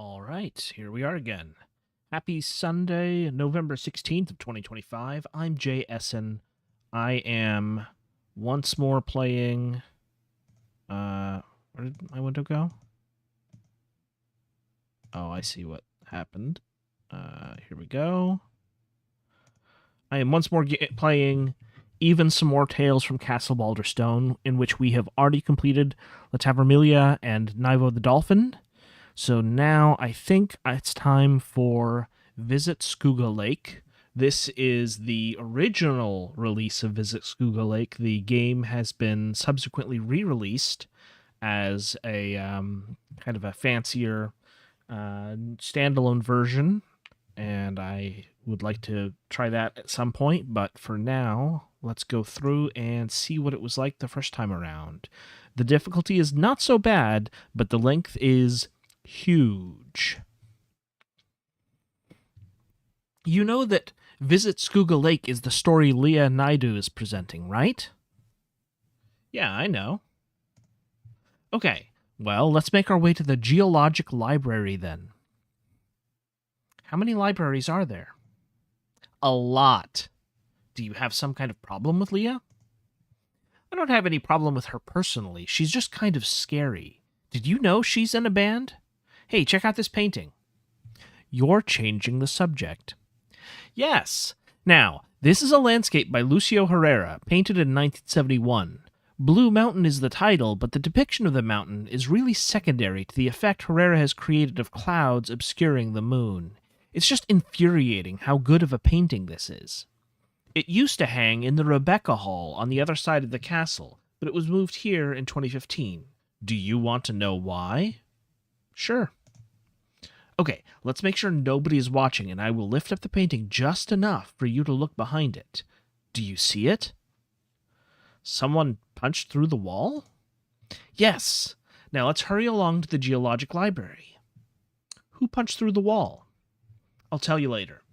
All right, here we are again. Happy Sunday, November 16th of 2025. I'm Jay Essen. I am once more playing where did my window go? Oh, I see what happened. Here we go. I am once more playing Even Some More Tales from Castle Balderstone, in which we have already completed Latavermilia and Nivo the Dolphin. So now I think it's time for Visit Skooga Lake. This is the original release of Visit Skooga Lake. The game has been subsequently re-released as a kind of a fancier standalone version, and I would like to try that at some point, but for now, let's go through and see what it was like the first time around. The difficulty is not so bad, but the length is huge. You know that Visit Skooga Lake is the story Leah Naidu is presenting, right? Yeah, I know. Okay, well, let's make our way to the Geologic Library then. How many libraries are there? A lot. Do you have some kind of problem with Leah? I don't have any problem with her personally. She's just kind of scary. Did you know she's in a band? Hey, check out this painting. You're changing the subject. Yes. Now, this is a landscape by Lucio Herrera, painted in 1971. Blue Mountain is the title, but the depiction of the mountain is really secondary to the effect Herrera has created of clouds obscuring the moon. It's just infuriating how good of a painting this is. It used to hang in the Rebecca Hall on the other side of the castle, but it was moved here in 2015. Do you want to know why? Sure. Okay, let's make sure nobody is watching, and I will lift up the painting just enough for you to look behind it. Do you see it? Someone punched through the wall? Yes. Now let's hurry along to the Geologic Library. Who punched through the wall? I'll tell you later.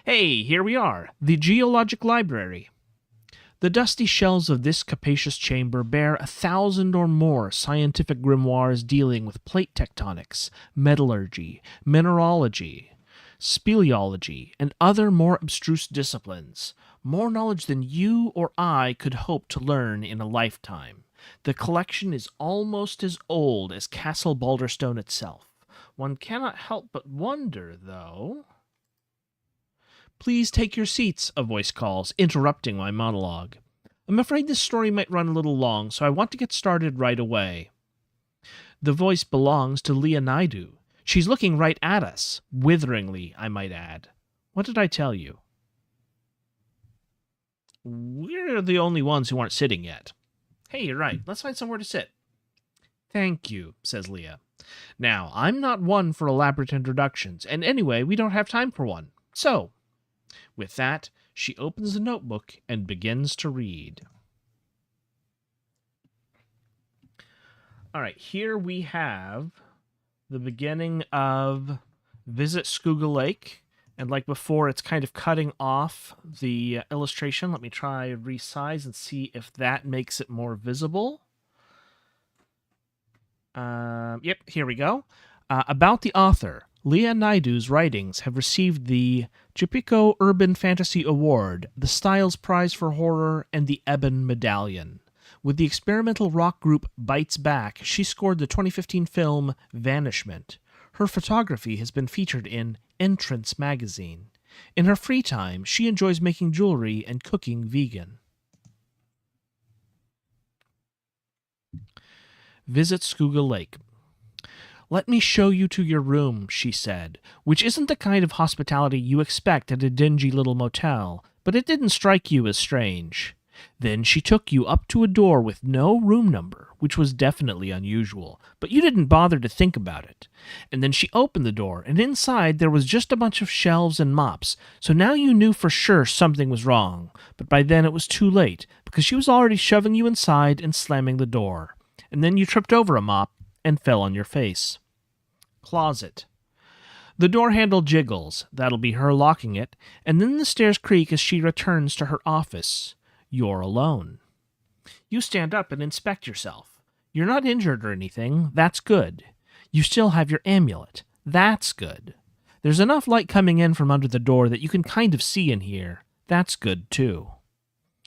Hey, here we are, the Geologic Library. The dusty shelves of this capacious chamber bear 1,000 or more scientific grimoires dealing with plate tectonics, metallurgy, mineralogy, speleology, and other more abstruse disciplines. More knowledge than you or I could hope to learn in a lifetime. The collection is almost as old as Castle Balderstone itself. One cannot help but wonder, though... Please take your seats, a voice calls, interrupting my monologue. I'm afraid this story might run a little long, so I want to get started right away. The voice belongs to Leah Naidu. She's looking right at us, witheringly, I might add. What did I tell you? We're the only ones who aren't sitting yet. Hey, you're right. Let's find somewhere to sit. Thank you, says Leah. Now, I'm not one for elaborate introductions, and anyway, we don't have time for one. So... With that, she opens the notebook and begins to read. All right, here we have the beginning of Visit Skooga Lake. And like before, it's kind of cutting off the illustration. Let me try resize and see if that makes it more visible. Yep, here we go. About the author. Leah Naidu's writings have received the Chipico Urban Fantasy Award, the Styles Prize for Horror, and the Eben Medallion. With the experimental rock group Bites Back, she scored the 2015 film Vanishment. Her photography has been featured in Entrance magazine. In her free time, she enjoys making jewelry and cooking vegan. Visit Skooga Lake. Let me show you to your room, she said, which isn't the kind of hospitality you expect at a dingy little motel, but it didn't strike you as strange. Then she took you up to a door with no room number, which was definitely unusual, but you didn't bother to think about it. And then she opened the door, and inside there was just a bunch of shelves and mops, so now you knew for sure something was wrong, but by then it was too late, because she was already shoving you inside and slamming the door. And then you tripped over a mop and fell on your face. Closet. The door handle jiggles. That'll be her locking it, and then the stairs creak as she returns to her office. You're alone. You stand up and inspect yourself. You're not injured or anything. That's good. You still have your amulet. That's good. There's enough light coming in from under the door that you can kind of see in here. That's good, too.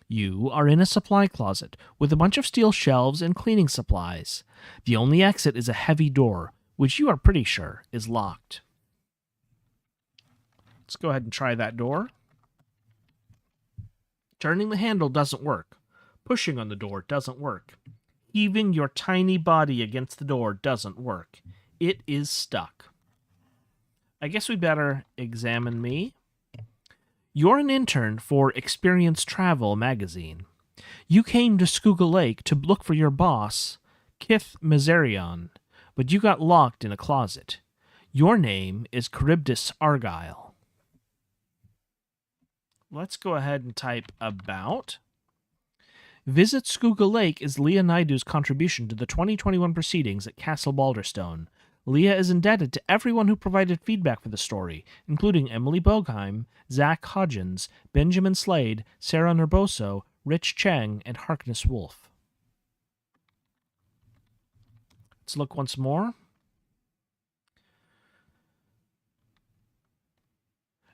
You are in a supply closet with a bunch of steel shelves and cleaning supplies. The only exit is a heavy door, which you are pretty sure is locked. Let's go ahead and try that door. Turning the handle doesn't work. Pushing on the door doesn't work. Heaving your tiny body against the door doesn't work. It is stuck. I guess we better examine me. You're an intern for Experience Travel magazine. You came to Skooga Lake to look for your boss, Kith Mazarion, but you got locked in a closet. Your name is Charybdis Argyle. Let's go ahead and type about. Visit Skooga Lake is Leah Naidu's contribution to the 2021 proceedings at Castle Balderstone. Leah is indebted to everyone who provided feedback for the story, including Emily Bogheim, Zach Hodgins, Benjamin Slade, Sarah Nerboso, Rich Cheng, and Harkness Wolf. Let's look once more.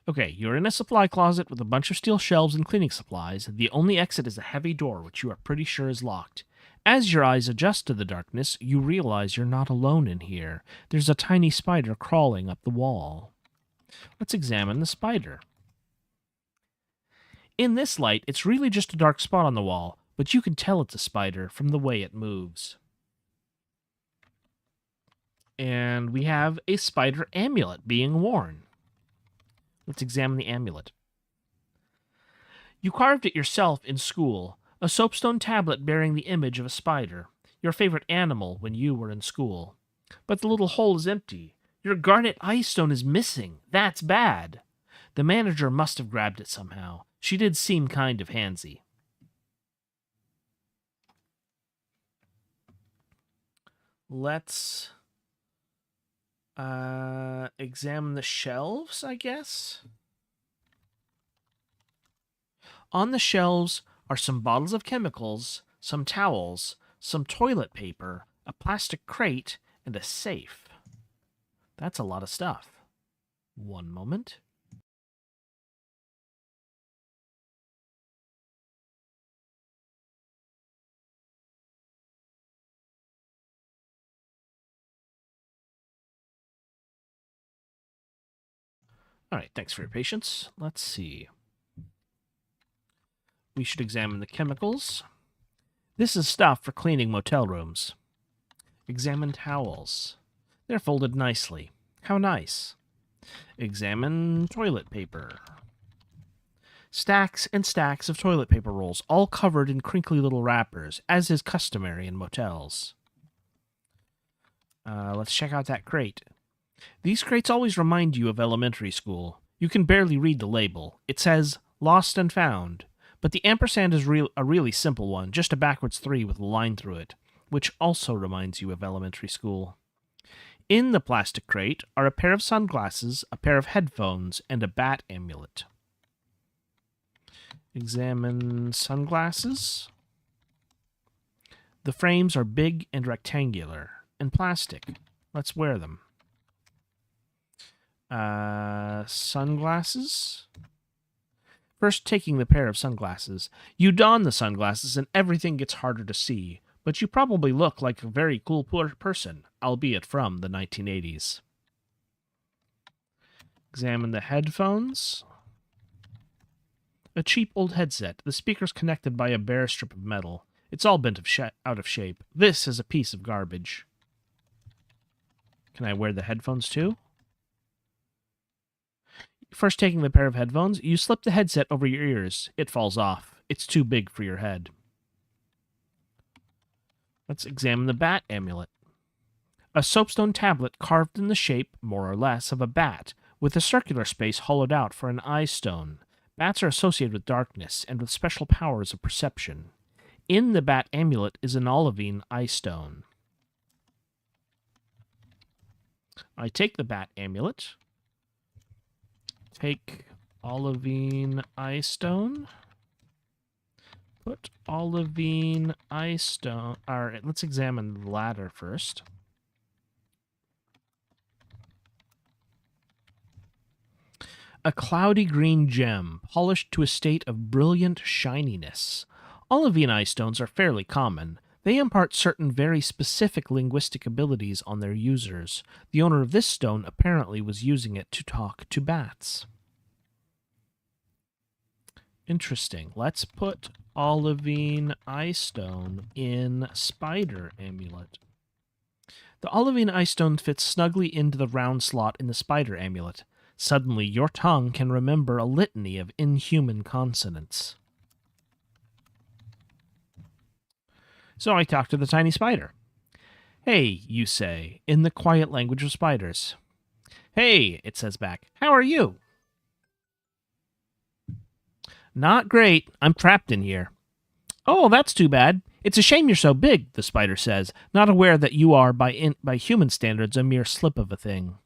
Okay, you're in a supply closet with a bunch of steel shelves and cleaning supplies. The only exit is a heavy door, which you are pretty sure is locked. As your eyes adjust to the darkness, you realize you're not alone in here. There's a tiny spider crawling up the wall. Let's examine the spider. In this light, it's really just a dark spot on the wall, but you can tell it's a spider from the way it moves. And we have a spider amulet being worn. Let's examine the amulet. You carved it yourself in school, a soapstone tablet bearing the image of a spider, your favorite animal when you were in school. But the little hole is empty. Your garnet eye stone is missing. That's bad. The manager must have grabbed it somehow. She did seem kind of handsy. Let's examine the shelves, I guess. On the shelves are some bottles of chemicals, some towels, some toilet paper, a plastic crate, and a safe. That's a lot of stuff. One moment. All right, thanks for your patience. Let's see. We should examine the chemicals. This is stuff for cleaning motel rooms. Examine towels. They're folded nicely. How nice. Examine toilet paper. Stacks and stacks of toilet paper rolls, all covered in crinkly little wrappers, as is customary in motels. Let's check out that crate. These crates always remind you of elementary school. You can barely read the label. It says, Lost and Found. But the ampersand is a really simple one, just a backwards 3 with a line through it, which also reminds you of elementary school. In the plastic crate are a pair of sunglasses, a pair of headphones, and a bat amulet. Examine sunglasses. The frames are big and rectangular, and plastic. Let's wear them. Sunglasses. First, taking the pair of sunglasses. You don the sunglasses and everything gets harder to see, but you probably look like a very cool person, albeit from the 1980s. Examine the headphones. A cheap old headset. The speaker's connected by a bare strip of metal. It's all bent out of shape. This is a piece of garbage. Can I wear the headphones too? First, taking the pair of headphones, you slip the headset over your ears. It falls off. It's too big for your head. Let's examine the bat amulet. A soapstone tablet carved in the shape, more or less, of a bat, with a circular space hollowed out for an eye stone. Bats are associated with darkness and with special powers of perception. In the bat amulet is an olivine eye stone. I take the bat amulet. Take olivine eye stone. Put olivine eye stone. Alright, let's examine the ladder first. A cloudy green gem, polished to a state of brilliant shininess. Olivine eye stones are fairly common. They impart certain very specific linguistic abilities on their users. The owner of this stone apparently was using it to talk to bats. Interesting. Let's put Olivine eye stone in spider amulet. The Olivine eye stone fits snugly into the round slot in the spider amulet. Suddenly, your tongue can remember a litany of inhuman consonants. So I talk to the tiny spider. Hey, you say, in the quiet language of spiders. Hey, it says back. How are you? Not great. I'm trapped in here. Oh, that's too bad. It's a shame you're so big, the spider says, not aware that you are, by human standards, a mere slip of a thing.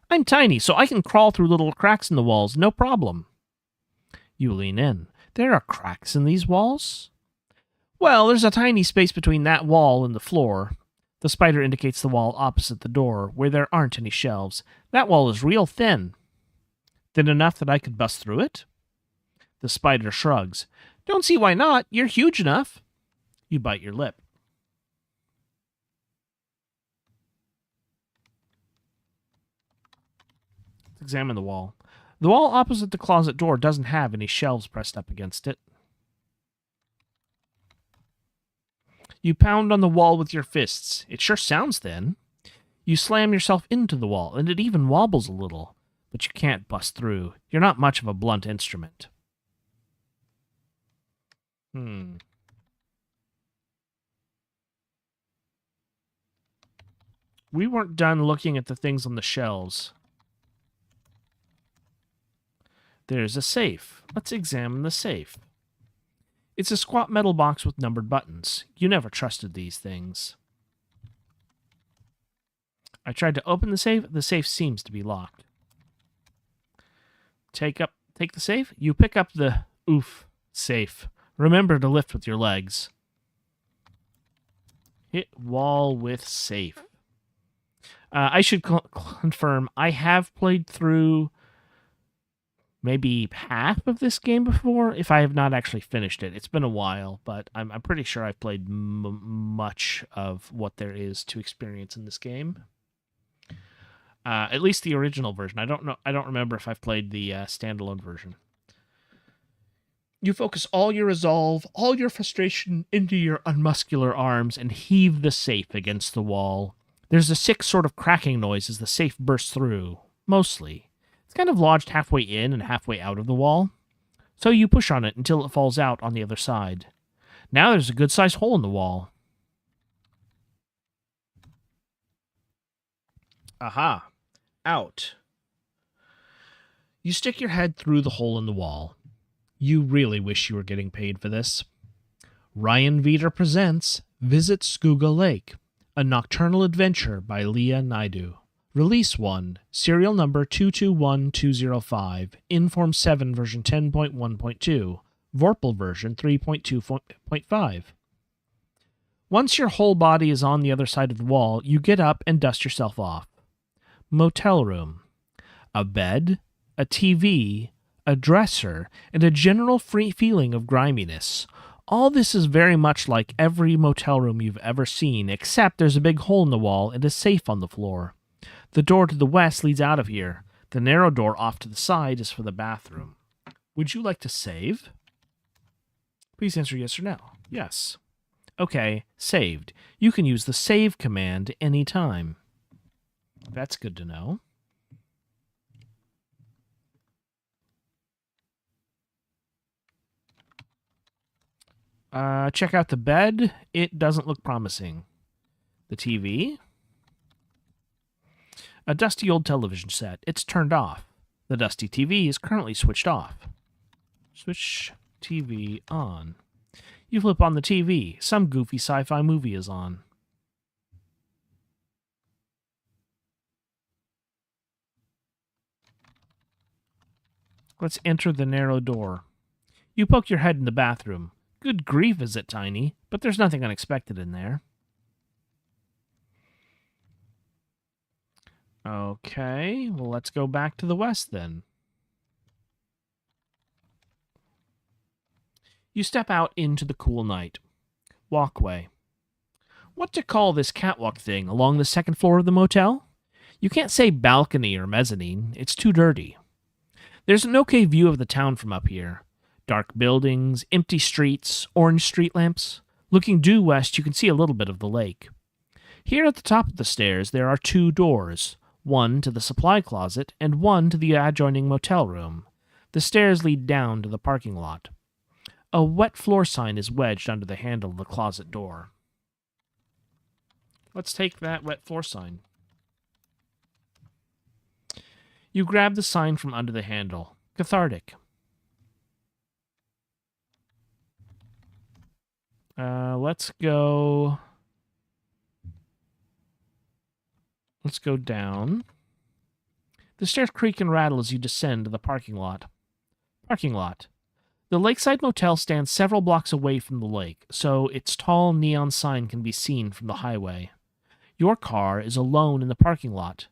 I'm tiny, so I can crawl through little cracks in the walls, no problem. You lean in. There are cracks in these walls? Well, there's a tiny space between that wall and the floor. The spider indicates the wall opposite the door, where there aren't any shelves. That wall is real thin. Thin enough that I could bust through it? The spider shrugs. Don't see why not. You're huge enough. You bite your lip. Let's examine the wall. The wall opposite the closet door doesn't have any shelves pressed up against it. You pound on the wall with your fists. It sure sounds thin. You slam yourself into the wall, and it even wobbles a little. But you can't bust through. You're not much of a blunt instrument. We weren't done looking at the things on the shelves. There's a safe. Let's examine the safe. It's a squat metal box with numbered buttons. You never trusted these things. I tried to open the safe. The safe seems to be locked. Take the safe. You pick up the safe. Remember to lift with your legs. Hit wall with safe. I should confirm, I have played through maybe half of this game before, if I have not actually finished it. It's been a while, but I'm pretty sure I've played much of what there is to experience in this game. At least the original version. I don't remember if I've played the standalone version. You focus all your resolve, all your frustration into your unmuscular arms and heave the safe against the wall. There's a sick sort of cracking noise as the safe bursts through, mostly. It's kind of lodged halfway in and halfway out of the wall. So you push on it until it falls out on the other side. Now there's a good-sized hole in the wall. Aha. Out. You stick your head through the hole in the wall. You really wish you were getting paid for this. Ryan Veeder presents Visit Skooga Lake, a nocturnal adventure by Leah Naidu. Release 1, serial number 221205, Inform 7 version 10.1.2, Vorpal version 3.2.5. Once your whole body is on the other side of the wall, you get up and dust yourself off. Motel room. A bed, a TV, a dresser, and a general free feeling of griminess. All this is very much like every motel room you've ever seen, except there's a big hole in the wall and a safe on the floor. The door to the west leads out of here. The narrow door off to the side is for the bathroom. Would you like to save? Please answer yes or no. Yes. Okay, saved. You can use the save command anytime. That's good to know. Check out the bed. It doesn't look promising. The TV. A dusty old television set. It's turned off. The dusty TV is currently switched off. Switch TV on. You flip on the TV. Some goofy sci-fi movie is on. Let's enter the narrow door. You poke your head in the bathroom. Good grief, is it tiny, but there's nothing unexpected in there. Okay, well, let's go back to the west then. You step out into the cool night. Walkway. What to call this catwalk thing along the second floor of the motel? You can't say balcony or mezzanine, it's too dirty. There's an okay view of the town from up here. Dark buildings, empty streets, orange street lamps. Looking due west, you can see a little bit of the lake. Here at the top of the stairs, there are two doors, one to the supply closet and one to the adjoining motel room. The stairs lead down to the parking lot. A wet floor sign is wedged under the handle of the closet door. Let's take that wet floor sign. You grab the sign from under the handle. Cathartic. Let's go down. The stairs creak and rattle as you descend to the parking lot. Parking lot. The Lakeside Motel stands several blocks away from the lake, so its tall neon sign can be seen from the highway. Your car is alone in the parking lot.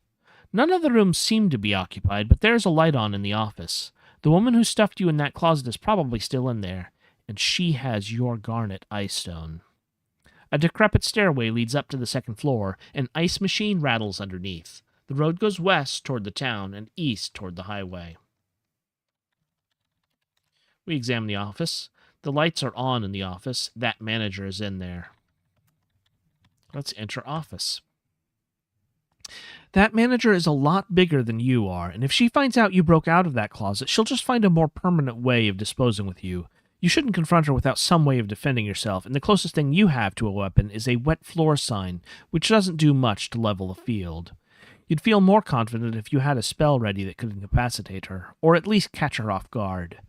None of the rooms seem to be occupied, but there's a light on in the office. The woman who stuffed you in that closet is probably still in there, and she has your garnet ice stone. A decrepit stairway leads up to the second floor. An ice machine rattles underneath. The road goes west toward the town and east toward the highway. We examine the office. The lights are on in the office. That manager is in there. Let's enter office. That manager is a lot bigger than you are, and if she finds out you broke out of that closet, she'll just find a more permanent way of disposing with you. You shouldn't confront her without some way of defending yourself, and the closest thing you have to a weapon is a wet floor sign, which doesn't do much to level the field. You'd feel more confident if you had a spell ready that could incapacitate her, or at least catch her off guard.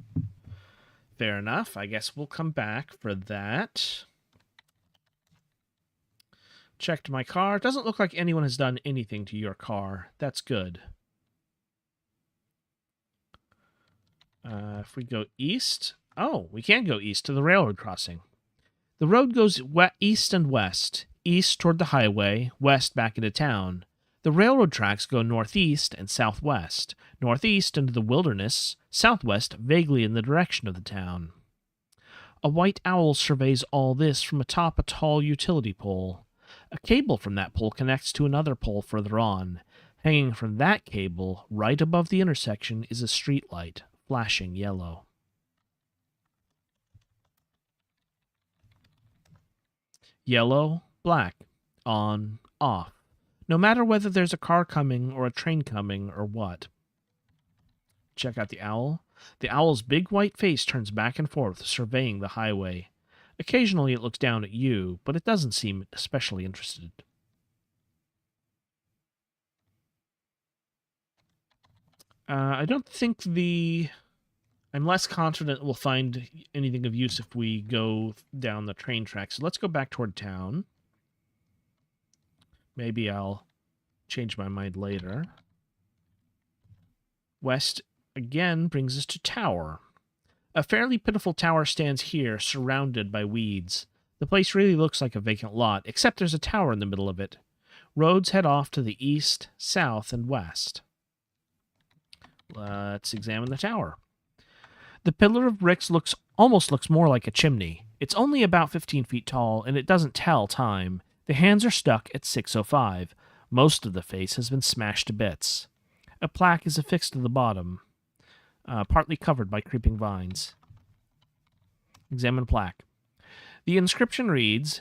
Fair enough. I guess we'll come back for that. Checked my car. It doesn't look like anyone has done anything to your car. That's good. If we go east... Oh, we can go east to the railroad crossing. The road goes east and west. East toward the highway, west back into town. The railroad tracks go northeast and southwest. Northeast into the wilderness, southwest vaguely in the direction of the town. A white owl surveys all this from atop a tall utility pole. A cable from that pole connects to another pole further on. Hanging from that cable, right above the intersection, is a streetlight, flashing yellow. Yellow, black, on, off. No matter whether there's a car coming or a train coming or what. Check out the owl. The owl's big white face turns back and forth, surveying the highway. Occasionally it looks down at you, but it doesn't seem especially interested. I don't think I'm less confident we'll find anything of use if we go down the train tracks. So let's go back toward town. Maybe I'll change my mind later. West again brings us to tower. A fairly pitiful tower stands here, surrounded by weeds. The place really looks like a vacant lot, except there's a tower in the middle of it. Roads head off to the east, south, and west. Let's examine the tower. The pillar of bricks almost looks more like a chimney. It's only about 15 feet tall, and it doesn't tell time. The hands are stuck at 6:05. Most of the face has been smashed to bits. A plaque is affixed to the bottom, partly covered by creeping vines. Examine plaque. The inscription reads,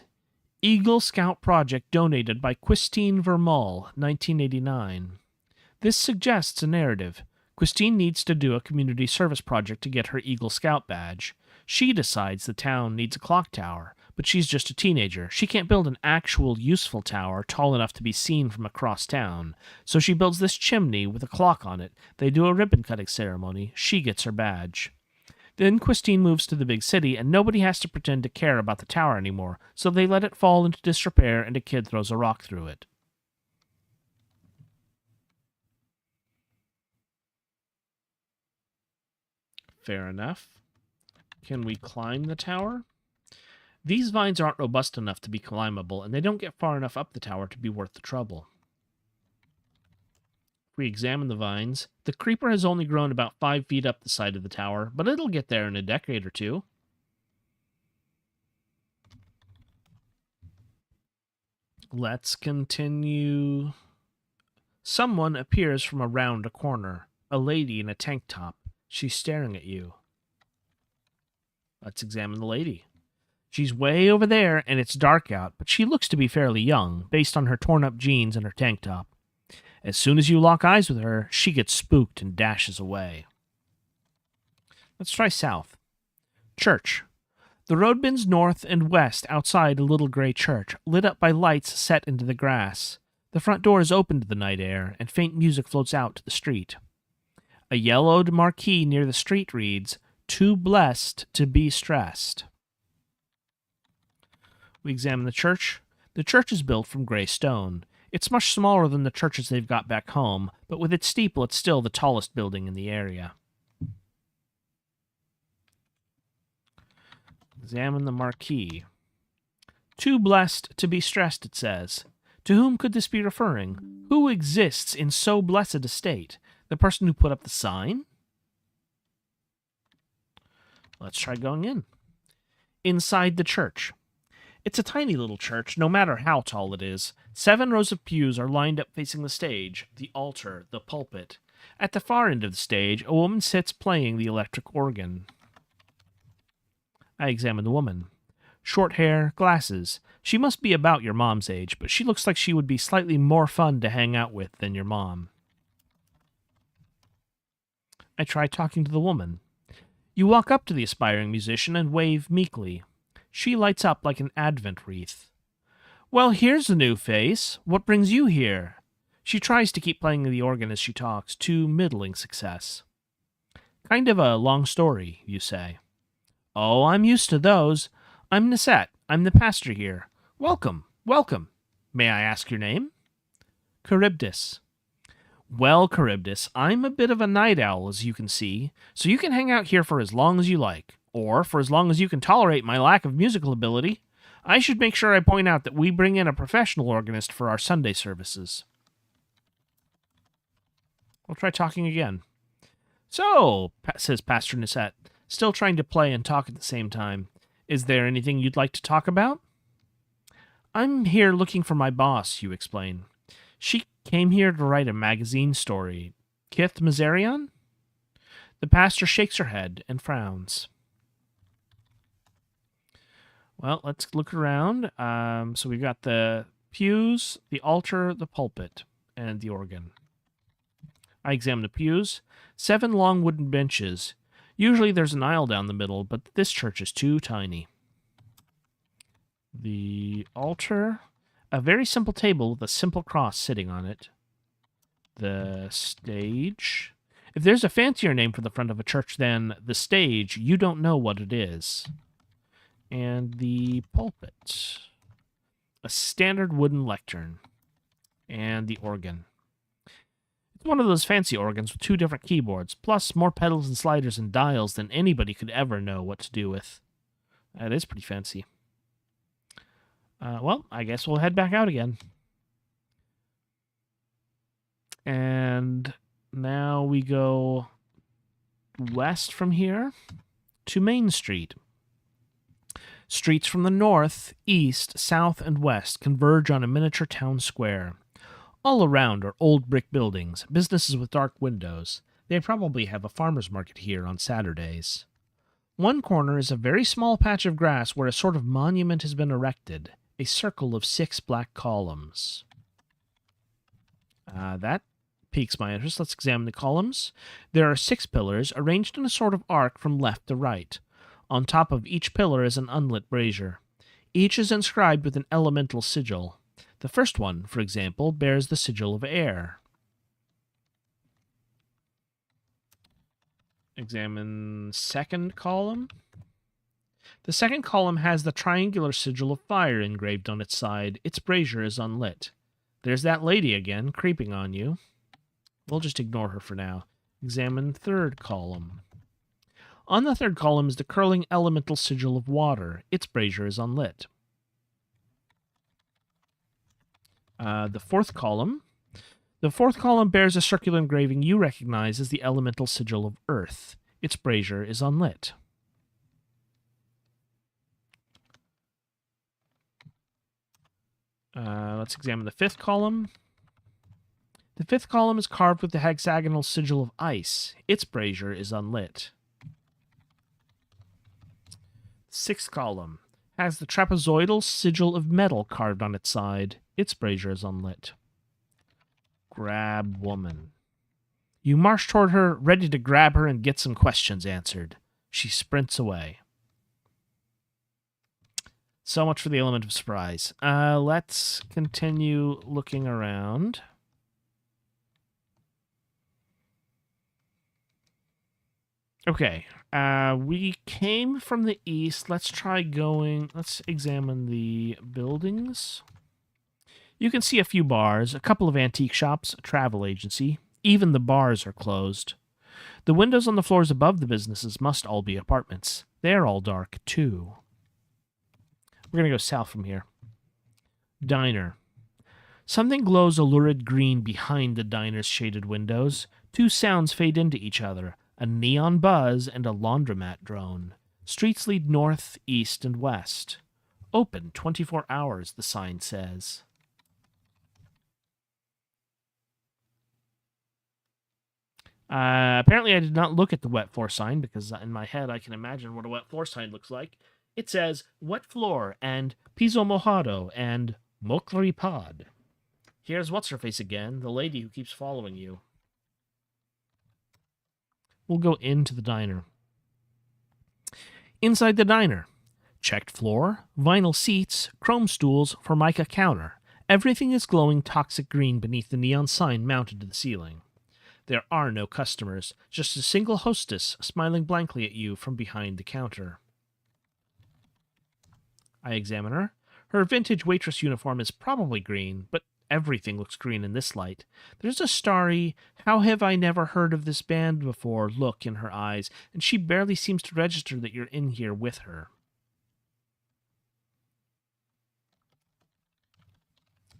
Eagle Scout Project donated by Christine Vermall, 1989. This suggests a narrative. Christine needs to do a community service project to get her Eagle Scout badge. She decides the town needs a clock tower, but she's just a teenager. She can't build an actual useful tower tall enough to be seen from across town, so she builds this chimney with a clock on it. They do a ribbon-cutting ceremony. She gets her badge. Then Christine moves to the big city, and nobody has to pretend to care about the tower anymore, so they let it fall into disrepair, and a kid throws a rock through it. Fair enough. Can we climb the tower? These vines aren't robust enough to be climbable, and they don't get far enough up the tower to be worth the trouble. If we examine the vines, the creeper has only grown about 5 feet up the side of the tower, but it'll get there in a decade or two. Let's continue. Someone appears from around a corner. A lady in a tank top. She's staring at you. Let's examine the lady. She's way over there, and it's dark out, but she looks to be fairly young, based on her torn-up jeans and her tank top. As soon as you lock eyes with her, she gets spooked and dashes away. Let's try south. Church. The road bends north and west outside a little gray church, lit up by lights set into the grass. The front door is open to the night air, and faint music floats out to the street. A yellowed marquee near the street reads, "Too blessed to be stressed." We examine the church. The church is built from gray stone. It's much smaller than the churches they've got back home, but with its steeple, it's still the tallest building in the area. Examine the marquee. "Too blessed to be stressed," it says. To whom could this be referring? Who exists in so blessed a state? The person who put up the sign? Let's try going in. Inside the church. It's a tiny little church, no matter how tall it is. 7 rows of pews are lined up facing the stage, the altar, the pulpit. At the far end of the stage, a woman sits playing the electric organ. I examine the woman. Short hair, glasses. She must be about your mom's age, but she looks like she would be slightly more fun to hang out with than your mom. I try talking to the woman. You walk up to the aspiring musician and wave meekly. She lights up like an Advent wreath. "Well, here's a new face. What brings you here?" She tries to keep playing the organ as she talks, to middling success. "Kind of a long story," you say. "Oh, I'm used to those. I'm Nisette. I'm the pastor here. Welcome, welcome. May I ask your name?" "Charybdis." "Well, Charybdis, I'm a bit of a night owl, as you can see, so you can hang out here for as long as you like, or for as long as you can tolerate my lack of musical ability. I should make sure I point out that we bring in a professional organist for our Sunday services." We'll try talking again. "So," says Pastor Nisette, still trying to play and talk at the same time, "is there anything you'd like to talk about?" "I'm here looking for my boss," you explain. "She came here to write a magazine story. Kith Mazarian?" The pastor shakes her head and frowns. Well, let's look around. So we've got the pews, the altar, the pulpit, and the organ. I examine the pews. 7 long wooden benches. Usually there's an aisle down the middle, but this church is too tiny. The altar, a very simple table with a simple cross sitting on it. The stage. If there's a fancier name for the front of a church than the stage, you don't know what it is. And the pulpit. A standard wooden lectern. And the organ. It's one of those fancy organs with 2 different keyboards, plus more pedals and sliders and dials than anybody could ever know what to do with. That is pretty fancy. Well, I guess we'll head back out again. And now we go west from here to Main Street. Streets from the north, east, south, and west converge on a miniature town square. All around are old brick buildings, businesses with dark windows. They probably have a farmer's market here on Saturdays. One corner is a very small patch of grass where a sort of monument has been erected, a circle of 6 black columns. That piques my interest. Let's examine the columns. There are 6 pillars arranged in a sort of arc from left to right. On top of each pillar is an unlit brazier. Each is inscribed with an elemental sigil. The first one, for example, bears the sigil of air. Examine second column. The second column has the triangular sigil of fire engraved on its side. Its brazier is unlit. There's that lady again, creeping on you. We'll just ignore her for now. Examine third column. On the third column is the curling elemental sigil of water. Its brazier is unlit. The fourth column. The fourth column bears a circular engraving you recognize as the elemental sigil of earth. Its brazier is unlit. Let's examine the fifth column. The fifth column is carved with the hexagonal sigil of ice. Its brazier is unlit. Sixth column has the trapezoidal sigil of metal carved on its side. Its brazier is unlit. Grab woman. You march toward her, ready to grab her and get some questions answered. She sprints away. So much for the element of surprise. Let's continue looking around. Okay, we came from the east. Let's examine the buildings. You can see a few bars, a couple of antique shops, a travel agency. Even the bars are closed. The windows on the floors above the businesses must all be apartments. They're all dark, too. We're going to go south from here. Diner. Something glows a lurid green behind the diner's shaded windows. Two sounds fade into each other. A neon buzz and a laundromat drone. Streets lead north, east, and west. Open 24 hours, the sign says. Apparently I did not look at the wet floor sign because in my head I can imagine what a wet floor sign looks like. It says wet floor and piso mojado and mokri pod. Here's what's-her-face again, the lady who keeps following you. We'll go into the diner. Inside the diner. Checked floor, vinyl seats, chrome stools, formica counter. Everything is glowing toxic green beneath the neon sign mounted to the ceiling. There are no customers, just a single hostess smiling blankly at you from behind the counter. I examine her. Her vintage waitress uniform is probably green, but everything looks green in this light. There's a starry, how have I never heard of this band before look in her eyes, and she barely seems to register that you're in here with her.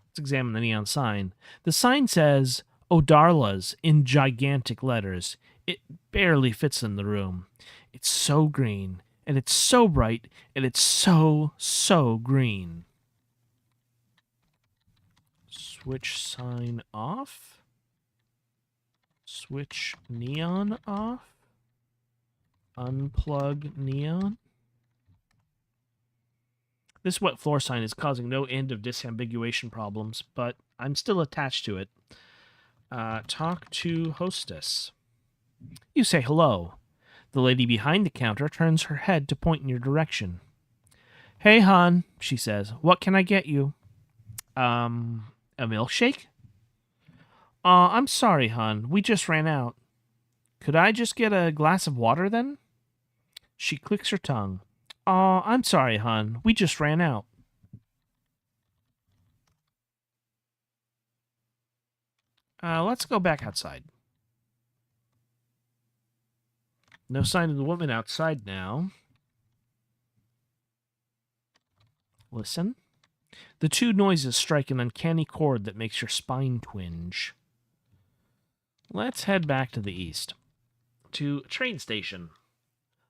Let's examine the neon sign. The sign says, Odarla's in gigantic letters. It barely fits in the room. It's so green, and it's so bright, and it's so green. Switch sign off. Switch neon off. Unplug neon. This wet floor sign is causing no end of disambiguation problems, but I'm still attached to it. Talk to hostess. You say hello. The lady behind the counter turns her head to point in your direction. Hey, hon, she says. What can I get you? A milkshake? I'm sorry, hon. We just ran out. Could I just get a glass of water, then? She clicks her tongue. I'm sorry, hon. We just ran out. Let's go back outside. No sign of the woman outside now. Listen. The two noises strike an uncanny chord that makes your spine twinge. Let's head back to the east. To a train station.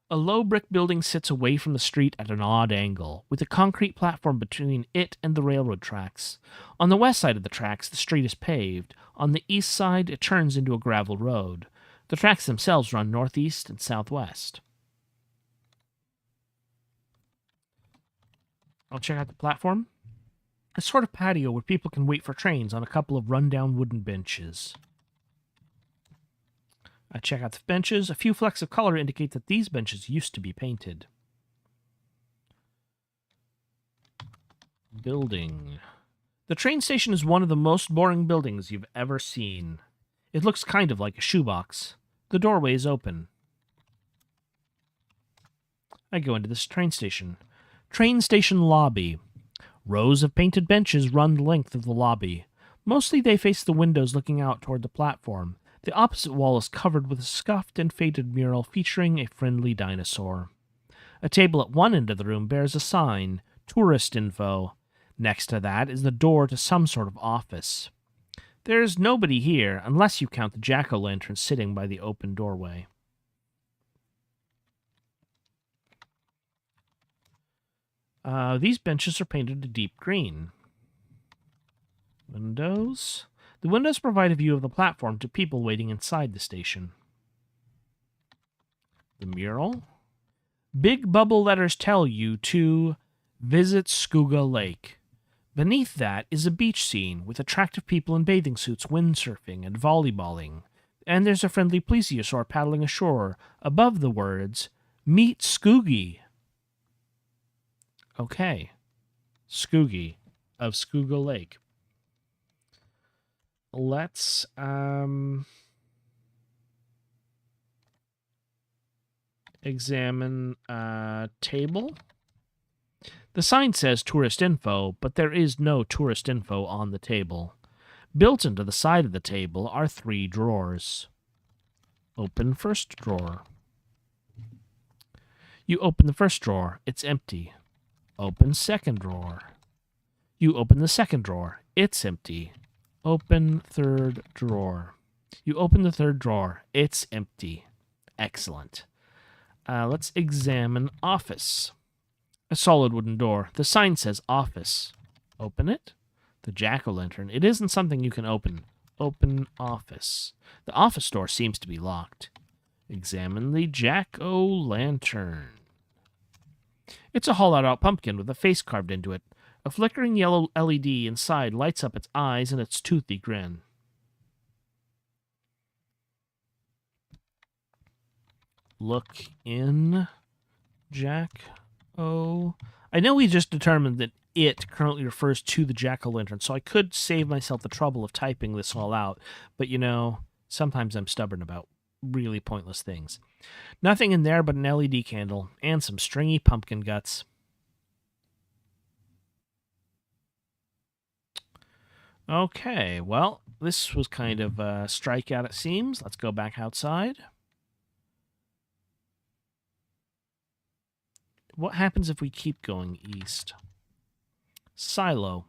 A low brick building sits away from the street at an odd angle, with a concrete platform between it and the railroad tracks. On the west side of the tracks, the street is paved. On the east side, it turns into a gravel road. The tracks themselves run northeast and southwest. I'll check out the platform. A sort of patio where people can wait for trains on a couple of run-down wooden benches. I check out the benches. A few flecks of color indicate that these benches used to be painted. Building. The train station is one of the most boring buildings you've ever seen. It looks kind of like a shoebox. The doorway is open. I go into this train station. Train station lobby. Rows of painted benches run the length of the lobby. Mostly they face the windows looking out toward the platform. The opposite wall is covered with a scuffed and faded mural featuring a friendly dinosaur. A table at one end of the room bears a sign, Tourist Info. Next to that is the door to some sort of office. There's nobody here, unless you count the jack-o'-lantern sitting by the open doorway. These benches are painted a deep green. Windows. The windows provide a view of the platform to people waiting inside the station. The mural. Big bubble letters tell you to visit Skooga Lake. Beneath that is a beach scene with attractive people in bathing suits windsurfing and volleyballing. And there's a friendly plesiosaur paddling ashore above the words, "Meet Skoogie." Okay. Skoogie of Skooga Lake. Let's examine table. The sign says tourist info, but there is no tourist info on the table. Built into the side of the table are 3 drawers. Open first drawer. You open the first drawer, it's empty. Open second drawer. You open the second drawer, it's empty. Open third drawer. You open the third drawer, it's empty. Excellent. Let's examine office. A solid wooden door. The sign says office. Open it. The jack-o'-lantern. It isn't something you can open. Open office. The office door seems to be locked. Examine the jack-o'-lantern. It's a hollowed-out pumpkin with a face carved into it. A flickering yellow LED inside lights up its eyes and its toothy grin. Look in Jack-o'... I know we just determined that it currently refers to the jack-o'-lantern, so I could save myself the trouble of typing this all out, but you know, sometimes I'm stubborn about really pointless things. Nothing in there but an LED candle and some stringy pumpkin guts. Okay, well, this was kind of a strikeout, it seems. Let's go back outside. What happens if we keep going east? Silo.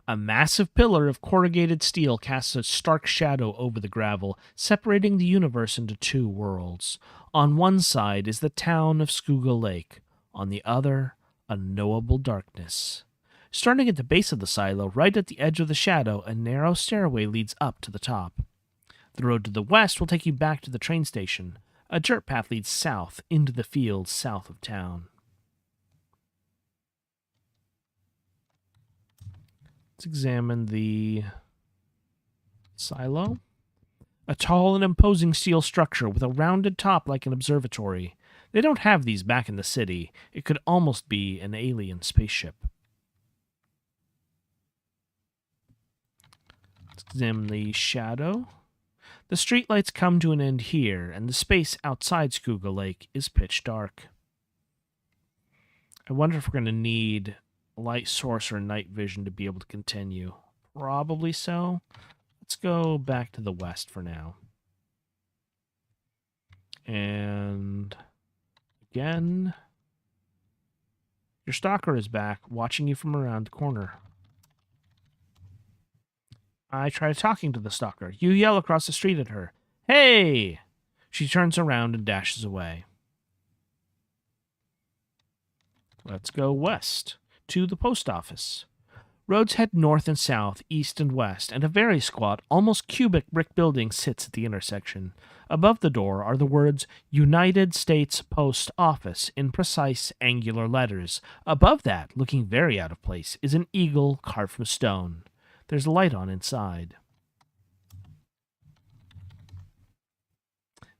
A massive pillar of corrugated steel casts a stark shadow over the gravel, separating the universe into 2 worlds. On one side is the town of Skooga Lake. On the other, unknowable darkness. Starting at the base of the silo, right at the edge of the shadow, a narrow stairway leads up to the top. The road to the west will take you back to the train station. A dirt path leads south into the fields south of town. Let's examine the silo. A tall and imposing steel structure with a rounded top like an observatory. They don't have these back in the city. It could almost be an alien spaceship. Let's examine the shadow. The streetlights come to an end here, and the space outside Skooga Lake is pitch dark. I wonder if we're going to need light source or night vision to be able to continue. Probably so. Let's go back to the west for now. And again, your stalker is back, watching you from around the corner. I try talking to the stalker. You yell across the street at her. Hey! She turns around and dashes away. Let's go west to the post office. Roads head north and south, east and west, and a very squat, almost cubic brick building sits at the intersection. Above the door are the words United States Post Office in precise angular letters. Above that, looking very out of place, is an eagle carved from stone. There's a light on inside.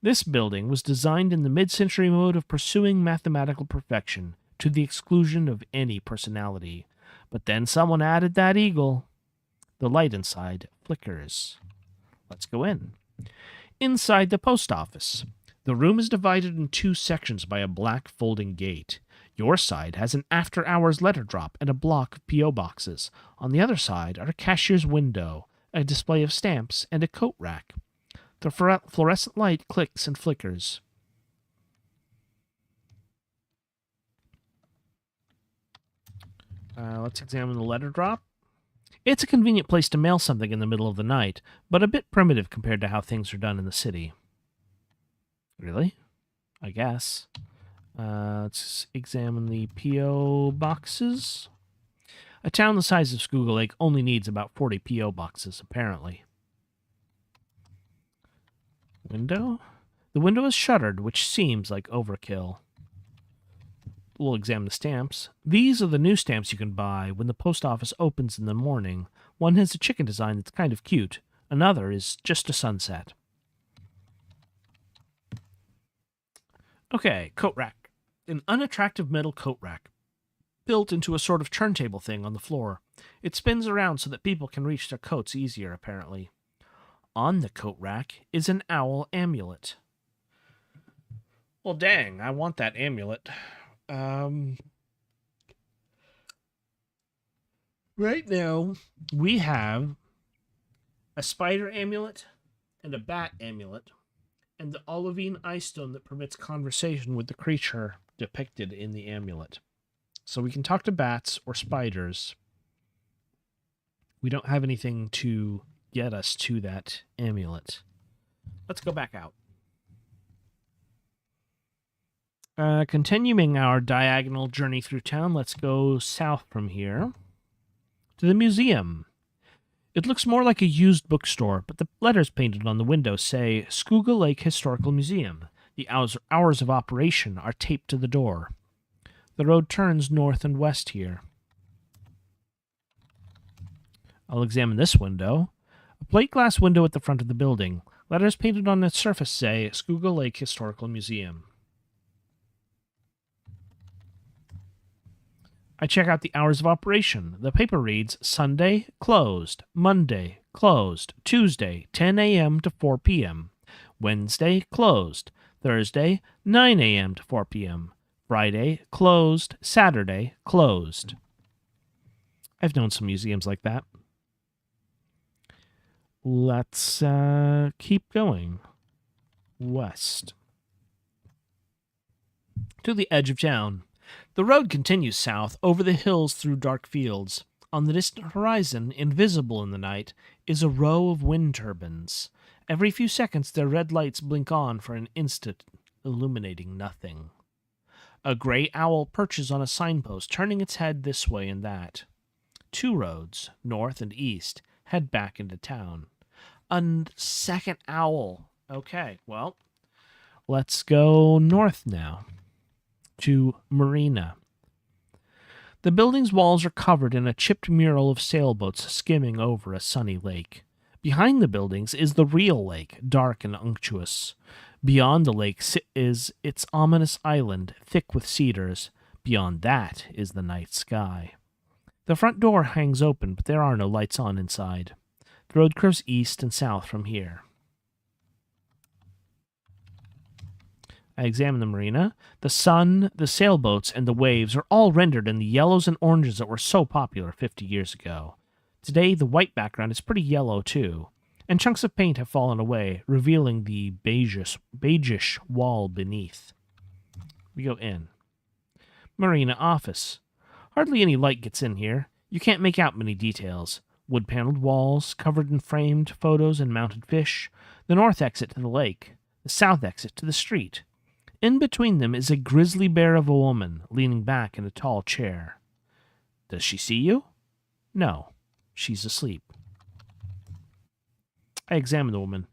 This building was designed in the mid-century mode of pursuing mathematical perfection, to the exclusion of any personality. But then someone added that eagle. The light inside flickers. Let's go in. Inside the post office. The room is divided in 2 sections by a black folding gate. Your side has an after-hours letter drop and a block of P.O. boxes. On the other side are a cashier's window, a display of stamps, and a coat rack. The fluorescent light clicks and flickers. Let's examine the letter drop. It's a convenient place to mail something in the middle of the night, but a bit primitive compared to how things are done in the city. Really? I guess. Let's examine the P.O. boxes. A town the size of Schuylkill Lake only needs about 40 P.O. boxes, apparently. Window? The window is shuttered, which seems like overkill. We'll examine the stamps. These are the new stamps you can buy when the post office opens in the morning. One has a chicken design that's kind of cute. Another is just a sunset. Okay, coat rack. An unattractive metal coat rack, built into a sort of turntable thing on the floor. It spins around so that people can reach their coats easier, apparently. On the coat rack is an owl amulet. Well, dang, I want that amulet. Right now, we have a spider amulet and a bat amulet, and the olivine eye stone that permits conversation with the creature depicted in the amulet. So we can talk to bats or spiders. We don't have anything to get us to that amulet. Let's go back out. Continuing our diagonal journey through town, let's go south from here to the museum. It looks more like a used bookstore, but the letters painted on the window say Schuylkill Lake Historical Museum. The hours of operation are taped to the door. The road turns north and west here. I'll examine this window. A plate glass window at the front of the building. Letters painted on its surface say Schuylkill Lake Historical Museum. I check out the hours of operation. The paper reads Sunday, closed. Monday, closed. Tuesday, 10 a.m. to 4 p.m. Wednesday, closed. Thursday, 9 a.m. to 4 p.m. Friday, closed. Saturday, closed. I've known some museums like that. Let's keep going west to the edge of town. The road continues south over the hills through dark fields. On the distant horizon, invisible in the night, is a row of wind turbines. Every few seconds their red lights blink on for an instant, illuminating nothing. A gray owl perches on a signpost, turning its head this way and that. Two roads, north and east, head back into town. A second owl. Okay, well, let's go north now to Marina. The building's walls are covered in a chipped mural of sailboats skimming over a sunny lake. Behind the buildings is the real lake, dark and unctuous. Beyond the lake is its ominous island, thick with cedars. Beyond that is the night sky. The front door hangs open, but there are no lights on inside. The road curves east and south from here. I examine the marina. The sun, the sailboats, and the waves are all rendered in the yellows and oranges that were so popular 50 years ago. Today, the white background is pretty yellow, too, and chunks of paint have fallen away, revealing the beigeish wall beneath. We go in. Marina office. Hardly any light gets in here. You can't make out many details. Wood-paneled walls, covered in framed photos and mounted fish. The north exit to the lake. The south exit to the street. In between them is a grizzly bear of a woman, leaning back in a tall chair. Does she see you? No. She's asleep. I examine the woman.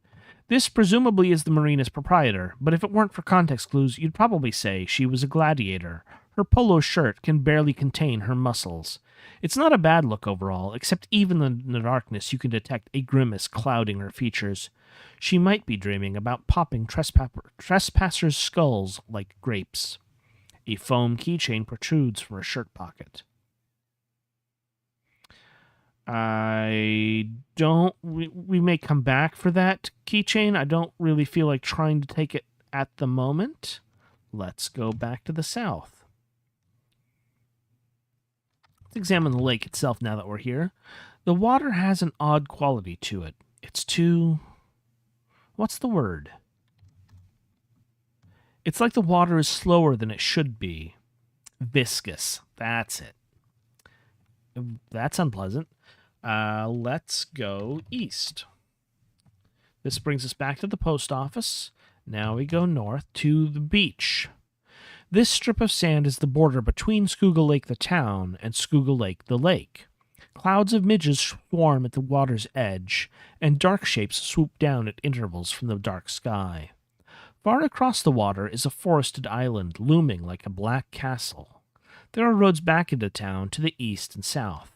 This presumably is the marina's proprietor, but if it weren't for context clues, you'd probably say she was a gladiator. Her polo shirt can barely contain her muscles. It's not a bad look overall, except even in the darkness you can detect a grimace clouding her features. She might be dreaming about popping trespassers' skulls like grapes. A foam keychain protrudes from her shirt pocket. We may come back for that keychain. I don't really feel like trying to take it at the moment. Let's go back to the south. Let's examine the lake itself now that we're here. The water has an odd quality to it. It's too... what's the word? It's like the water is slower than it should be. Viscous. That's it. That's unpleasant. Let's go east. This brings us back to the post office. Now we go north to the beach. This strip of sand is the border between Schuylkill Lake the town and Schuylkill Lake the lake. Clouds of midges swarm at the water's edge, and dark shapes swoop down at intervals from the dark sky. Far across the water is a forested island looming like a black castle. There are roads back into town to the east and south.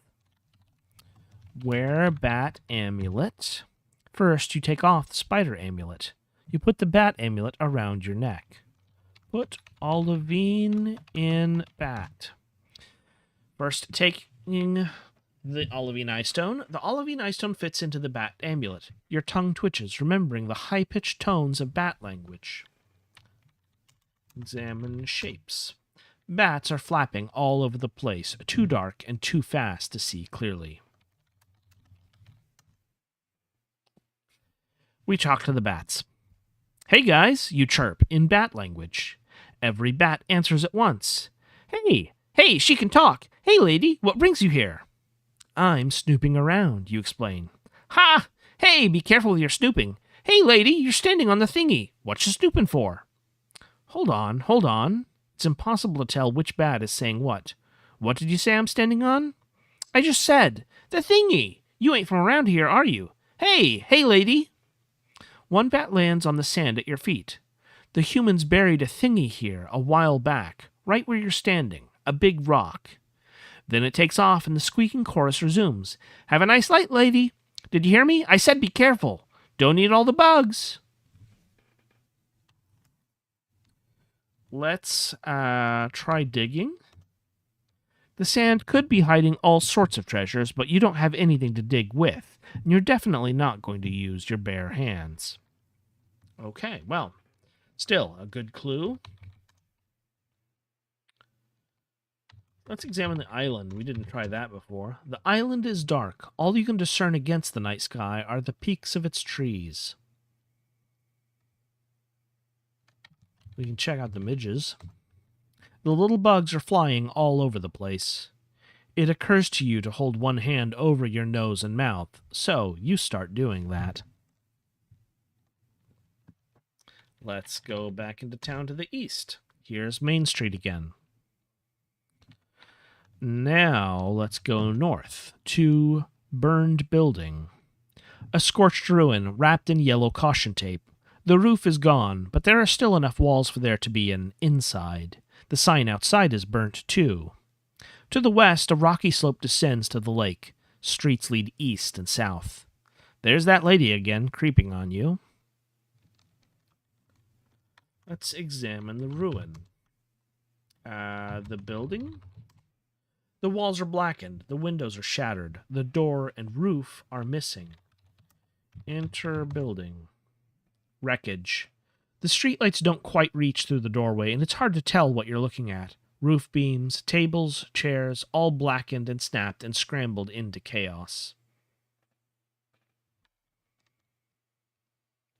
Wear bat amulet. First, you take off the spider amulet. You put the bat amulet around your neck. Put olivine in bat. First, taking the olivine eye stone. The olivine eye stone fits into the bat amulet. Your tongue twitches, remembering the high-pitched tones of bat language. Examine shapes. Bats are flapping all over the place, too dark and too fast to see clearly. We talk to the bats. Hey guys, you chirp in bat language. Every bat answers at once. Hey, she can talk. Hey lady, what brings you here? I'm snooping around, you explain. Ha! Hey, be careful with your snooping. Hey lady, you're standing on the thingy. What you snooping for? Hold on. It's impossible to tell which bat is saying what. What did you say I'm standing on? I just said, the thingy. You ain't from around here, are you? Hey lady. One bat lands on the sand at your feet. The humans buried a thingy here a while back, right where you're standing, a big rock. Then it takes off and the squeaking chorus resumes. Have a nice night, lady. Did you hear me? I said be careful. Don't eat all the bugs. Let's try digging. The sand could be hiding all sorts of treasures, but you don't have anything to dig with, and you're definitely not going to use your bare hands. Okay, well, still a good clue. Let's examine the island. We didn't try that before. The island is dark. All you can discern against the night sky are the peaks of its trees. We can check out the midges. The little bugs are flying all over the place. It occurs to you to hold one hand over your nose and mouth, so you start doing that. Let's go back into town to the east. Here's Main Street again. Now let's go north to Burned Building. A scorched ruin wrapped in yellow caution tape. The roof is gone, but there are still enough walls for there to be an inside. The sign outside is burnt too. To the west, a rocky slope descends to the lake. Streets lead east and south. There's that lady again, creeping on you. Let's examine the ruin. The building? The walls are blackened, the windows are shattered, the door and roof are missing. Enter building. Wreckage. The streetlights don't quite reach through the doorway, and it's hard to tell what you're looking at. Roof beams, tables, chairs, all blackened and snapped and scrambled into chaos.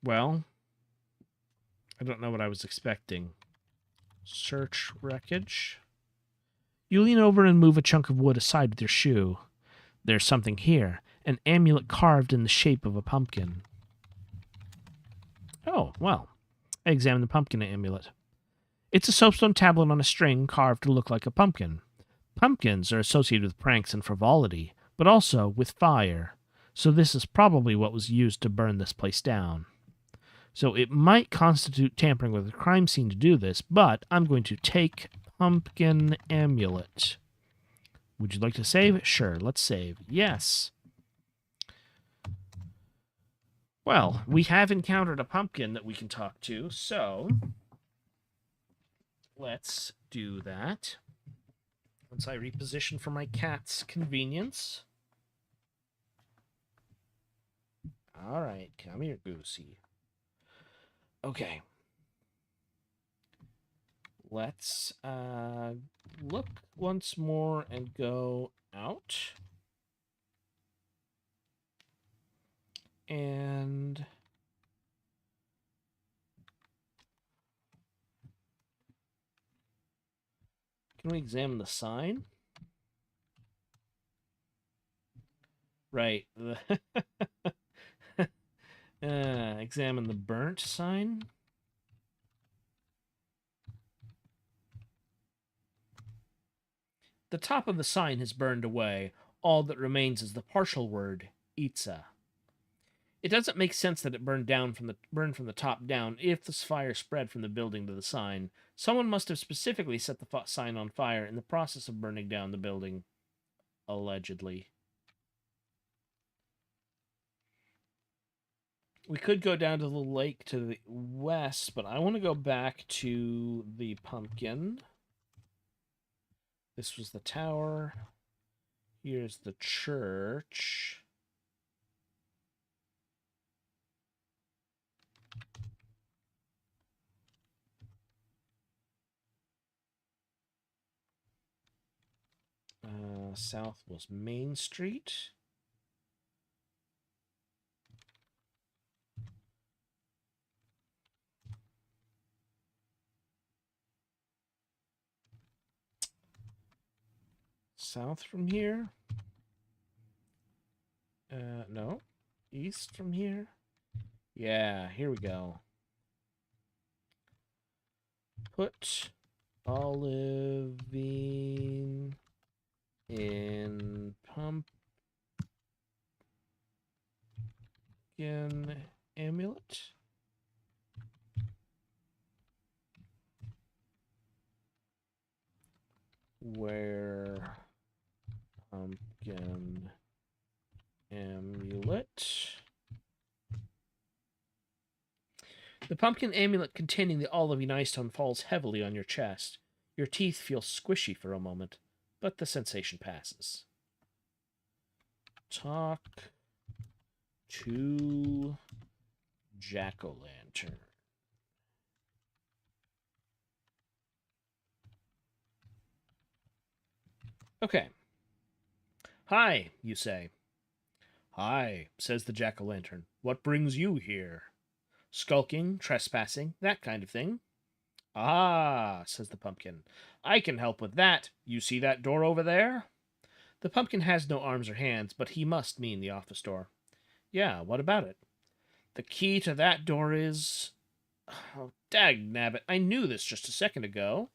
Well, I don't know what I was expecting. Search wreckage. You lean over and move a chunk of wood aside with your shoe. There's something here, an amulet carved in the shape of a pumpkin. Oh, well. I examine the pumpkin amulet. It's a soapstone tablet on a string carved to look like a pumpkin. Pumpkins are associated with pranks and frivolity, but also with fire, so this is probably what was used to burn this place down. So it might constitute tampering with a crime scene to do this, but I'm going to take pumpkin amulet. Would you like to save? Sure, let's save. Yes. Well, we have encountered a pumpkin that we can talk to, so let's do that. Once I reposition for my cat's convenience. All right, come here, Goosey. Okay. Let's look once more and go out. And can we examine the sign? Right. Examine the burnt sign. The top of the sign has burned away. All that remains is the partial word, Itza. It doesn't make sense that it burned from the top down if this fire spread from the building to the sign. Someone must have specifically set the sign on fire in the process of burning down the building, allegedly. We could go down to the lake to the west, but I want to go back to the pumpkin. This was the tower. Here's the church. South was Main Street. South from here? No. East from here? Yeah, here we go. Put olivine in pumpkin amulet. Where pumpkin amulet. The pumpkin amulet containing the olivine eye stone falls heavily on your chest. Your teeth feel squishy for a moment, but the sensation passes. Talk to Jack-o'-lantern. Okay. Hi, you say. Hi, says the jack-o'-lantern. What brings you here? Skulking, trespassing, that kind of thing. Ah, says the pumpkin. I can help with that. You see that door over there? The pumpkin has no arms or hands, but he must mean the office door. Yeah, what about it? The key to that door is... Oh, dagnabbit, I knew this just a second ago.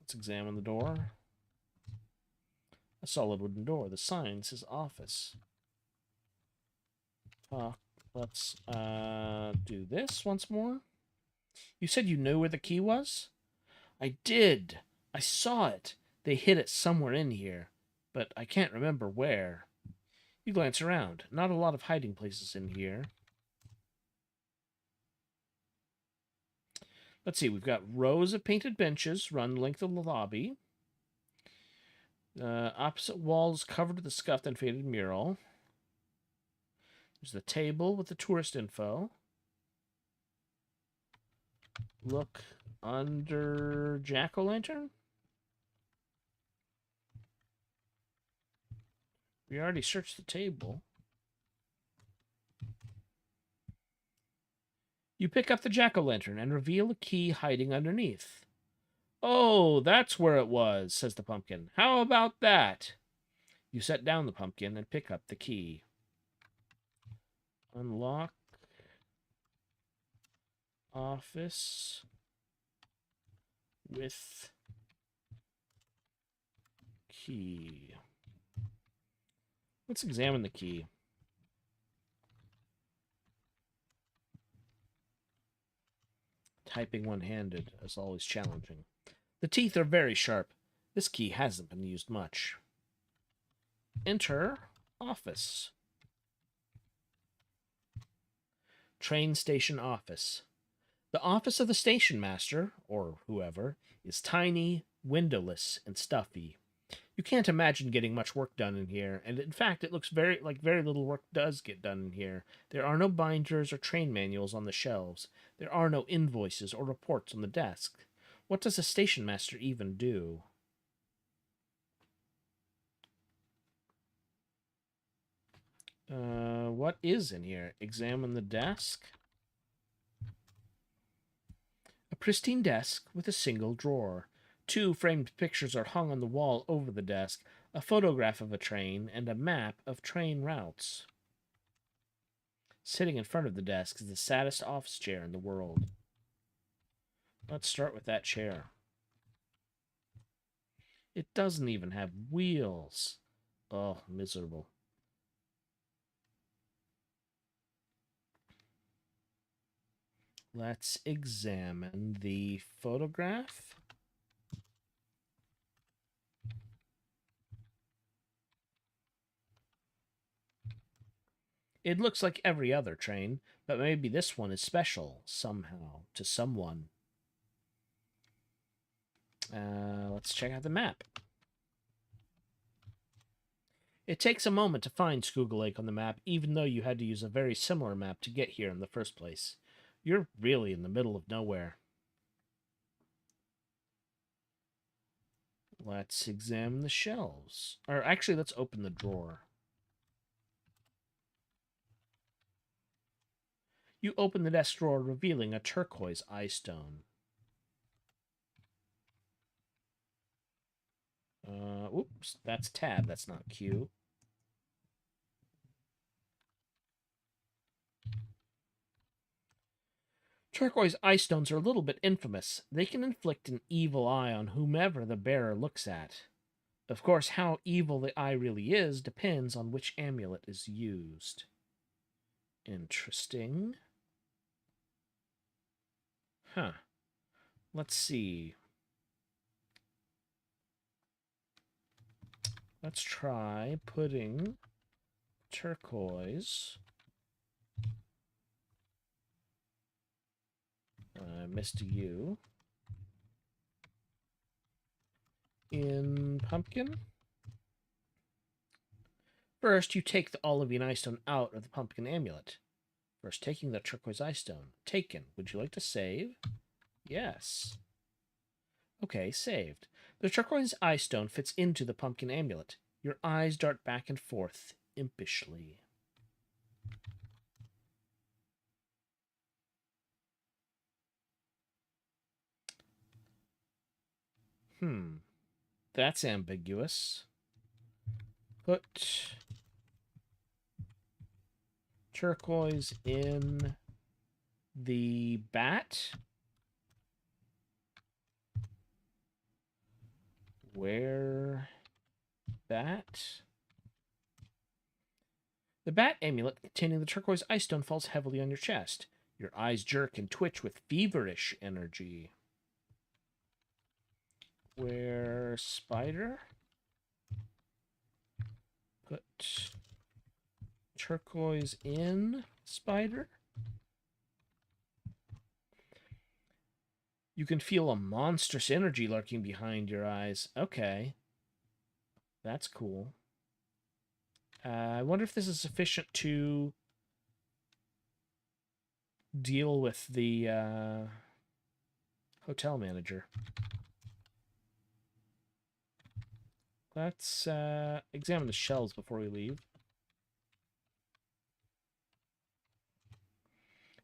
Let's examine the door. A solid wooden door. The sign says office. Let's do this once more. You said you knew where the key was? I did. I saw it. They hid it somewhere in here, but I can't remember where. You glance around. Not a lot of hiding places in here. Let's see. We've got rows of painted benches run the length of the lobby. Opposite walls covered with a scuffed and faded mural. There's the table with the tourist info. Look under jack-o'-lantern. We already searched the table. You pick up the jack-o'-lantern and reveal a key hiding underneath. Oh, that's where it was, says the pumpkin. How about that? You set down the pumpkin and pick up the key. Unlock office with key. Let's examine the key. Typing one-handed is always challenging. The teeth are very sharp. This key hasn't been used much. Enter office. Train station office. The office of the station master, or whoever, is tiny, windowless, and stuffy. You can't imagine getting much work done in here, and in fact it looks very little work does get done in here. There are no binders or train manuals on the shelves. There are no invoices or reports on the desk. What does a station master even do? What is in here? Examine the desk. A pristine desk with a single drawer. 2 framed pictures are hung on the wall over the desk, a photograph of a train and a map of train routes. Sitting in front of the desk is the saddest office chair in the world. Let's start with that chair. It doesn't even have wheels. Oh, miserable. Let's examine the photograph. It looks like every other train, but maybe this one is special somehow to someone. Let's check out the map. It takes a moment to find Schuylkill Lake on the map, even though you had to use a very similar map to get here in the first place. You're really in the middle of nowhere. Let's examine the shelves. Or actually, let's open the drawer. You open the desk drawer, revealing a turquoise eye stone. Oops, that's tab, that's not Q. Turquoise eye stones are a little bit infamous. They can inflict an evil eye on whomever the bearer looks at. Of course, how evil the eye really is depends on which amulet is used. Interesting. Huh. Let's see. Let's try putting turquoise. I missed a U. In pumpkin. First, you take the Olivine eye stone out of the pumpkin amulet. First, taking the turquoise eye stone. Taken. Would you like to save? Yes. Okay, saved. The turquoise eye stone fits into the pumpkin amulet. Your eyes dart back and forth impishly. That's ambiguous. Put turquoise in the bat. Where bat? The bat amulet containing the turquoise ice stone falls heavily on your chest. Your eyes jerk and twitch with feverish energy. Where spider? Put turquoise in spider. You can feel a monstrous energy lurking behind your eyes. Okay. That's cool. I wonder if this is sufficient to deal with the hotel manager. Let's examine the shelves before we leave.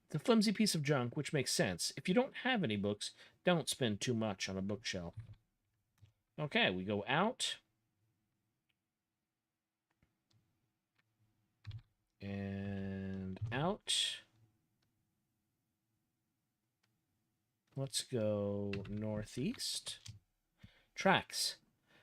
It's a flimsy piece of junk, which makes sense. If you don't have any books, don't spend too much on a bookshelf. Okay, we go out. And out. Let's go northeast. Tracks.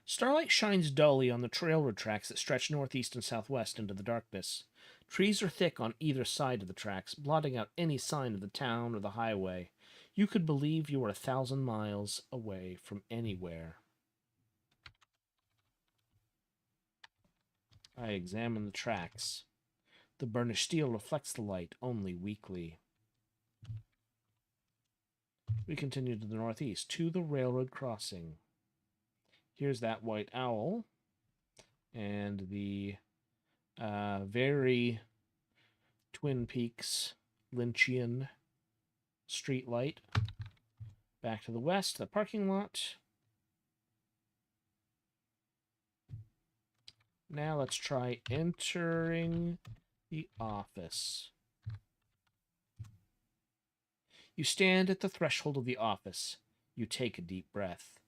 Starlight shines dully on the railroad tracks that stretch northeast and southwest into the darkness. Trees are thick on either side of the tracks, blotting out any sign of the town or the highway. You could believe you were 1,000 miles away from anywhere. I examine the tracks. The burnished steel reflects the light only weakly. We continue to the northeast, to the railroad crossing. Here's that white owl. And the very Twin Peaks Lynchian street light. Back to the west, the parking lot. Now let's try entering the office. You stand at the threshold of the office. You take a deep breath.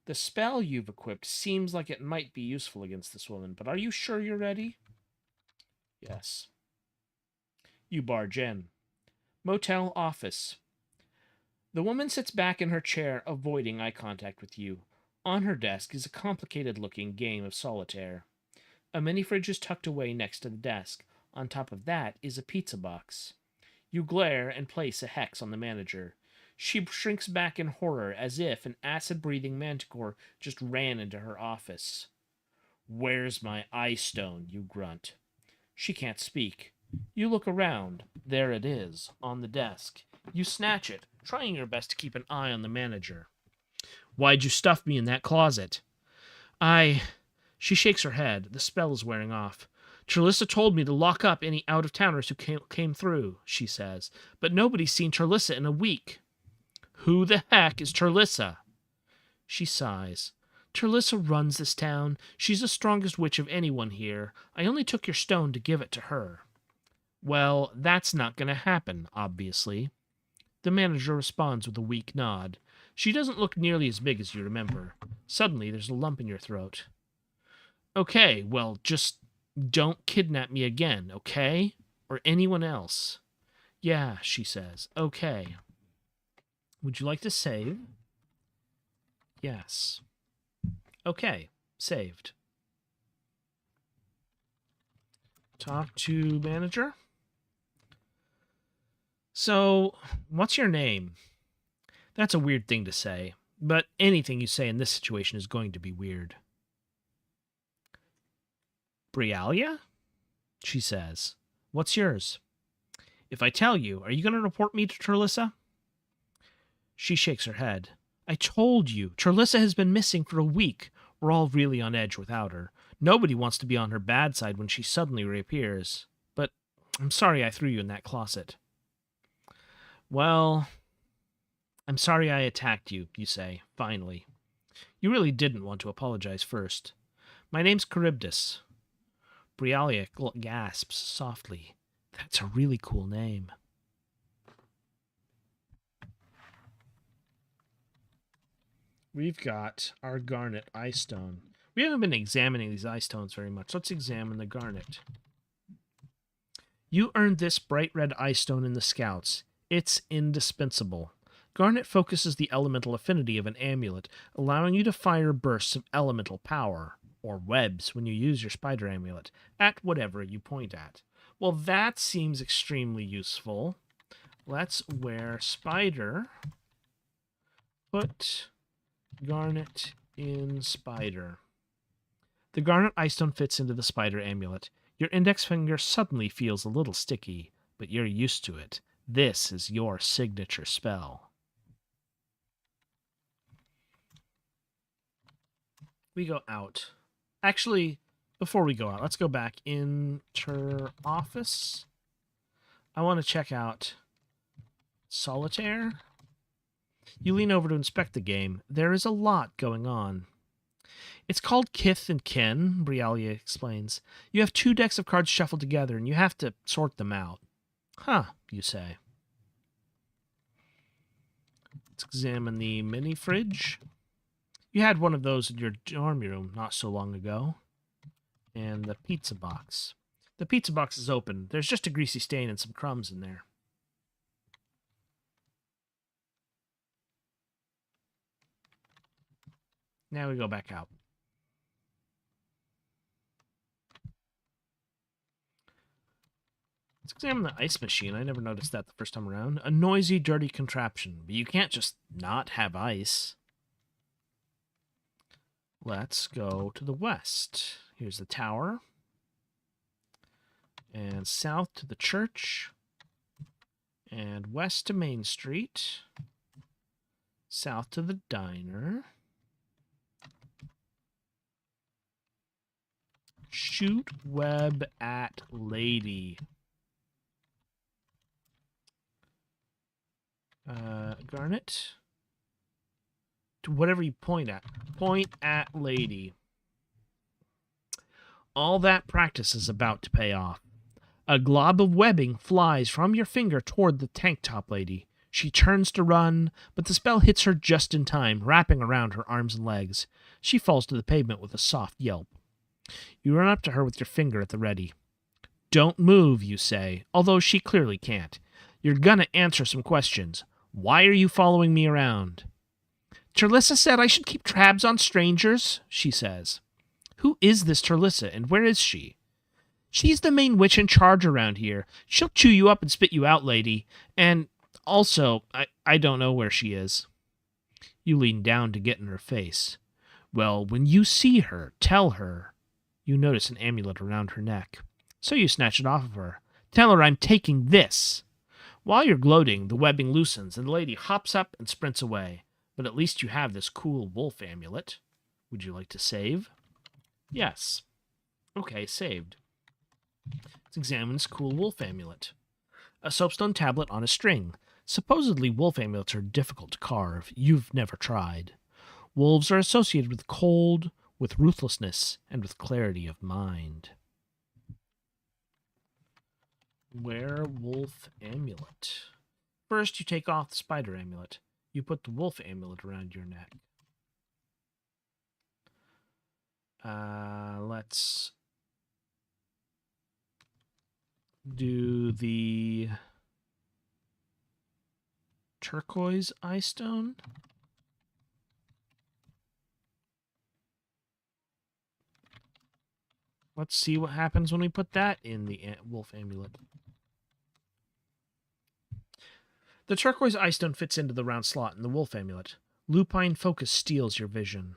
The spell you've equipped seems like it might be useful against this woman, but are you sure you're ready? Yes. You barge in. Motel office. The woman sits back in her chair, avoiding eye contact with you. On her desk is a complicated-looking game of solitaire. A mini-fridge is tucked away next to the desk. On top of that is a pizza box. You glare and place a hex on the manager. She shrinks back in horror as if an acid-breathing manticore just ran into her office. "Where's my eye stone?" you grunt. She can't speak. You look around. There it is, on the desk. You snatch it, trying your best to keep an eye on the manager. "Why'd you stuff me in that closet?" She shakes her head. The spell is wearing off. "Charlissa told me to lock up any out-of-towners who came through," she says. "But nobody's seen Charlissa in a week." "Who the heck is Charlissa?" She sighs. "Charlissa runs this town. She's the strongest witch of anyone here. I only took your stone to give it to her." "Well, that's not going to happen, obviously." The manager responds with a weak nod. She doesn't look nearly as big as you remember. Suddenly, there's a lump in your throat. "Okay, well, just don't kidnap me again, okay? Or anyone else." "Yeah," she says. "Okay." "Would you like to save?" "Yes." "Okay, saved." Talk to manager. "So, what's your name?" That's a weird thing to say, but anything you say in this situation is going to be weird. "Brialia?" she says. "What's yours?" "If I tell you, are you going to report me to Charlissa?" She shakes her head. "I told you, Charlissa has been missing for a week. We're all really on edge without her. Nobody wants to be on her bad side when she suddenly reappears. But I'm sorry I threw you in that closet." "Well, I'm sorry I attacked you," you say, finally. You really didn't want to apologize first. "My name's Charybdis." Brialia gasps softly. "That's a really cool name." We've got our garnet eye stone. We haven't been examining these eye stones very much. Let's examine the garnet. You earned this bright red eye stone in the Scouts. It's indispensable. Garnet focuses the elemental affinity of an amulet, allowing you to fire bursts of elemental power, or webs when you use your spider amulet, at whatever you point at. Well, that seems extremely useful. Let's wear spider. Put garnet in spider. The garnet eye stone fits into the spider amulet. Your index finger suddenly feels a little sticky, but you're used to it. This is your signature spell. We go out. Actually, before we go out, let's go back into office. I want to check out solitaire. You lean over to inspect the game. There is a lot going on. "It's called Kith and Kin," Brialia explains. "You have 2 decks of cards shuffled together, and you have to sort them out." "Huh," you say. Let's examine the mini fridge. You had one of those in your dorm room not so long ago. And the pizza box. The pizza box is open. There's just a greasy stain and some crumbs in there. Now we go back out. Let's examine the ice machine. I never noticed that the first time around. A noisy, dirty contraption, but you can't just not have ice. Let's go to the west. Here's the tower. And south to the church. And west to Main Street. South to the diner. Shoot web at lady. Garnet. To whatever you point at. Point at lady. All that practice is about to pay off. A glob of webbing flies from your finger toward the tank top lady. She turns to run, but the spell hits her just in time, wrapping around her arms and legs. She falls to the pavement with a soft yelp. You run up to her with your finger at the ready. "Don't move," you say, although she clearly can't. "You're gonna answer some questions. Why are you following me around? Terlissa said I should keep tabs on strangers, she says. Who is this Terlissa, and where is she? She's the main witch in charge around here. She'll chew you up and spit you out, lady. And also, I don't know where she is. You lean down to get in her face. Well, when you see her, tell her. You notice an amulet around her neck. So you snatch it off of her. Tell her I'm taking this. While you're gloating, the webbing loosens, and the lady hops up and sprints away. But at least you have this cool wolf amulet. Would you like to save? Yes. Okay, saved. Let's examine this cool wolf amulet. A soapstone tablet on a string. Supposedly, wolf amulets are difficult to carve. You've never tried. Wolves are associated with cold, with ruthlessness, and with clarity of mind. Werewolf amulet. First, you take off the spider amulet. You put the wolf amulet around your neck. Let's do the turquoise eye stone. Let's see what happens when we put that in the wolf amulet. The turquoise eye stone fits into the round slot in the wolf amulet. Lupine focus steals your vision.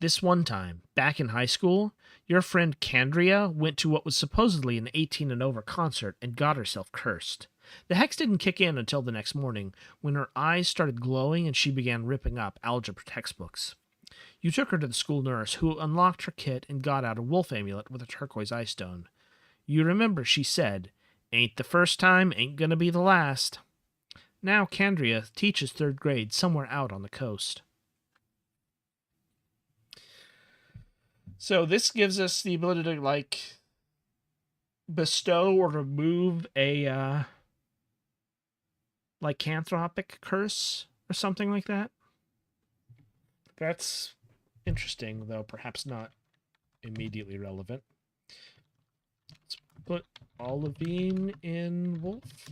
This one time, back in high school, your friend Candria went to what was supposedly an 18 and over concert and got herself cursed. The hex didn't kick in until the next morning, when her eyes started glowing and she began ripping up algebra textbooks. You took her to the school nurse, who unlocked her kit and got out a wolf amulet with a turquoise eye stone. You remember she said, "Ain't the first time, ain't gonna be the last." Now Candria teaches 3rd grade somewhere out on the coast. So this gives us the ability to, bestow or remove a, lycanthropic curse or something like that. That's interesting, though perhaps not immediately relevant. Let's put Olivine in wolf.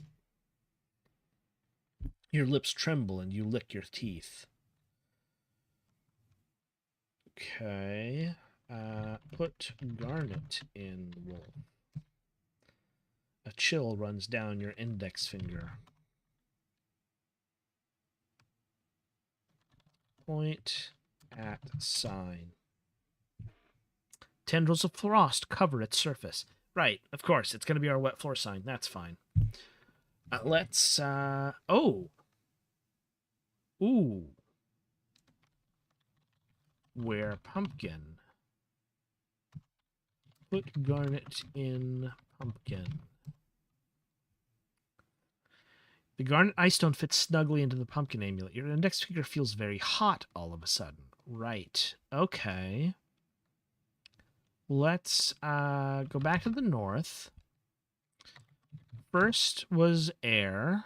Your lips tremble and you lick your teeth. Okay. Put Garnet in wolf. A chill runs down your index finger. Point at sign. Tendrils of frost cover its surface. Right, of course, it's going to be our wet floor sign. That's fine. Let's, oh. Ooh. Wear pumpkin. Put Garnet in pumpkin. The Garnet eye stone fits snugly into the pumpkin amulet. Your index finger feels very hot all of a sudden. Right. Okay. Let's go back to the north. First was air.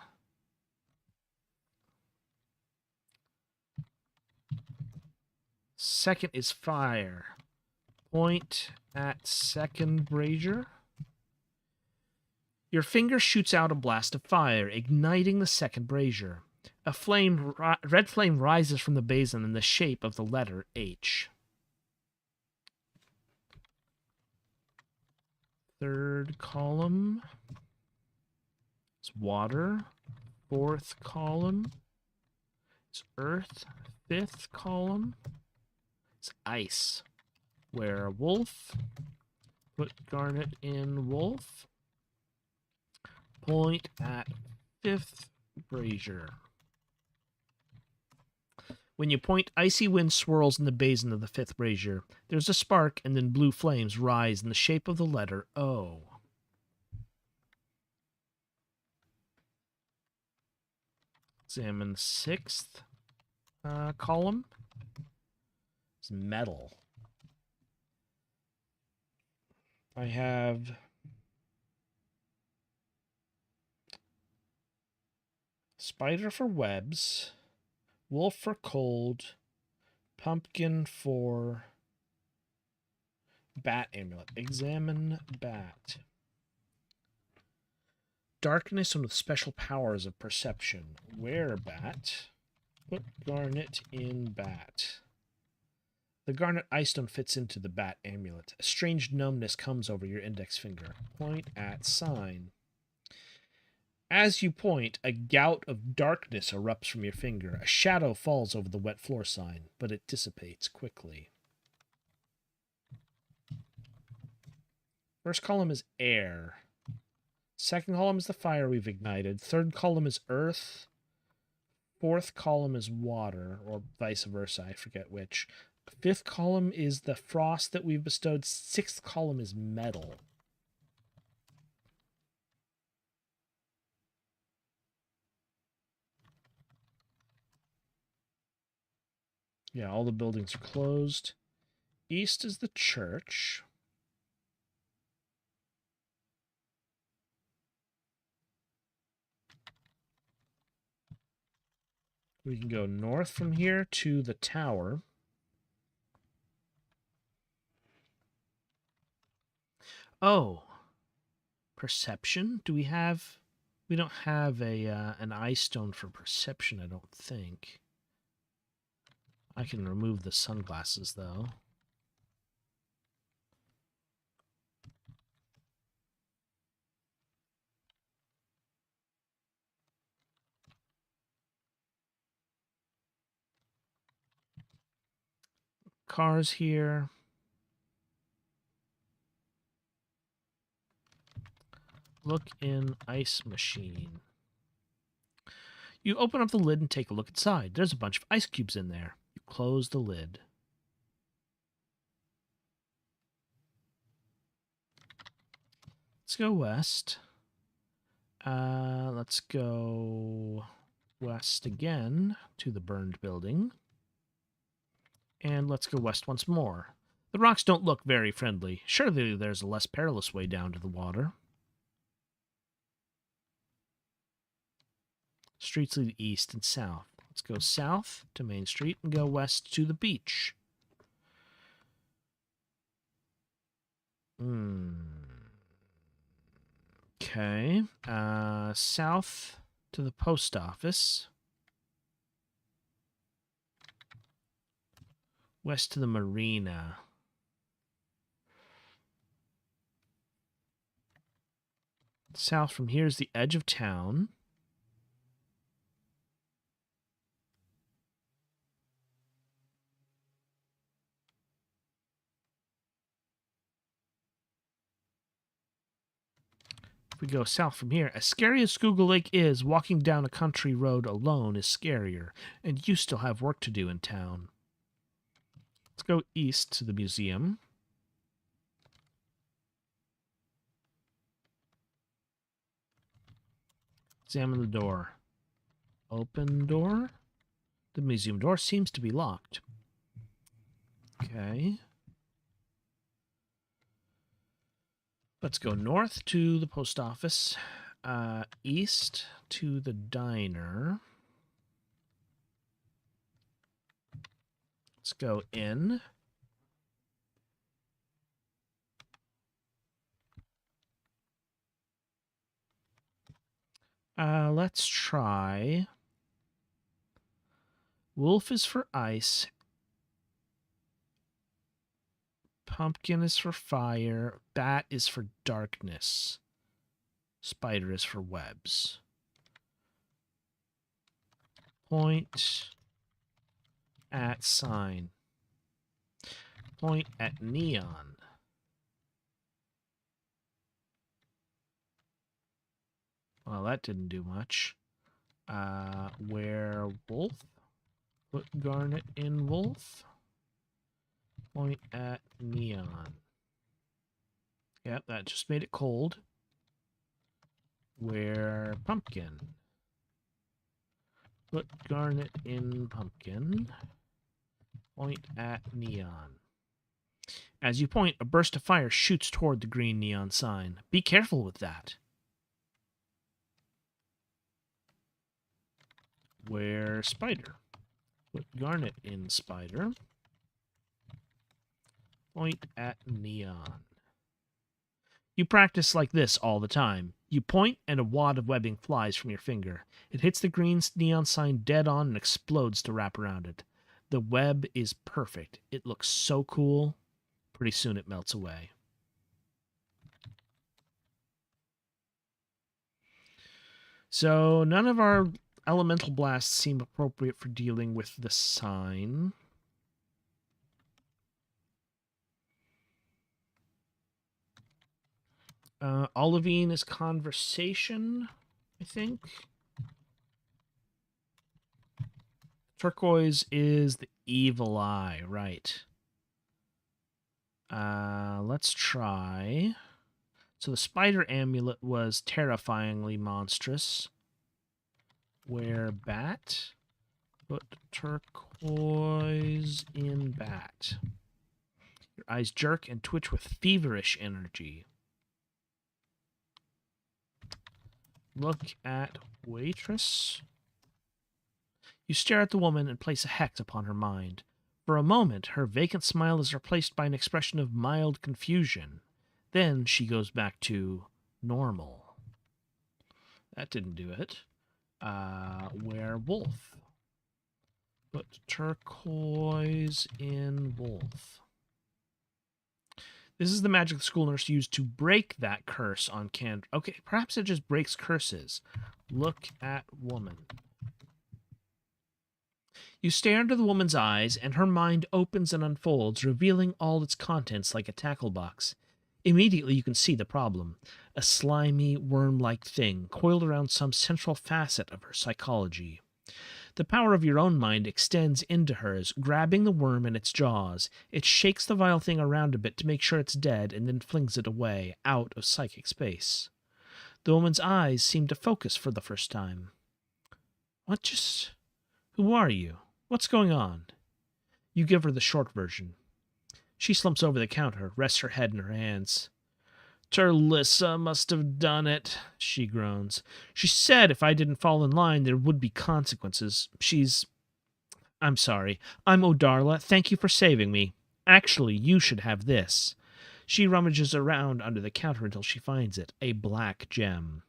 Second is fire. Point at second brazier. Your finger shoots out a blast of fire, igniting the second brazier. A red flame rises from the basin in the shape of the letter H. Third column is water. Fourth column is earth. Fifth column is ice. Where wolf. Put Garnet in wolf. Point at 5th brazier. When you point, icy wind swirls in the basin of the 5th brazier. There's a spark, and then blue flames rise in the shape of the letter O. Examine the 6th column. It's metal. I have spider for webs, wolf for cold, pumpkin for bat amulet. Examine bat. darkness and with special powers of perception. Where bat? Put garnet in bat. The garnet ice stone fits into the bat amulet. A strange numbness comes over your index finger. Point at sign. As you point, a gout of darkness erupts from your finger. A shadow falls over the wet floor sign, but it dissipates quickly. First column is air. Second column is the fire we've ignited. Third column is earth. Fourth column is water, or vice versa, I forget which. Fifth column is the frost that we've bestowed. Sixth column is metal. Yeah, all the buildings are closed. East is the church. We can go north from here to the tower. Oh, perception? Do we have... We don't have an ice stone for perception, I don't think. I can remove the sunglasses, though. Cars here. Look in ice machine. You open up the lid and take a look inside. There's a bunch of ice cubes in there. You close the lid. Let's go west. Let's go west again to the burned building. And let's go west once more. The rocks don't look very friendly. Surely there's a less perilous way down to the water. Streets lead east and south. Let's go south to Main Street and go west to the beach. Okay. South to the post office. West to the marina. South from here is the edge of town. If we go south from here, as scary as Schuylkill Lake is, walking down a country road alone is scarier, and you still have work to do in town. Let's go east to the museum. Examine the door. Open door. The museum door seems to be locked. Okay. Let's go north to the post office. East to the diner. Let's go in. Let's try... Wolf is for ice. Pumpkin is for fire. Bat is for darkness. Spider is for webs. Point at sign. Point at neon. Well, that didn't do much. Werewolf. Put garnet in wolf. Point at neon. Yep, that just made it cold. Where pumpkin. Put garnet in pumpkin. Point at neon. As you point, a burst of fire shoots toward the green neon sign. Be careful with that. Where spider. Put garnet in spider. Point at neon. You practice like this all the time. You point, and a wad of webbing flies from your finger. It hits the green neon sign dead on and explodes to wrap around it. The web is perfect. It looks so cool. Pretty soon it melts away. So none of our elemental blasts seem appropriate for dealing with the sign. Olivine is conversation, I think. Turquoise is the evil eye, right. Let's try. So the spider amulet was terrifyingly monstrous. Wear bat. Put turquoise in bat. Your eyes jerk and twitch with feverish energy. Look at waitress. You stare at the woman and place a hex upon her mind. For a moment, her vacant smile is replaced by an expression of mild confusion. Then she goes back to normal. That didn't do it. Werewolf. Put turquoise in wolf. This is the magic the school nurse used to break that curse on Okay, perhaps it just breaks curses. Look at woman. You stare into the woman's eyes, and her mind opens and unfolds, revealing all its contents like a tackle box. Immediately you can see the problem. A slimy, worm-like thing coiled around some central facet of her psychology. The power of your own mind extends into hers, grabbing the worm in its jaws. It shakes the vile thing around a bit to make sure it's dead, and then flings it away, out of psychic space. The woman's eyes seem to focus for the first time. Who are you? What's going on? You give her the short version. She slumps over the counter, rests her head in her hands. Terlissa must have done it, she groans. She said if I didn't fall in line, there would be consequences. I'm sorry. I'm Odarla. Thank you for saving me. Actually, you should have this. She rummages around under the counter until she finds it, a black gem.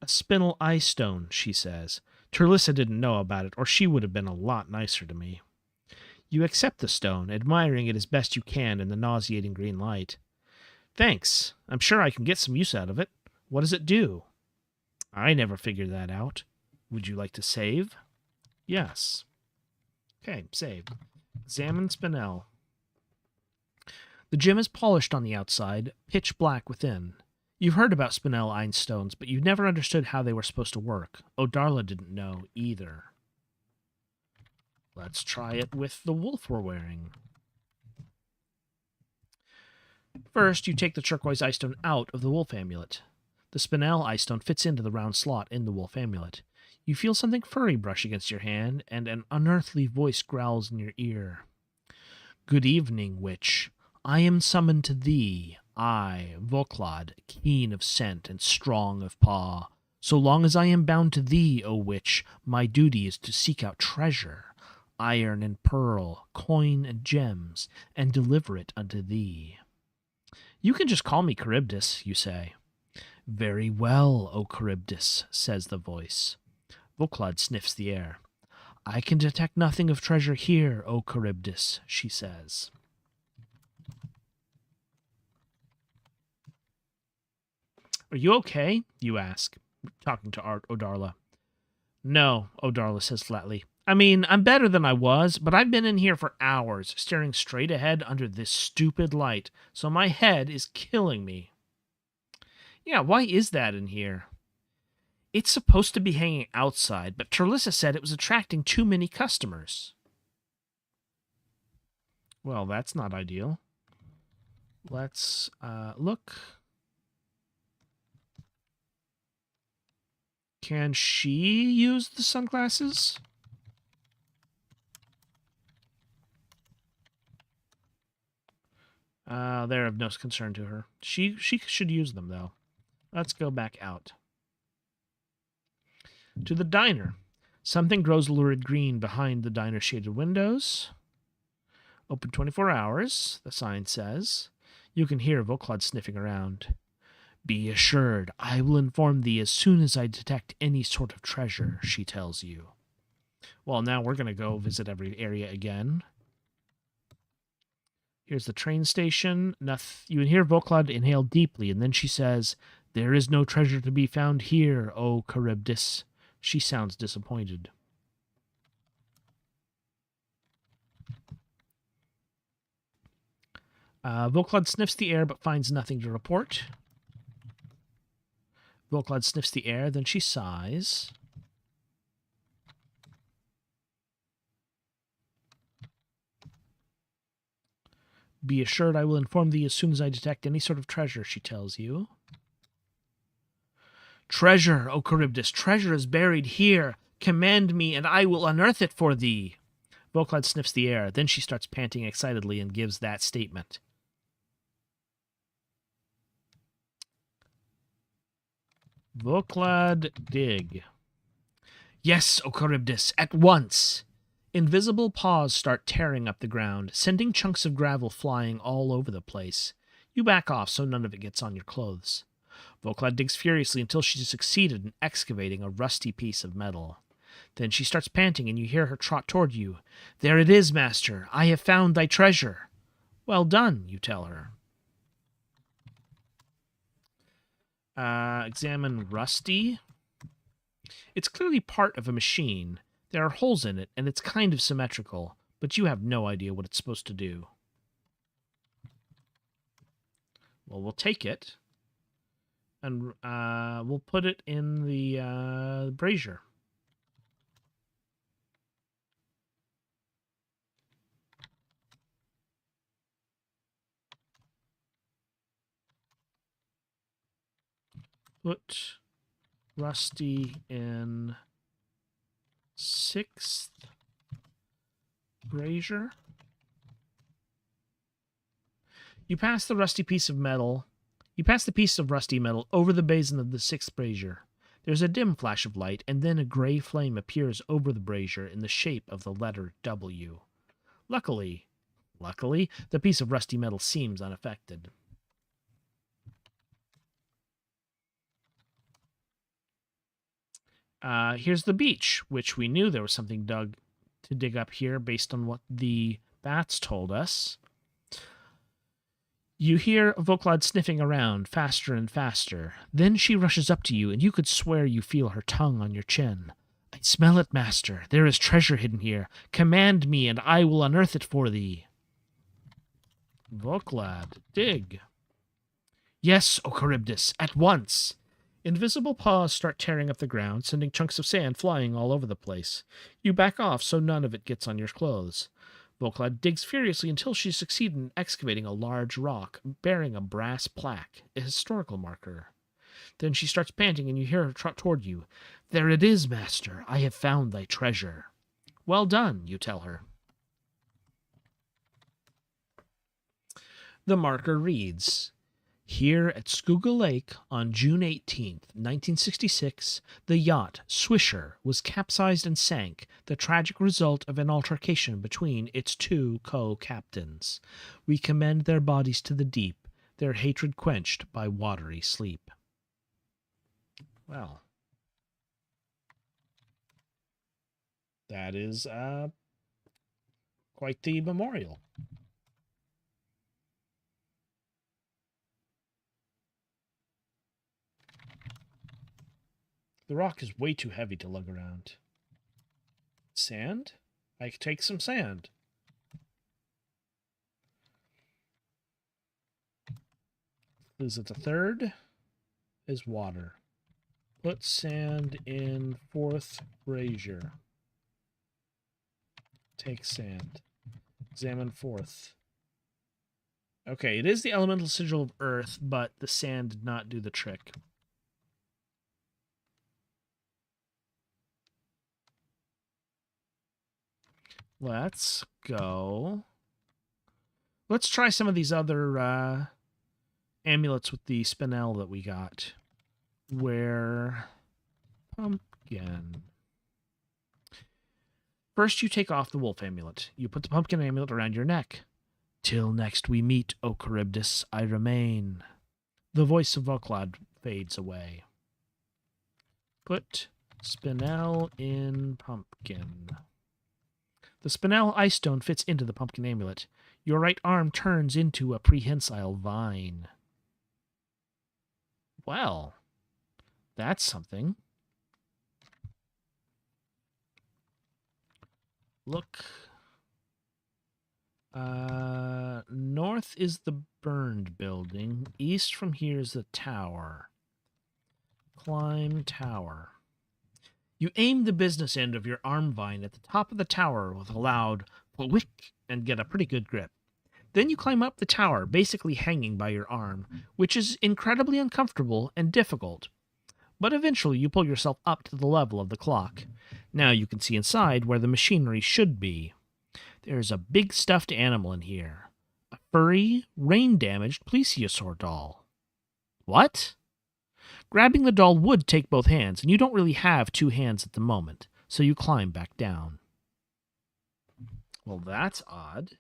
A spinel eye stone, she says. Terlissa didn't know about it, or she would have been a lot nicer to me. You accept the stone, admiring it as best you can in the nauseating green light. Thanks. I'm sure I can get some use out of it. What does it do? I never figured that out. Would you like to save? Yes. Okay, save. Examine spinel. The gem is polished on the outside, pitch black within. You've heard about spinel einstones, but you've never understood how they were supposed to work. Odarla didn't know either. Let's try it with the wolf we're wearing. First, you take the turquoise eye stone out of the wolf amulet. The spinel eye stone fits into the round slot in the wolf amulet. You feel something furry brush against your hand, and an unearthly voice growls in your ear. Good evening, witch. I am summoned to thee, I, Voklad, keen of scent and strong of paw. So long as I am bound to thee, O witch, my duty is to seek out treasure, iron and pearl, coin and gems, and deliver it unto thee. You can just call me Charybdis, you say. Very well, O Charybdis, says the voice. Voklad sniffs the air. I can detect nothing of treasure here, O Charybdis, she says. Are you okay? You ask, talking to Odarla. No, Odarla says flatly. I mean, I'm better than I was, but I've been in here for hours, staring straight ahead under this stupid light, so my head is killing me. Yeah, why is that in here? It's supposed to be hanging outside, but Terlissa said it was attracting too many customers. Well, that's not ideal. Let's look. Can she use the sunglasses? They're of no concern to her. She should use them, though. Let's go back out. To the diner. Something grows lurid green behind the diner shaded windows. Open 24 hours, the sign says. You can hear Voklad sniffing around. Be assured, I will inform thee as soon as I detect any sort of treasure, she tells you. Well, now we're going to go visit every area again. Here's the train station. You can hear Voklad inhale deeply, and then she says, "There is no treasure to be found here, O Charybdis." She sounds disappointed. Voklad sniffs the air but finds nothing to report. Voklad sniffs the air, then she sighs. Be assured I will inform thee as soon as I detect any sort of treasure, she tells you. Treasure, O Charybdis, treasure is buried here. Command me, and I will unearth it for thee. Voklad sniffs the air. Then she starts panting excitedly and gives that statement. Voklad, dig. Yes, O Charybdis, at once. Invisible paws start tearing up the ground, sending chunks of gravel flying all over the place. You back off so none of it gets on your clothes. Voklad digs furiously until she succeeded in excavating a rusty piece of metal. Then she starts panting, and you hear her trot toward you. There it is, master. I have found thy treasure. Well done, you tell her. Examine rusty. It's clearly part of a machine. There are holes in it, and it's kind of symmetrical, but you have no idea what it's supposed to do. Well, we'll take it, and we'll put it in the brazier. Put rusty in 6th brazier. You pass the rusty piece of metal. You pass the piece of rusty metal over the basin of the 6th brazier. There's a dim flash of light, and then a gray flame appears over the brazier in the shape of the letter W. Luckily, the piece of rusty metal seems unaffected. Here's the beach, which we knew there was something to dig up here based on what the bats told us. You hear Voklad sniffing around, faster and faster. Then she rushes up to you, and you could swear you feel her tongue on your chin. I smell it, master. There is treasure hidden here. Command me, and I will unearth it for thee. Voklad, dig. Yes, O Charybdis, at once. Invisible paws start tearing up the ground, sending chunks of sand flying all over the place. You back off so none of it gets on your clothes. Voklad digs furiously until she succeeded in excavating a large rock bearing a brass plaque, a historical marker. Then she starts panting, and you hear her trot toward you. There it is, master. I have found thy treasure. Well done, you tell her. The marker reads, Here at Schuylkill Lake on June 18th, 1966, the yacht Swisher was capsized and sank, the tragic result of an altercation between its two co-captains. We commend their bodies to the deep, their hatred quenched by watery sleep. Well, that is quite the memorial. The rock is way too heavy to lug around. Sand? I could take some sand. Is it the 3rd? Is water. Put sand in 4th brazier. Take sand. Examine 4th. Okay, it is the elemental sigil of earth, but the sand did not do the trick. Let's go. Let's try some of these other amulets with the spinel that we got. Where pumpkin. First, you take off the wolf amulet. You put the pumpkin amulet around your neck. Till next we meet, O Charybdis, I remain. The voice of Voklad fades away. Put spinel in pumpkin. The spinel ice stone fits into the pumpkin amulet. Your right arm turns into a prehensile vine. Well, that's something. Look. North is the burned building. East from here is the tower. Climb tower. You aim the business end of your arm vine at the top of the tower with a loud whick and get a pretty good grip. Then you climb up the tower, basically hanging by your arm, which is incredibly uncomfortable and difficult. But eventually you pull yourself up to the level of the clock. Now you can see inside where the machinery should be. There's a big stuffed animal in here. A furry, rain-damaged plesiosaur doll. What? Grabbing the doll would take both hands, and you don't really have two hands at the moment, so you climb back down. Well, that's odd.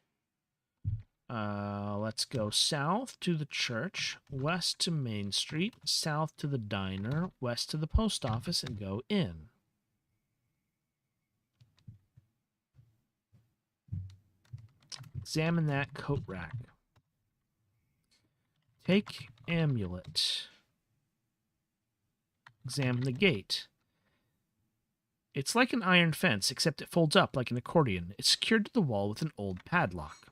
Let's go south to the church, west to Main Street, south to the diner, west to the post office, and go in. Examine that coat rack. Take amulet. Examine the gate. It's like an iron fence, except it folds up like an accordion. It's secured to the wall with an old padlock.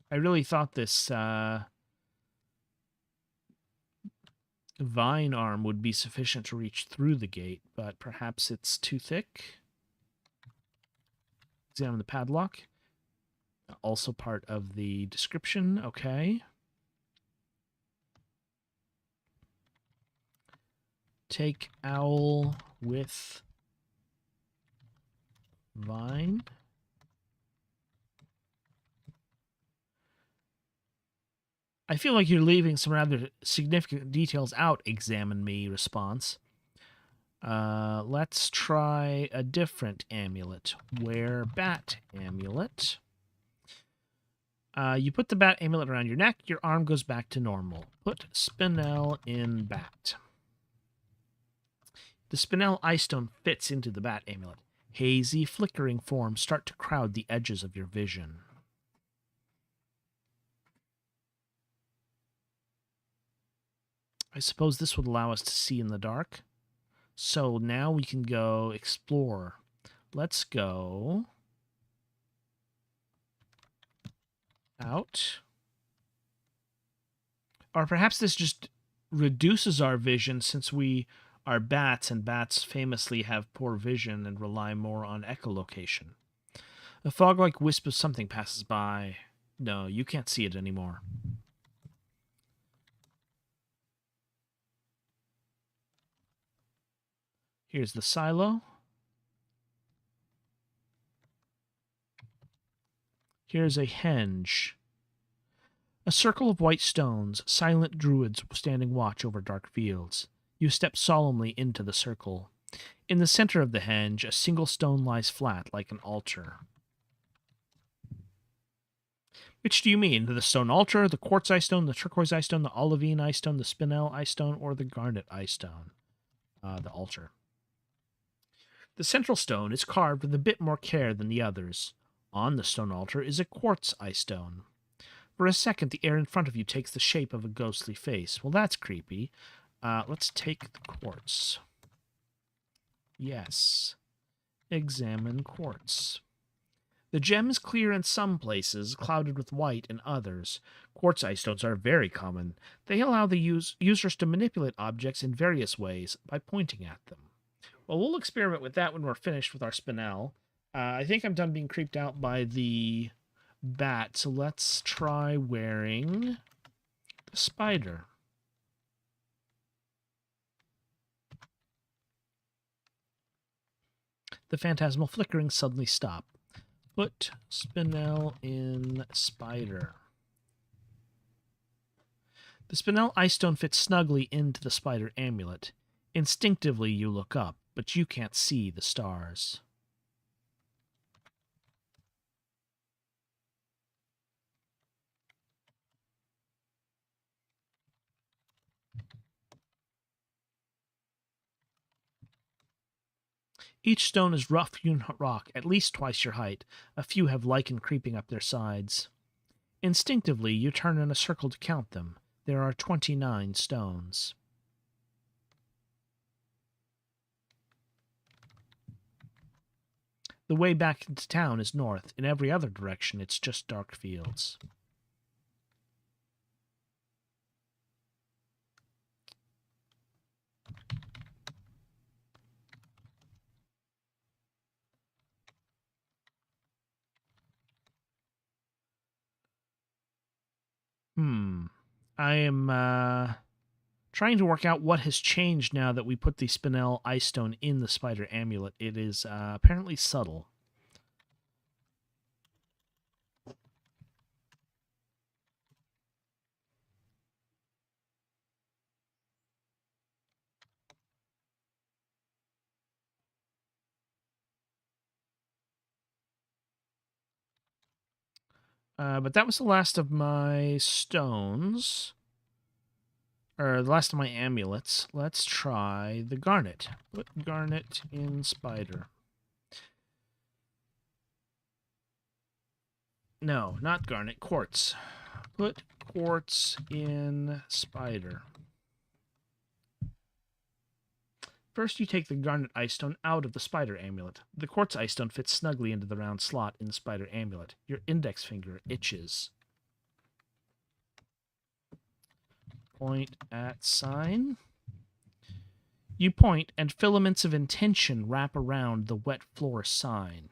I really thought this vine arm would be sufficient to reach through the gate, but perhaps it's too thick. Examine the padlock. Also part of the description. Okay. Take owl with vine. I feel like you're leaving some rather significant details out, examine me response. Let's try a different amulet. Wear bat amulet. You put the bat amulet around your neck, your arm goes back to normal. Put spinel in bat. The spinel ice stone fits into the bat amulet. Hazy, flickering forms start to crowd the edges of your vision. I suppose this would allow us to see in the dark. So now we can go explore. Let's go out. Or perhaps this just reduces our vision since we are bats, and bats famously have poor vision and rely more on echolocation. A fog-like wisp of something passes by. No, you can't see it anymore. Here's the silo. Here's a henge. A circle of white stones, silent druids standing watch over dark fields. You step solemnly into the circle. In the center of the henge, a single stone lies flat like an altar. Which do you mean? The stone altar, the quartz ice stone, the turquoise ice stone, the olivine ice stone, the spinel ice stone, or the garnet ice stone? The altar. The central stone is carved with a bit more care than the others. On the stone altar is a quartz ice stone. For a second, the air in front of you takes the shape of a ghostly face. Well, that's creepy. Let's take the quartz. Yes. Examine quartz. The gem is clear in some places, clouded with white in others. Quartz ice stones are very common. They allow the users to manipulate objects in various ways by pointing at them. Well, we'll experiment with that when we're finished with our spinel. I think I'm done being creeped out by the bat, so let's try wearing the spider. The phantasmal flickering suddenly stop. Put spinel in spider. The spinel ice stone fits snugly into the spider amulet. Instinctively you look up, but you can't see the stars. Each stone is rough-hewn rock, at least twice your height. A few have lichen creeping up their sides. Instinctively, you turn in a circle to count them. There are 29 stones. The way back into town is north. In every other direction, it's just dark fields. I am trying to work out what has changed now that we put the Spinel Ice Stone in the spider amulet. It is apparently subtle. But that was the last of my stones. Or the last of my amulets. Let's try the garnet. Put garnet in spider. No, not garnet, quartz. Put quartz in spider. First, you take the garnet ice stone out of the spider amulet. The quartz ice stone fits snugly into the round slot in the spider amulet. Your index finger itches. Point at sign. You point, and filaments of intention wrap around the wet floor sign.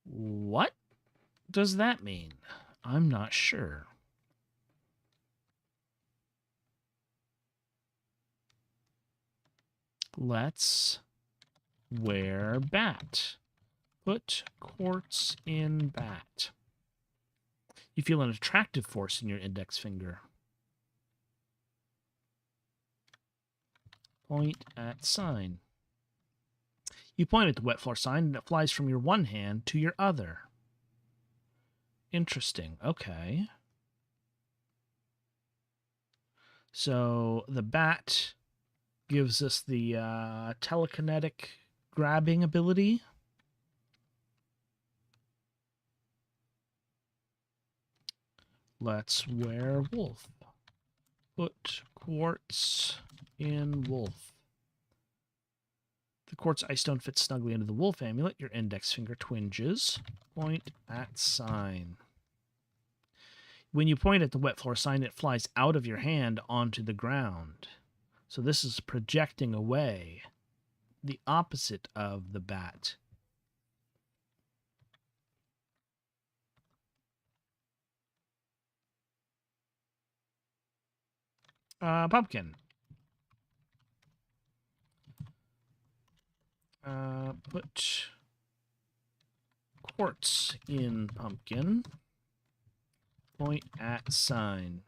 What does that mean? I'm not sure. Let's wear bat. Put quartz in bat. You feel an attractive force in your index finger. Point at sign. You point at the wet floor sign, and it flies from your one hand to your other. Interesting. Okay. So the bat gives us the telekinetic grabbing ability. Let's wear wolf. Put quartz in wolf. The quartz ice stone fits snugly into the wolf amulet. Your index finger twinges. Point at sign. When you point at the wet floor sign, it flies out of your hand onto the ground. So this is projecting away, the opposite of the bat. Pumpkin. Put quartz in pumpkin. Point at sign.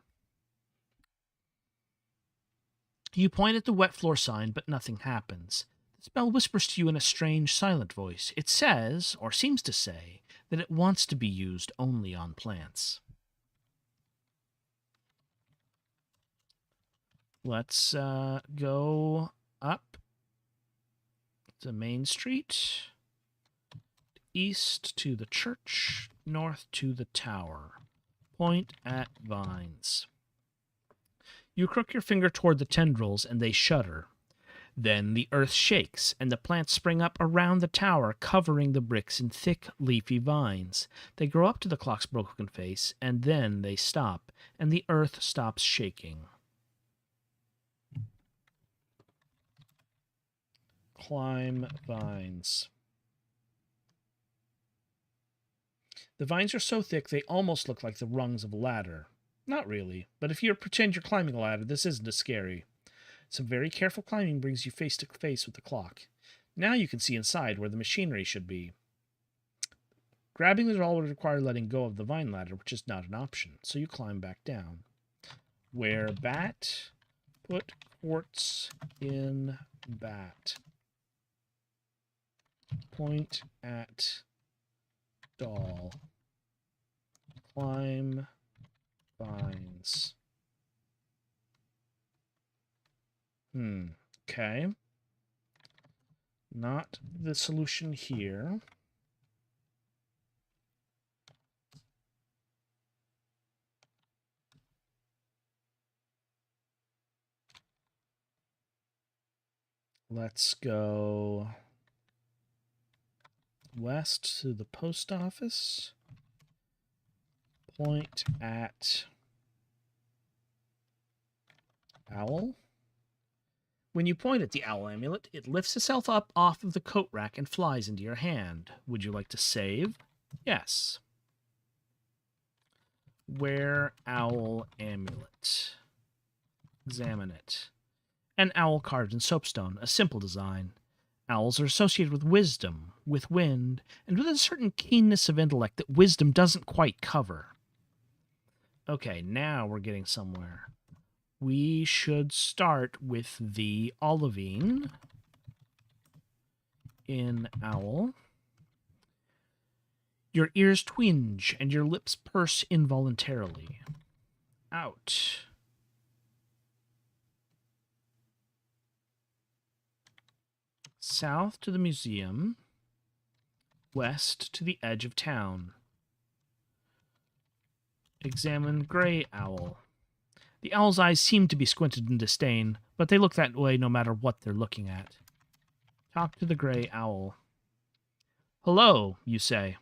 You point at the wet floor sign, but nothing happens. The spell whispers to you in a strange, silent voice. It says, or seems to say, that it wants to be used only on plants. Let's go up to Main Street, east to the church, north to the tower. Point at vines. You crook your finger toward the tendrils, and they shudder. Then the earth shakes, and the plants spring up around the tower, covering the bricks in thick, leafy vines. They grow up to the clock's broken face, and then they stop, and the earth stops shaking. Climb vines. The vines are so thick they almost look like the rungs of a ladder. Not really, but if you pretend you're climbing a ladder, this isn't as scary. Some very careful climbing brings you face to face with the clock. Now you can see inside where the machinery should be. Grabbing the doll would require letting go of the vine ladder, which is not an option, so you climb back down. Wear bat. Put quartz in bat. Point at doll. Climb vines. Okay. Not the solution here. Let's go west to the post office. Point at owl. When you point at the owl amulet, it lifts itself up off of the coat rack and flies into your hand. Would you like to save? Yes. Wear owl amulet. Examine it. An owl carved in soapstone, a simple design. Owls are associated with wisdom, with wind, and with a certain keenness of intellect that wisdom doesn't quite cover. Okay, now we're getting somewhere. We should start with the olivine in owl. Your ears twinge and your lips purse involuntarily. Out. South to the museum. West to the edge of town. Examine gray owl. The owl's eyes seem to be squinted in disdain, but they look that way no matter what they're looking at. Talk to the gray owl. Hello, you say.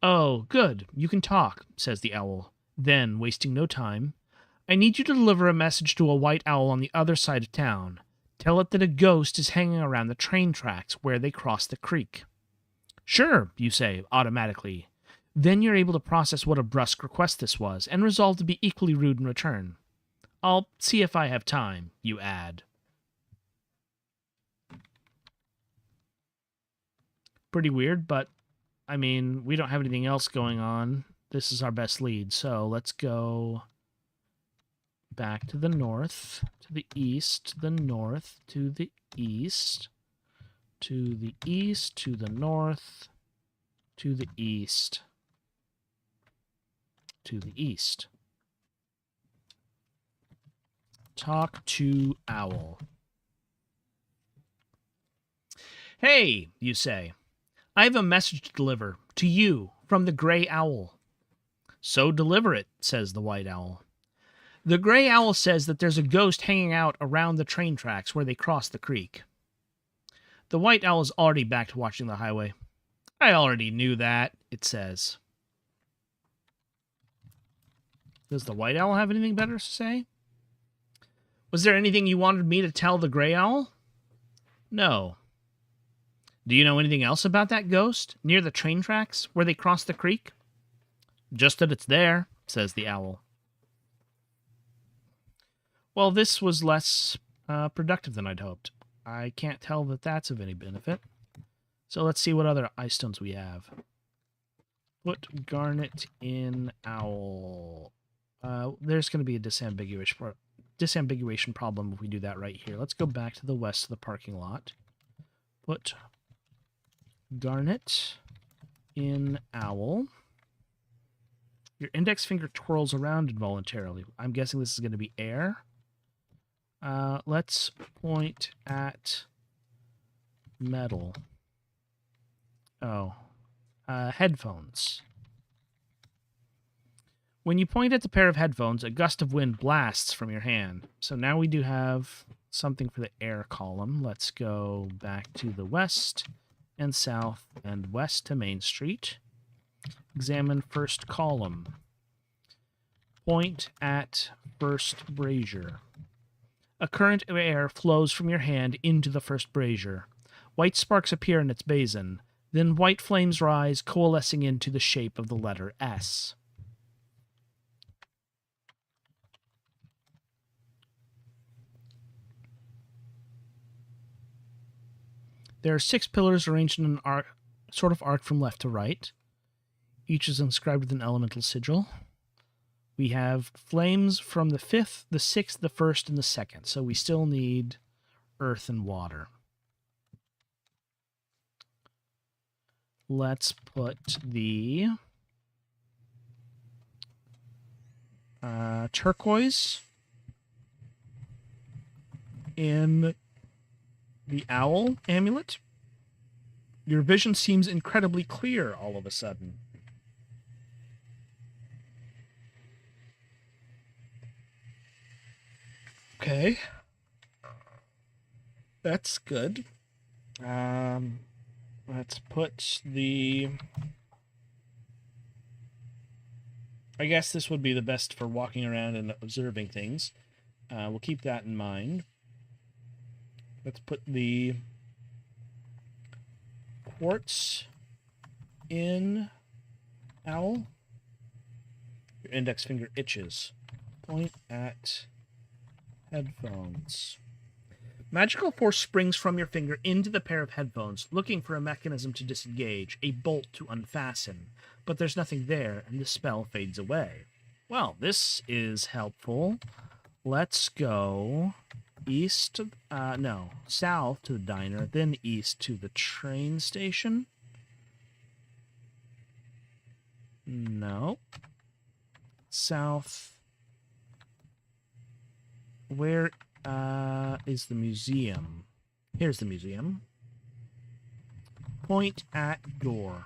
Oh, good, you can talk, says the owl. Then, wasting no time, I need you to deliver a message to a white owl on the other side of town. Tell it that a ghost is hanging around the train tracks where they cross the creek. Sure, you say, automatically. Then you're able to process what a brusque request this was, and resolve to be equally rude in return. I'll see if I have time, you add. Pretty weird, but, I mean, we don't have anything else going on. This is our best lead, so let's go back to the north, to the east, to the north, to the east, to the east, to the north, to the east. To the east. Talk to owl. Hey, you say. I have a message to deliver to you from the gray owl. So deliver it, says the white owl. The gray owl says that there's a ghost hanging out around the train tracks where they cross the creek. The white owl is already back to watching the highway. I already knew that, it says. Does the white owl have anything better to say? Was there anything you wanted me to tell the gray owl? No. Do you know anything else about that ghost near the train tracks where they cross the creek? Just that it's there, says the owl. Well, this was less productive than I'd hoped. I can't tell that that's of any benefit. So let's see what other ice stones we have. Put garnet in owl. There's going to be a disambiguation problem if we do that right here. Let's go back to the west of the parking lot. Put garnet in owl. Your index finger twirls around involuntarily. I'm guessing this is going to be air. Let's point at metal. Oh. Headphones. When you point at the pair of headphones, a gust of wind blasts from your hand. So now we do have something for the air column. Let's go back to the west and south and west to Main Street. Examine first column. Point at first brazier. A current of air flows from your hand into the first brazier. White sparks appear in its basin. Then white flames rise, coalescing into the shape of the letter S. There are 6 pillars arranged in an arc, sort of arc from left to right. Each is inscribed with an elemental sigil. We have flames from the 5th, the 6th, the 1st, and the 2nd. So we still need earth and water. Let's put the turquoise in The owl amulet? Your vision seems incredibly clear all of a sudden. Okay. That's good. Let's put the... I guess this would be the best for walking around and observing things. We'll keep that in mind. Let's put the quartz in owl. Your index finger itches. Point at headphones. Magical force springs from your finger into the pair of headphones, looking for a mechanism to disengage, a bolt to unfasten. But there's nothing there, and the spell fades away. Well, this is helpful. Let's go south to the diner, then east to the train station. No. South. Where is the museum? Here's the museum. Point at door.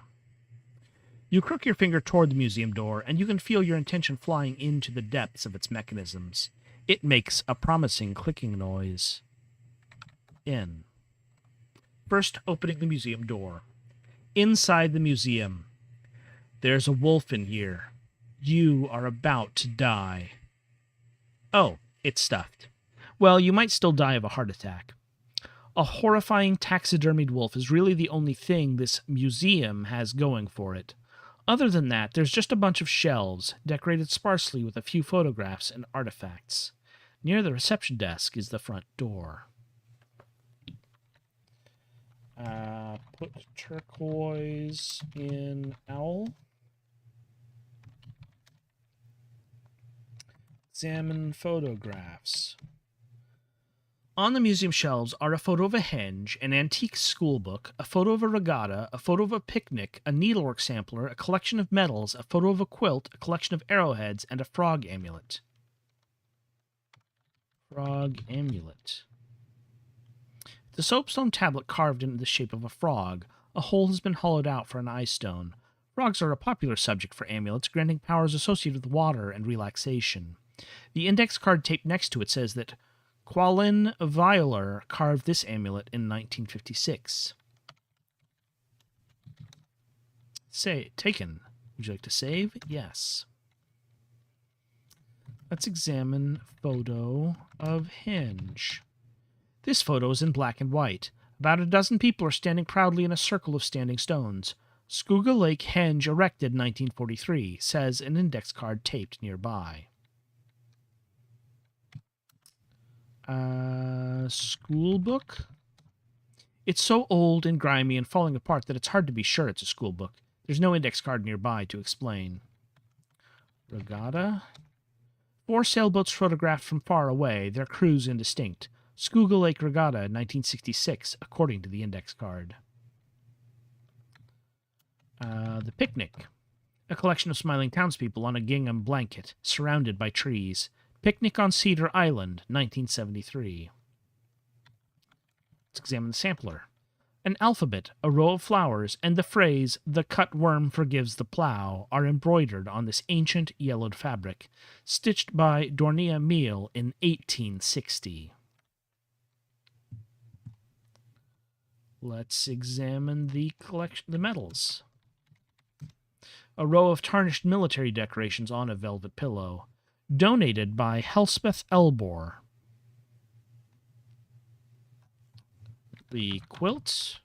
You crook your finger toward the museum door, and you can feel your intention flying into the depths of its mechanisms. It makes a promising clicking noise. In. First, opening the museum door. Inside the museum. There's a wolf in here. You are about to die. Oh, it's stuffed. Well, you might still die of a heart attack. A horrifying taxidermied wolf is really the only thing this museum has going for it. Other than that, there's just a bunch of shelves, decorated sparsely with a few photographs and artifacts. Near the reception desk is the front door. Put turquoise in owl. Examine photographs. On the museum shelves are a photo of a henge, an antique schoolbook, a photo of a regatta, a photo of a picnic, a needlework sampler, a collection of medals, a photo of a quilt, a collection of arrowheads, and a frog amulet. Frog amulet. The soapstone tablet carved into the shape of a frog. A hole has been hollowed out for an eye stone. Frogs are a popular subject for amulets, granting powers associated with water and relaxation. The index card taped next to it says that Qualin Violer carved this amulet in 1956. Taken. Would you like to save? Yes. Let's examine photo of henge. This photo is in black and white. About a dozen people are standing proudly in a circle of standing stones. Skooga Lake henge erected 1943, says an index card taped nearby. School book? It's so old and grimy and falling apart that it's hard to be sure it's a school book. There's no index card nearby to explain. Regatta? 4 sailboats photographed from far away, their crews indistinct. Skooga Lake Regatta, 1966, according to the index card. The picnic. A collection of smiling townspeople on a gingham blanket, surrounded by trees. Picnic on Cedar Island, 1973. Let's examine the sampler. An alphabet, a row of flowers, and the phrase, "The cut worm forgives the plow," are embroidered on this ancient yellowed fabric, stitched by Dornia Meal in 1860. Let's examine the medals. A row of tarnished military decorations on a velvet pillow. Donated by Helspeth Elbor. The quilt.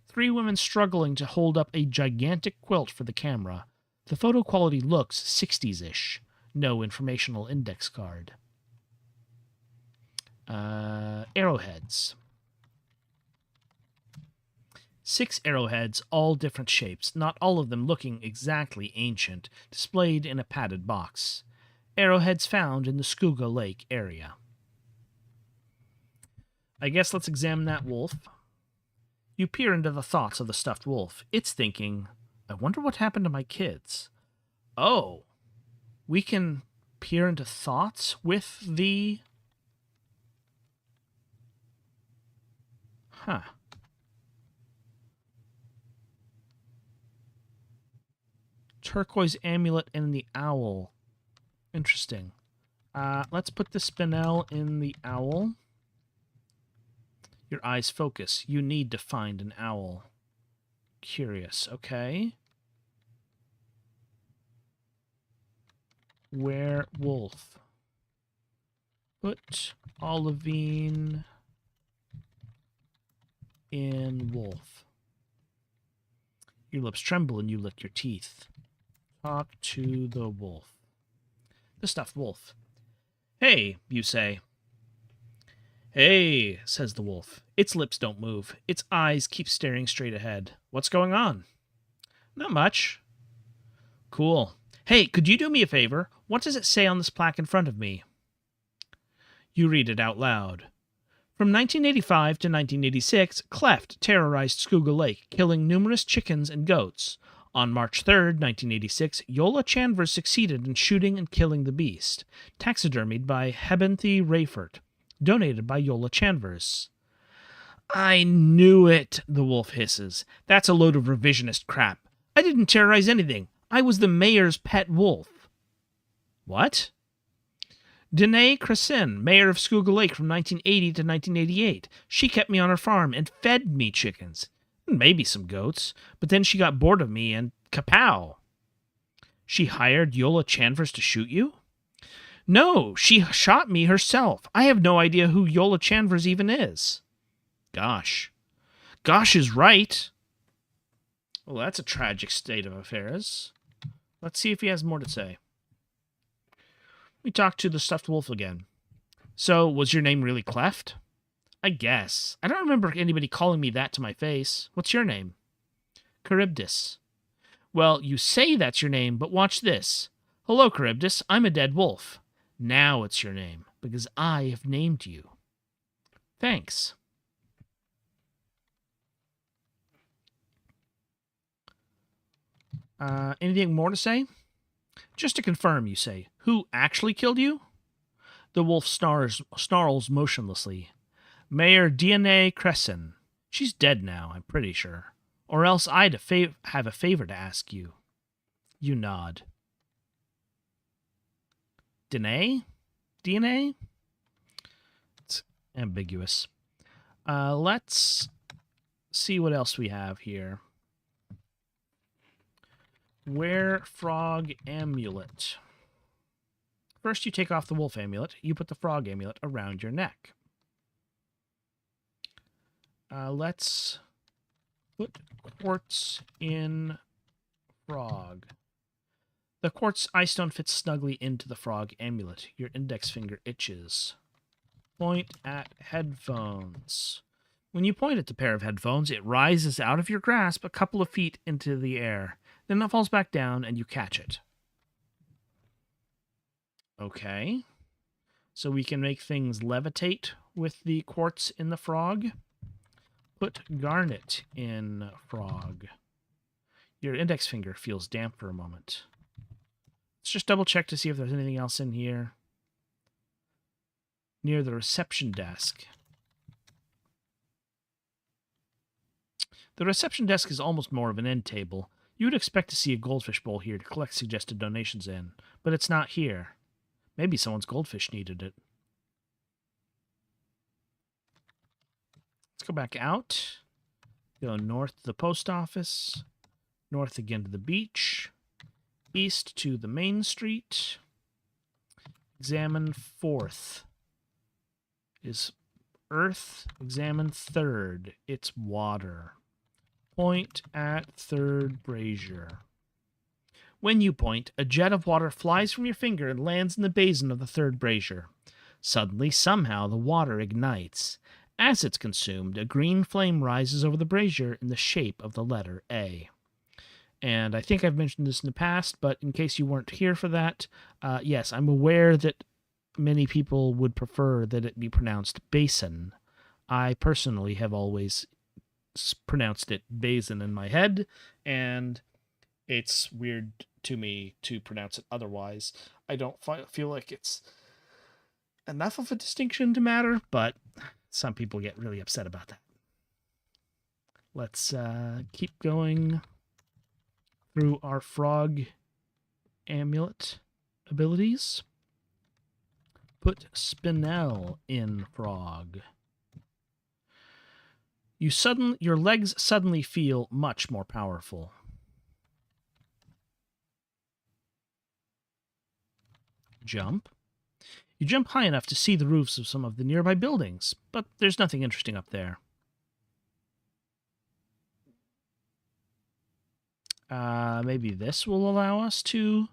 3 women struggling to hold up a gigantic quilt for the camera. The photo quality looks 60s-ish. No informational index card. Arrowheads. 6 arrowheads, all different shapes, not all of them looking exactly ancient, displayed in a padded box. Arrowheads found in the Skooga Lake area. I guess let's examine that wolf. You peer into the thoughts of the stuffed wolf. It's thinking, I wonder what happened to my kids. Oh, we can peer into thoughts with the... Huh. Turquoise amulet and the owl. Interesting. Let's put the spinel in the owl. Your eyes focus. You need to find an owl. Curious. Okay. Werewolf. Put olivine in wolf. Your lips tremble and you lick your teeth. Talk to the wolf. The stuffed wolf. Hey, you say. Hey, says the wolf. Its lips don't move. Its eyes keep staring straight ahead. What's going on? Not much. Cool. Hey, could you do me a favor? What does it say on this plaque in front of me? You read it out loud. From 1985 to 1986, Cleft terrorized Skooga Lake, killing numerous chickens and goats. On March 3rd, 1986, Yola Chanvers succeeded in shooting and killing the beast, taxidermied by Hebenthy Rayford, donated by Yola Chanvers. I knew it, the wolf hisses. That's a load of revisionist crap. I didn't terrorize anything. I was the mayor's pet wolf. What? Danae Crescin, mayor of Skooga Lake from 1980 to 1988. She kept me on her farm and fed me chickens. Maybe some goats. But then she got bored of me and kapow. She hired Yola Chanvers to shoot you? No, she shot me herself. I have no idea who Yola Chanvers even is. Gosh. Gosh is right. Well, that's a tragic state of affairs. Let's see if he has more to say. We talked to the stuffed wolf again. So, was your name really Cleft? I guess. I don't remember anybody calling me that to my face. What's your name? Charybdis. Well, you say that's your name, but watch this. Hello, Charybdis. I'm a dead wolf. Now it's your name, because I have named you. Thanks. Anything more to say? Just to confirm, you say, who actually killed you? The wolf snarls motionlessly. Mayor Danae Crescin. She's dead now, I'm pretty sure. Or else I'd have a favor to ask you. You nod. Danae? DNA? It's ambiguous. Let's see what else we have here. Wear frog amulet. First, you take off the wolf amulet. You put the frog amulet around your neck. Let's put quartz in frog. The quartz eye stone fits snugly into the frog amulet. Your index finger itches. Point at headphones. When you point at the pair of headphones, it rises out of your grasp a couple of feet into the air. Then it falls back down and you catch it. Okay. So we can make things levitate with the quartz in the frog. Put garnet in frog. Your index finger feels damp for a moment. Let's just double check to see if there's anything else in here. Near the reception desk. The reception desk is almost more of an end table. You would expect to see a goldfish bowl here to collect suggested donations in, but it's not here. Maybe someone's goldfish needed it. Let's go back out. Go north to the post office. North again to the beach. East to the main street. Examine 4th. Is earth. Examine 3rd. It's water. Point at 3rd brazier. When you point, a jet of water flies from your finger and lands in the basin of the 3rd brazier. Suddenly, somehow, the water ignites. As it's consumed, a green flame rises over the brazier in the shape of the letter A. And I think I've mentioned this in the past, but in case you weren't here for that, yes, I'm aware that many people would prefer that it be pronounced basin. I personally have always pronounced it basin in my head, and it's weird to me to pronounce it otherwise. I don't feel like it's enough of a distinction to matter, but some people get really upset about that. Let's keep going through our frog amulet abilities. Put Spinel in frog. Your legs suddenly feel much more powerful. Jump. You jump high enough to see the roofs of some of the nearby buildings, but there's nothing interesting up there. Maybe this will allow us to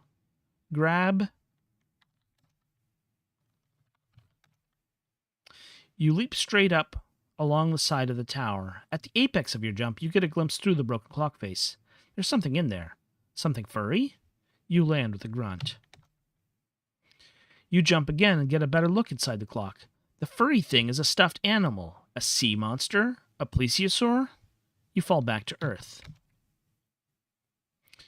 grab. You leap straight up along the side of the tower. At the apex of your jump, you get a glimpse through the broken clock face. There's something in there. Something furry? You land with a grunt. You jump again and get a better look inside the clock. The furry thing is a stuffed animal. A sea monster? A plesiosaur? You fall back to Earth.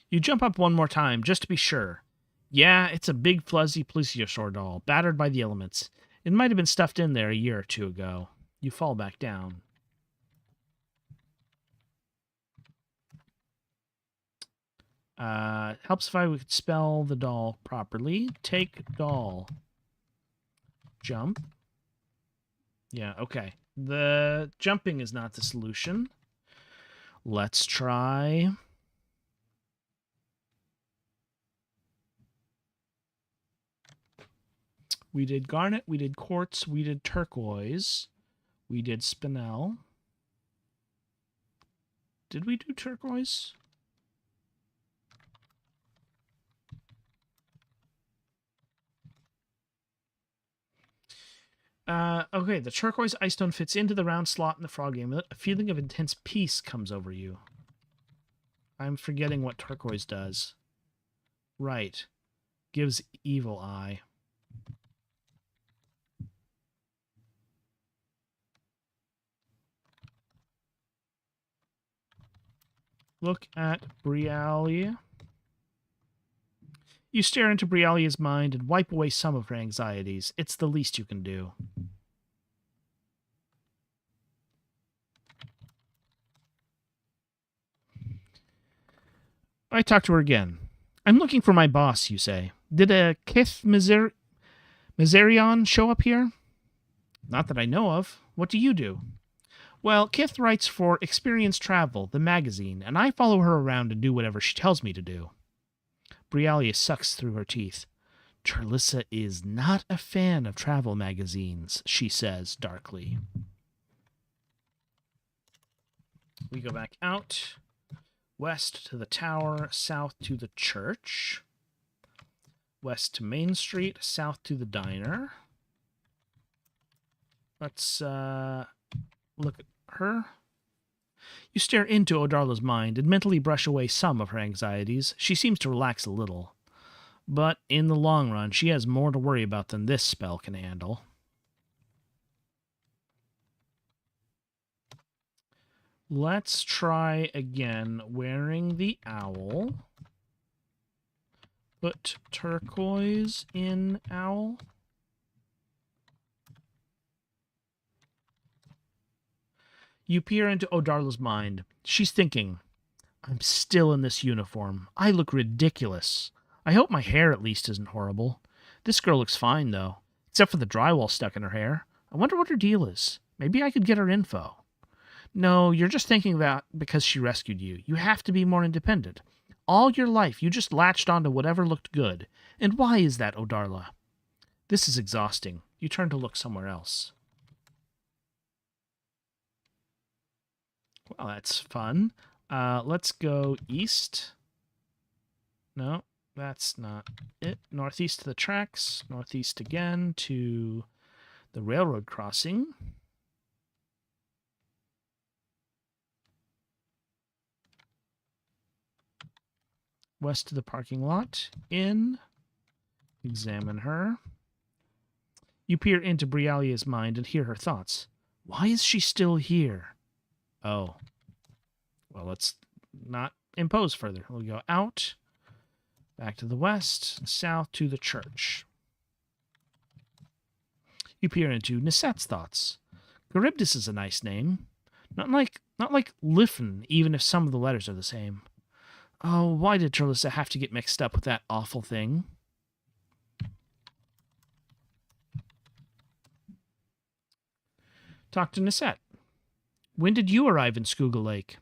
You jump up one more time, just to be sure. Yeah, it's a big fuzzy plesiosaur doll, battered by the elements. It might have been stuffed in there a year or two ago. You fall back down. Helps if I could spell the doll properly. Take doll. Jump. Yeah, okay. The jumping is not the solution. Let's try. We did garnet, we did quartz, we did turquoise, we did spinel. Did we do turquoise? Okay, the turquoise ice stone fits into the round slot in the frog amulet. A feeling of intense peace comes over you. I'm forgetting what turquoise does. Right. Gives evil eye. Look at Brialia. You stare into Brialia's mind and wipe away some of her anxieties. It's the least you can do. I talk to her again. I'm looking for my boss, you say. Did a Kith Miserion show up here? Not that I know of. What do you do? Well, Kith writes for Experience Travel, the magazine, and I follow her around and do whatever she tells me to do. Brialia sucks through her teeth. Charlissa is not a fan of travel magazines, she says darkly. We go back out. West to the tower, south to the church. West to Main Street, south to the diner. Let's look at her. You stare into Odarla's mind and mentally brush away some of her anxieties. She seems to relax a little. But in the long run, she has more to worry about than this spell can handle. Let's try again wearing the owl. Put turquoise in owl. You peer into Odarla's mind. She's thinking, I'm still in this uniform. I look ridiculous. I hope my hair at least isn't horrible. This girl looks fine, though, except for the drywall stuck in her hair. I wonder what her deal is. Maybe I could get her info. No, you're just thinking that because she rescued you. You have to be more independent. All your life, you just latched onto whatever looked good. And why is that, Odarla? This is exhausting. You turn to look somewhere else. Well, that's fun. Let's go east. No, that's not it. Northeast to the tracks. Northeast again to the railroad crossing. West to the parking lot. In. Examine her. You peer into Brialia's mind and hear her thoughts. Why is she still here? Oh. Well, let's not impose further. We'll go out, back to the west, south to the church. You peer into Nisette's thoughts. Charybdis is a nice name. Not Not like Liffen, even if some of the letters are the same. Oh, why did Trelissa have to get mixed up with that awful thing? Talk to Nisette. When did you arrive in Skooga Lake?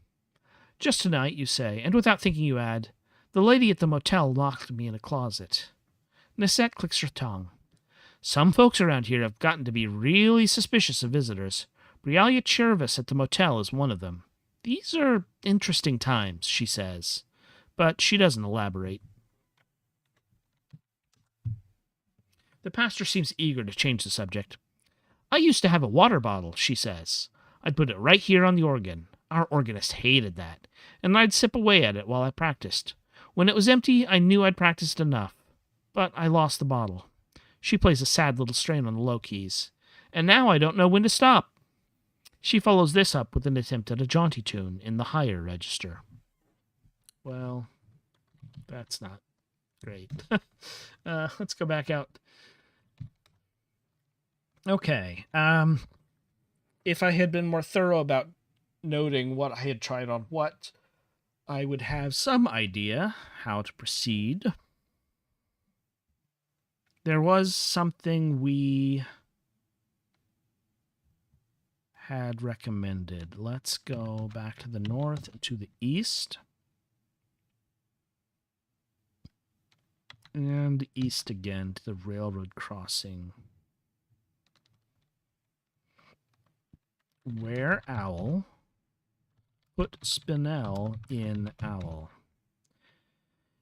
Just tonight, you say, and without thinking you add, the lady at the motel locked me in a closet. Nisette clicks her tongue. Some folks around here have gotten to be really suspicious of visitors. Brialia Chervis at the motel is one of them. These are interesting times, she says, but she doesn't elaborate. The pastor seems eager to change the subject. I used to have a water bottle, she says. I'd put it right here on the organ. Our organist hated that, and I'd sip away at it while I practiced. When it was empty, I knew I'd practiced enough, but I lost the bottle. She plays a sad little strain on the low keys, and now I don't know when to stop. She follows this up with an attempt at a jaunty tune in the higher register. Well, that's not great. Let's go back out. Okay. If I had been more thorough about noting what I had tried on what, I would have some idea how to proceed. There was something we had recommended. Let's go back to the north and to the east. And east again to the railroad crossing. Where owl? Put Spinel in owl.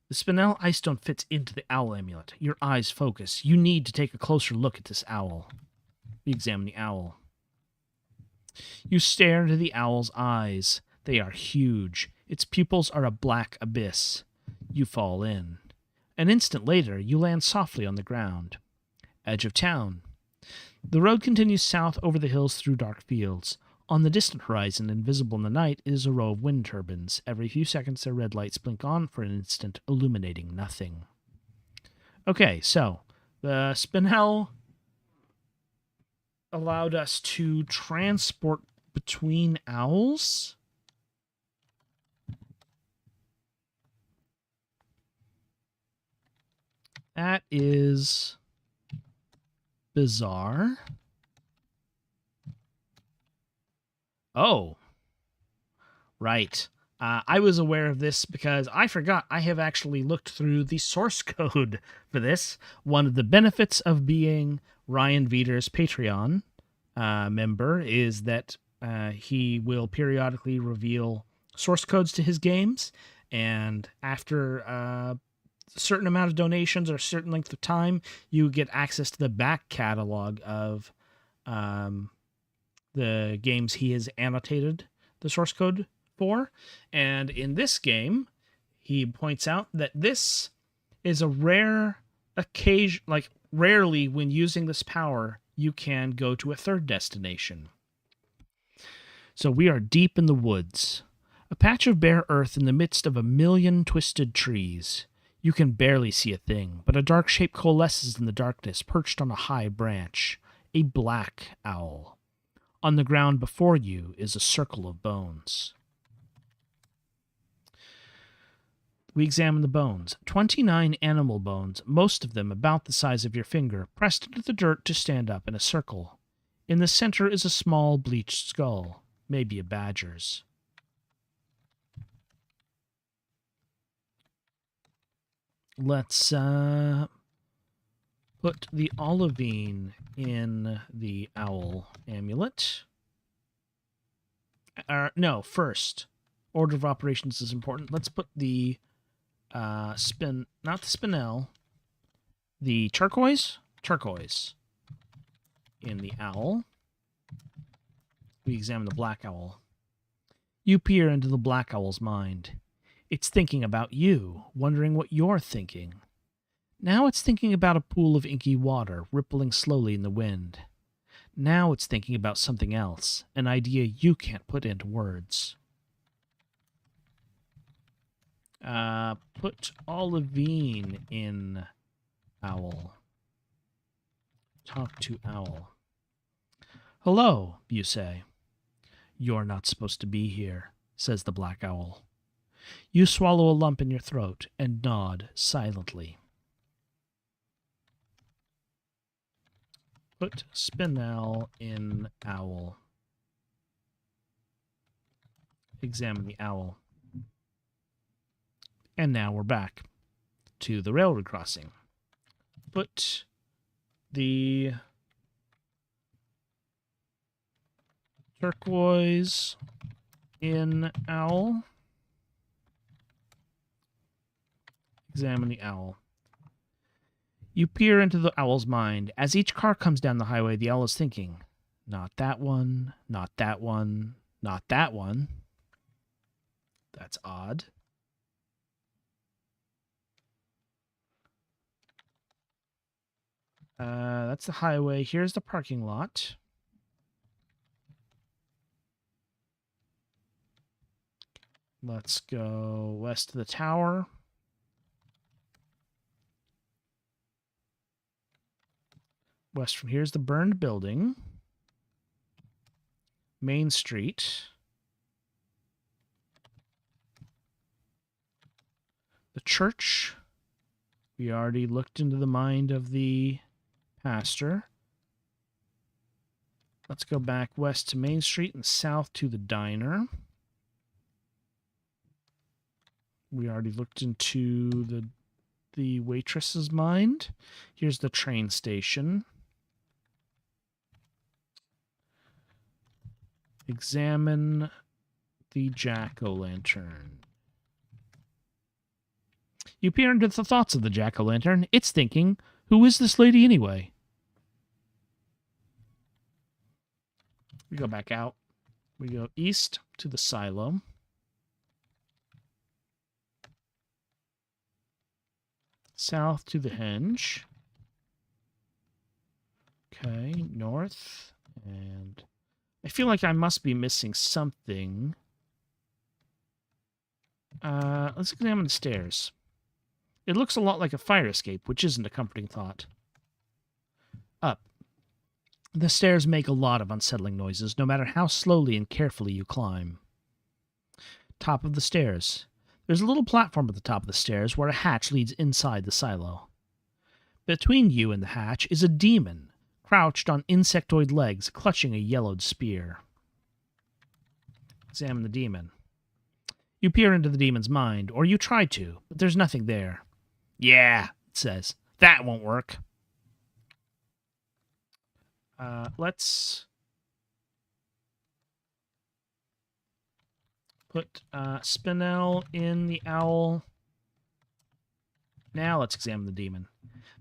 The Spinel ice stone fits into the owl amulet. Your eyes focus. You need to take a closer look at this owl. We examine the owl. You stare into the owl's eyes. They are huge. Its pupils are a black abyss. You fall in. An instant later, you land softly on the ground. Edge of town. The road continues south over the hills through dark fields. On the distant horizon, invisible in the night, is a row of wind turbines. Every few seconds, their red lights blink on for an instant, illuminating nothing. Okay, so the Spinel allowed us to transport between owls. That is bizarre. Oh, right. I was aware of this because I forgot I have actually looked through the source code for this. One of the benefits of being Ryan Veter's Patreon member is that he will periodically reveal source codes to his games, and after a certain amount of donations or a certain length of time, you get access to the back catalog of the games he has annotated the source code for. And in this game, he points out that this is a rare occasion, like rarely when using this power, you can go to a third destination. So we are deep in the woods, a patch of bare earth in the midst of a million twisted trees. You can barely see a thing, but a dark shape coalesces in the darkness, perched on a high branch, a black owl. On the ground before you is a circle of bones. We examine the bones. 29 animal bones, most of them about the size of your finger, pressed into the dirt to stand up in a circle. In the center is a small bleached skull, maybe a badger's. Let's put the olivine in the owl amulet. No, first. Order of operations is important. Let's put the not the spinel, the turquoise in the owl. We examine the black owl. You peer into the black owl's mind. It's thinking about you, wondering what you're thinking. Now it's thinking about a pool of inky water rippling slowly in the wind. Now it's thinking about something else, an idea you can't put into words. Put olivine in owl. Talk to owl. Hello, you say. You're not supposed to be here, says the black owl. You swallow a lump in your throat and nod silently. Put spinel in owl. Examine the owl. And now we're back to the railroad crossing. Put the turquoise in owl. Examine the owl. You peer into the owl's mind. As each car comes down the highway, the owl is thinking, not that one, not that one, not that one. That's odd. That's the highway. Here's the parking lot. Let's go west of the tower. West from here's the burned building. Main Street. The church. We already looked into the mind of the pastor. Let's go back west to Main Street and south to the diner. We already looked into the waitress's mind. Here's the train station. Examine the jack-o'-lantern. You peer into the thoughts of the jack-o'-lantern. It's thinking, who is this lady anyway? We go back out. We go east to the silo. South to the henge. Okay, north. And I feel like I must be missing something. Let's examine the stairs. It looks a lot like a fire escape, which isn't a comforting thought. Up. The stairs make a lot of unsettling noises, no matter how slowly and carefully you climb. Top of the stairs. There's a little platform at the top of the stairs where a hatch leads inside the silo. Between you and the hatch is a demon, crouched on insectoid legs, clutching a yellowed spear. Examine the demon. You peer into the demon's mind, or you try to, but there's nothing there. Yeah, it says. That won't work. Let's put spinel in the owl. Now let's examine the demon.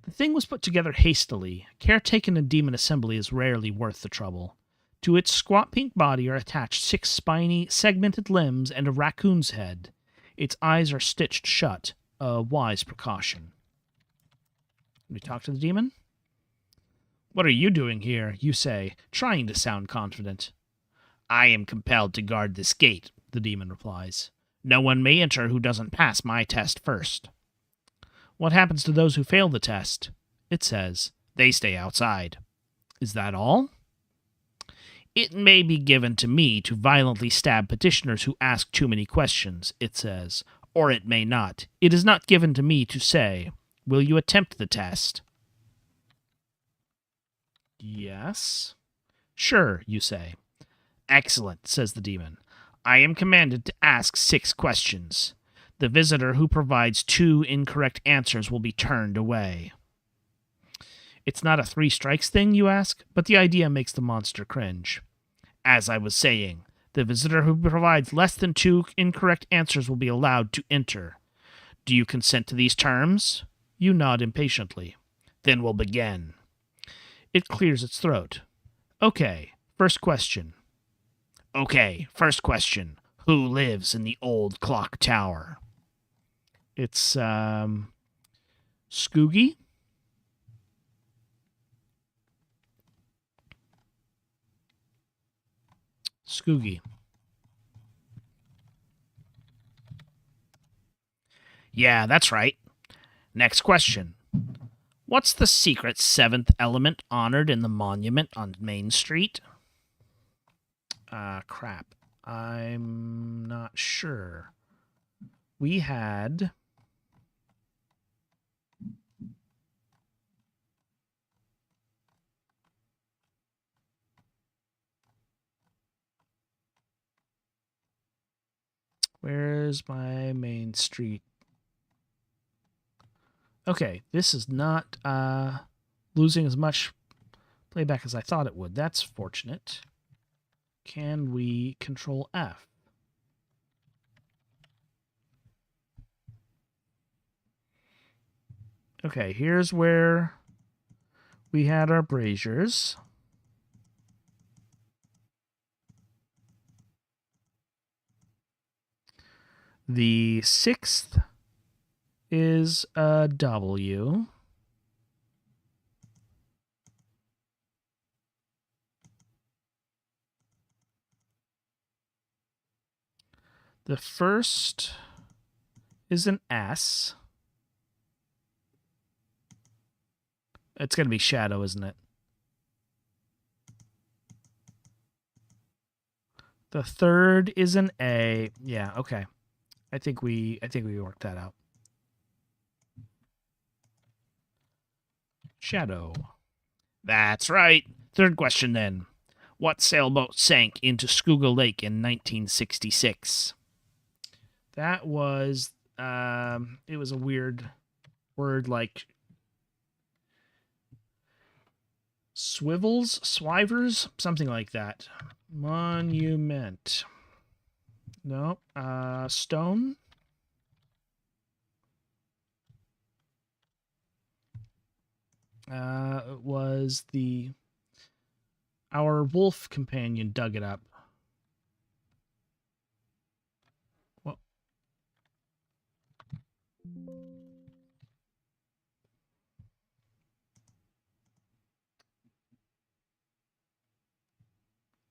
The thing was put together hastily. Care taken in demon assembly is rarely worth the trouble. To its squat pink body are attached 6 spiny, segmented limbs and a raccoon's head. Its eyes are stitched shut, a wise precaution. We talk to the demon? What are you doing here, you say, trying to sound confident. I am compelled to guard this gate, the demon replies. No one may enter who doesn't pass my test first. What happens to those who fail the test? It says, they stay outside. Is that all? It may be given to me to violently stab petitioners who ask too many questions, it says, or it may not. It is not given to me to say, will you attempt the test? Yes. Sure, you say. Excellent, says the demon. I am commanded to ask 6 questions. The visitor who provides 2 incorrect answers will be turned away. It's not a 3 strikes thing, you ask, but the idea makes the monster cringe. As I was saying, the visitor who provides less than 2 incorrect answers will be allowed to enter. Do you consent to these terms? You nod impatiently. Then we'll begin. It clears its throat. Okay, first question. Who lives in the old clock tower? It's, Scoogie? Scoogie. Yeah, that's right. Next question. What's the secret 7th element honored in the monument on Main Street? Crap. I'm not sure. We had... Where's my main street? Okay, this is not losing as much playback as I thought it would. That's fortunate. Can we control F? Okay, here's where we had our braziers. The 6th is a W. The 1st is an S. It's going to be shadow, isn't it? The 3rd is an A. Yeah, okay. I think we worked that out. Shadow. That's right. 3rd question then. What sailboat sank into Schuylkill Lake in 1966? That was it was a weird word like swivers, something like that. Monument. No. Stone. It was our wolf companion dug it up. Well,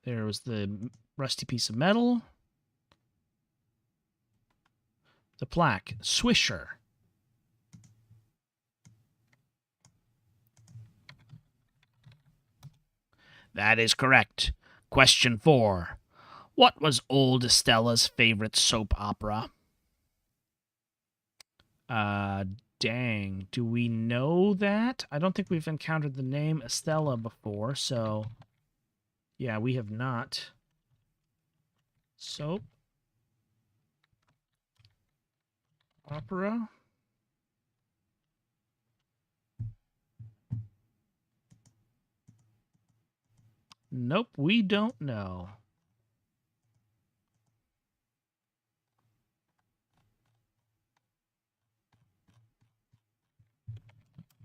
there was the rusty piece of metal. The plaque. Swisher. That is correct. Question 4. What was old Estella's favorite soap opera? Dang. Do we know that? I don't think we've encountered the name Estella before, so... Yeah, we have not. Soap. Opera. Nope, we don't know.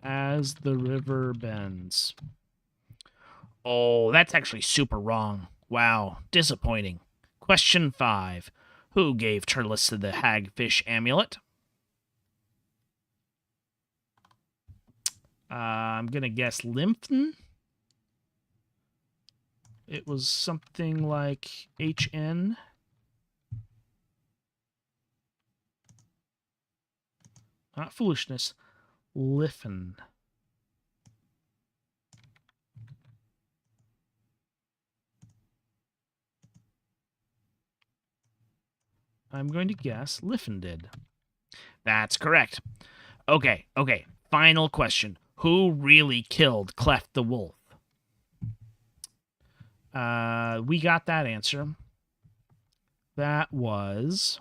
As the river bends. Oh, that's actually super wrong. Wow, disappointing. Question 5. Who gave Turles the hagfish amulet? I'm going to guess Lympton. It was something like HN. Not foolishness. Liffen. I'm going to guess Liffen did. That's correct. Okay. Final question. Who really killed Cleft the Wolf? We got that answer. That was...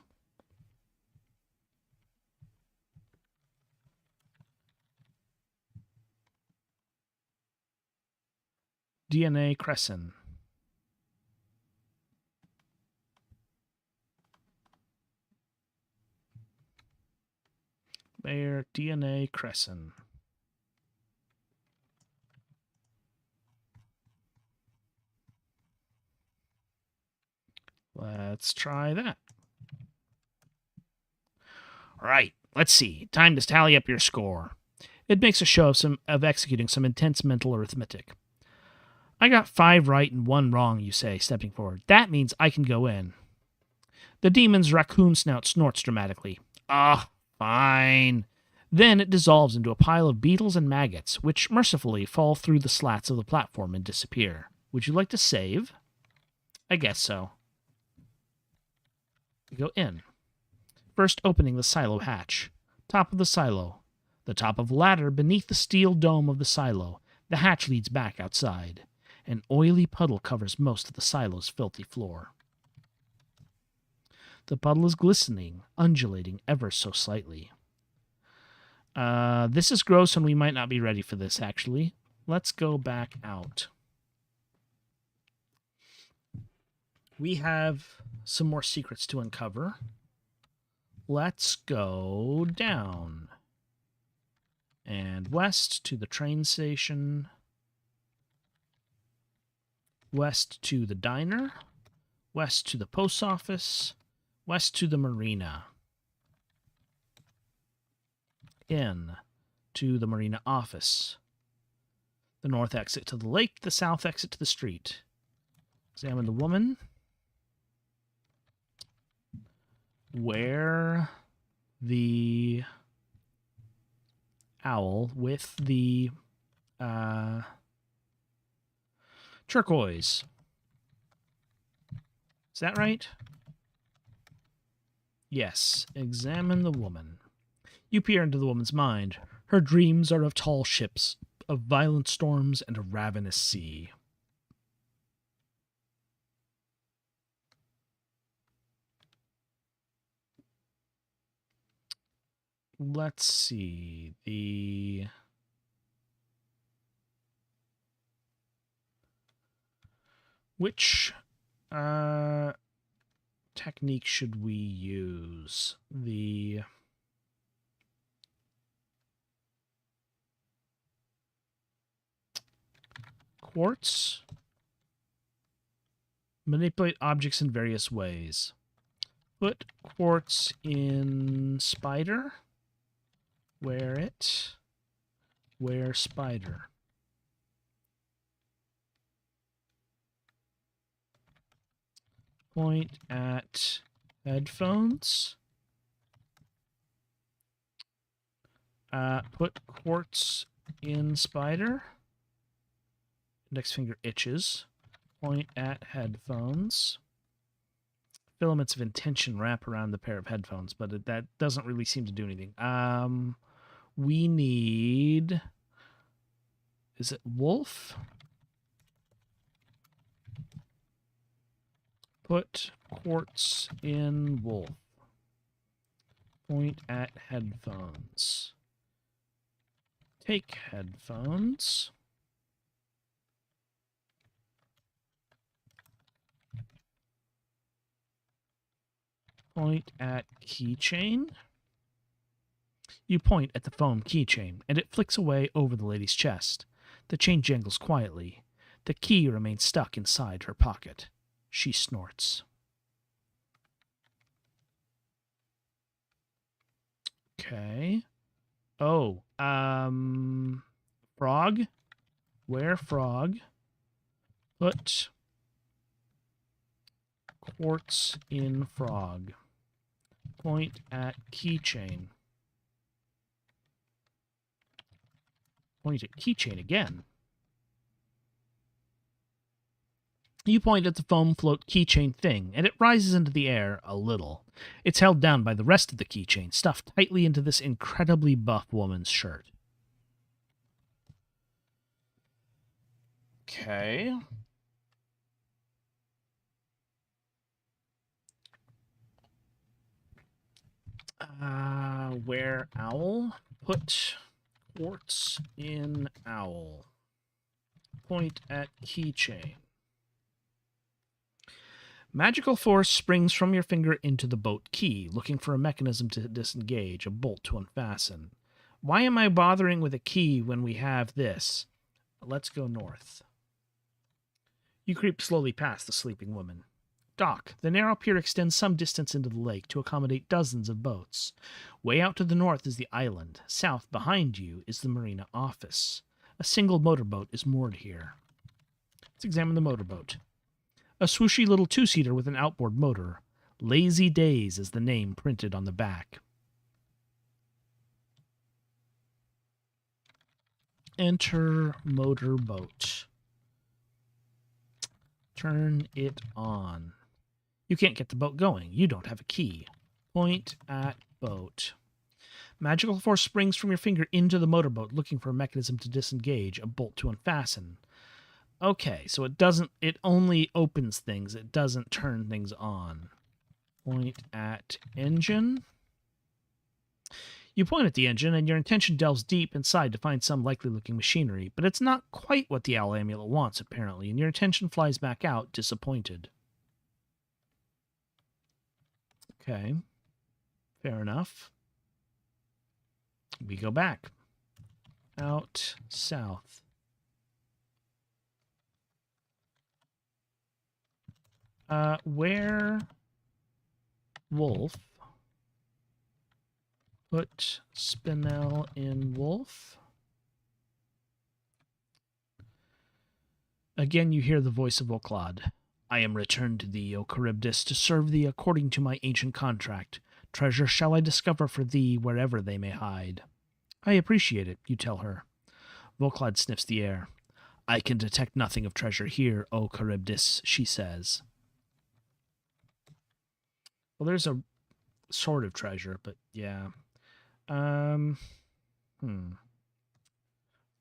DNA Crescent. There, DNA Crescent. Let's try that. All right, let's see. Time to tally up your score. It makes a show of executing some intense mental arithmetic. I got 5 right and 1 wrong, you say, stepping forward. That means I can go in. The demon's raccoon snout snorts dramatically. Fine. Then it dissolves into a pile of beetles and maggots, which mercifully fall through the slats of the platform and disappear. Would you like to save? I guess so. We go in. First opening the silo hatch. Top of the silo. The top of a ladder beneath the steel dome of the silo. The hatch leads back outside. An oily puddle covers most of the silo's filthy floor. The puddle is glistening, undulating ever so slightly. This is gross and we might not be ready for this, actually. Let's go back out. We have some more secrets to uncover. Let's go down. And west to the train station. West to the diner. West to the post office. West to the marina. In to the marina office. The north exit to the lake, the south exit to the street. Examine the woman. Where the owl with the turquoise. Is that right? Yes. Examine the woman. You peer into the woman's mind. Her dreams are of tall ships, of violent storms, and a ravenous sea. Let's see. Which technique should we use? The quartz? Manipulate objects in various ways. Put quartz in spider. Wear it. Wear spider. Point at headphones. Put quartz in spider. Index finger itches. Point at headphones. Filaments of intention wrap around the pair of headphones, but that doesn't really seem to do anything. We need... Is it wolf? Put quartz in wolf. Point at headphones. Take headphones. Point at keychain. You point at the foam keychain, and it flicks away over the lady's chest. The chain jangles quietly. The key remains stuck inside her pocket. She snorts. Okay. Oh, frog. Where frog? Put quartz in frog. Point at keychain. Point at keychain again. You point at the foam float keychain thing, and it rises into the air a little. It's held down by the rest of the keychain, stuffed tightly into this incredibly buff woman's shirt. Okay. Where owl? Put quartz in owl. Point at keychain. Magical force springs from your finger into the boat key, looking for a mechanism to disengage, a bolt to unfasten. Why am I bothering with a key when we have this? Let's go north. You creep slowly past the sleeping woman. Dock. The narrow pier extends some distance into the lake to accommodate dozens of boats. Way out to the north is the island. South, behind you, is the marina office. A single motorboat is moored here. Let's examine the motorboat. A swooshy little two-seater with an outboard motor. Lazy Days is the name printed on the back. Enter motorboat. Turn it on. You can't get the boat going. You don't have a key. Point at boat. Magical force springs from your finger into the motorboat, looking for a mechanism to disengage, a bolt to unfasten. Okay, so it only opens things. It doesn't turn things on. Point at engine. You point at the engine, and your intention delves deep inside to find some likely-looking machinery, but it's not quite what the owl amulet wants, apparently, and your attention flies back out, disappointed. Okay. Fair enough. We go back. Out south. Where wolf? Put spinel in wolf. Again you hear the voice of Oclad. I am returned to thee, O Charybdis, to serve thee according to my ancient contract. Treasure shall I discover for thee wherever they may hide. I appreciate it, you tell her. Volklad sniffs the air. I can detect nothing of treasure here, O Charybdis, she says. Well, there's a sort of treasure, but yeah.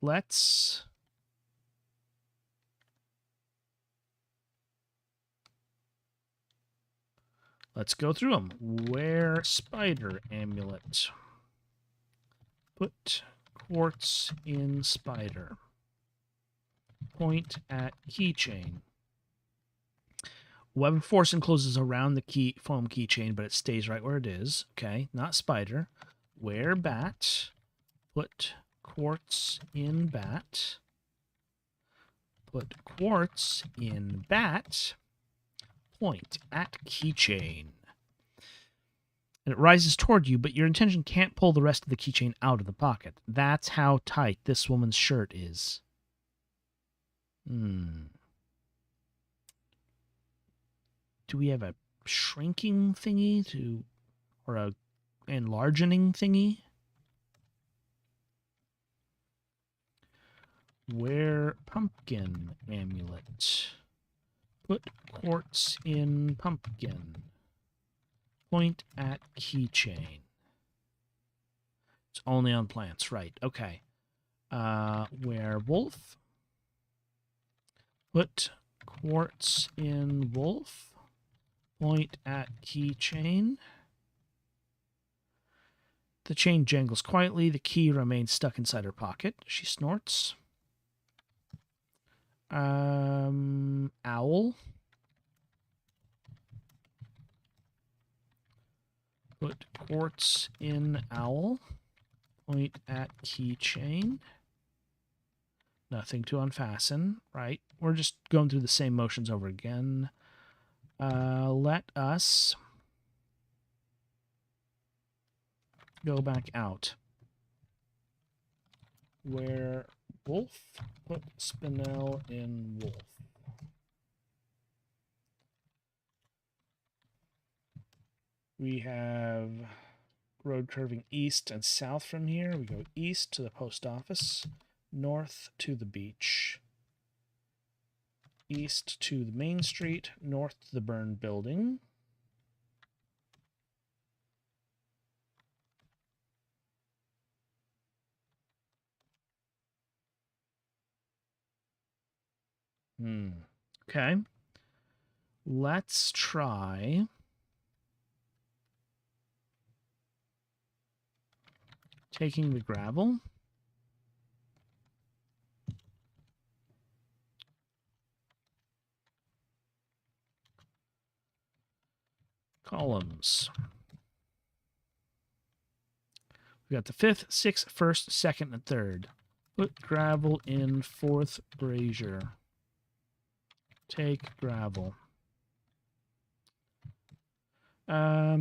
Let's go through them. Wear spider amulet. Put quartz in spider. Point at keychain. Web of force encloses around the foam keychain, but it stays right where it is. Okay, not spider. Wear bat. Put quartz in bat. Put quartz in bat. Point at keychain. And it rises toward you, but your intention can't pull the rest of the keychain out of the pocket. That's how tight this woman's shirt is. Do we have a shrinking thingy or a enlarging thingy? Wear pumpkin amulet. Put quartz in pumpkin. Point at keychain. It's only on plants, right? Okay. Werewolf. Put quartz in wolf. Point at keychain. The chain jangles quietly. The key remains stuck inside her pocket. She snorts. Owl. Put quartz in owl. Point at keychain. Nothing to unfasten. Right. We're just going through the same motions over again. Let us go back out. Where wolf, put spinel in wolf. We have road curving east and south from here. We go east to the post office, north to the beach, east to the main street, north to the burned building. Okay. Let's try taking the gravel. Columns. We got the 5th, 6th, 1st, 2nd, and 3rd. Put gravel in 4th brazier. Take gravel. I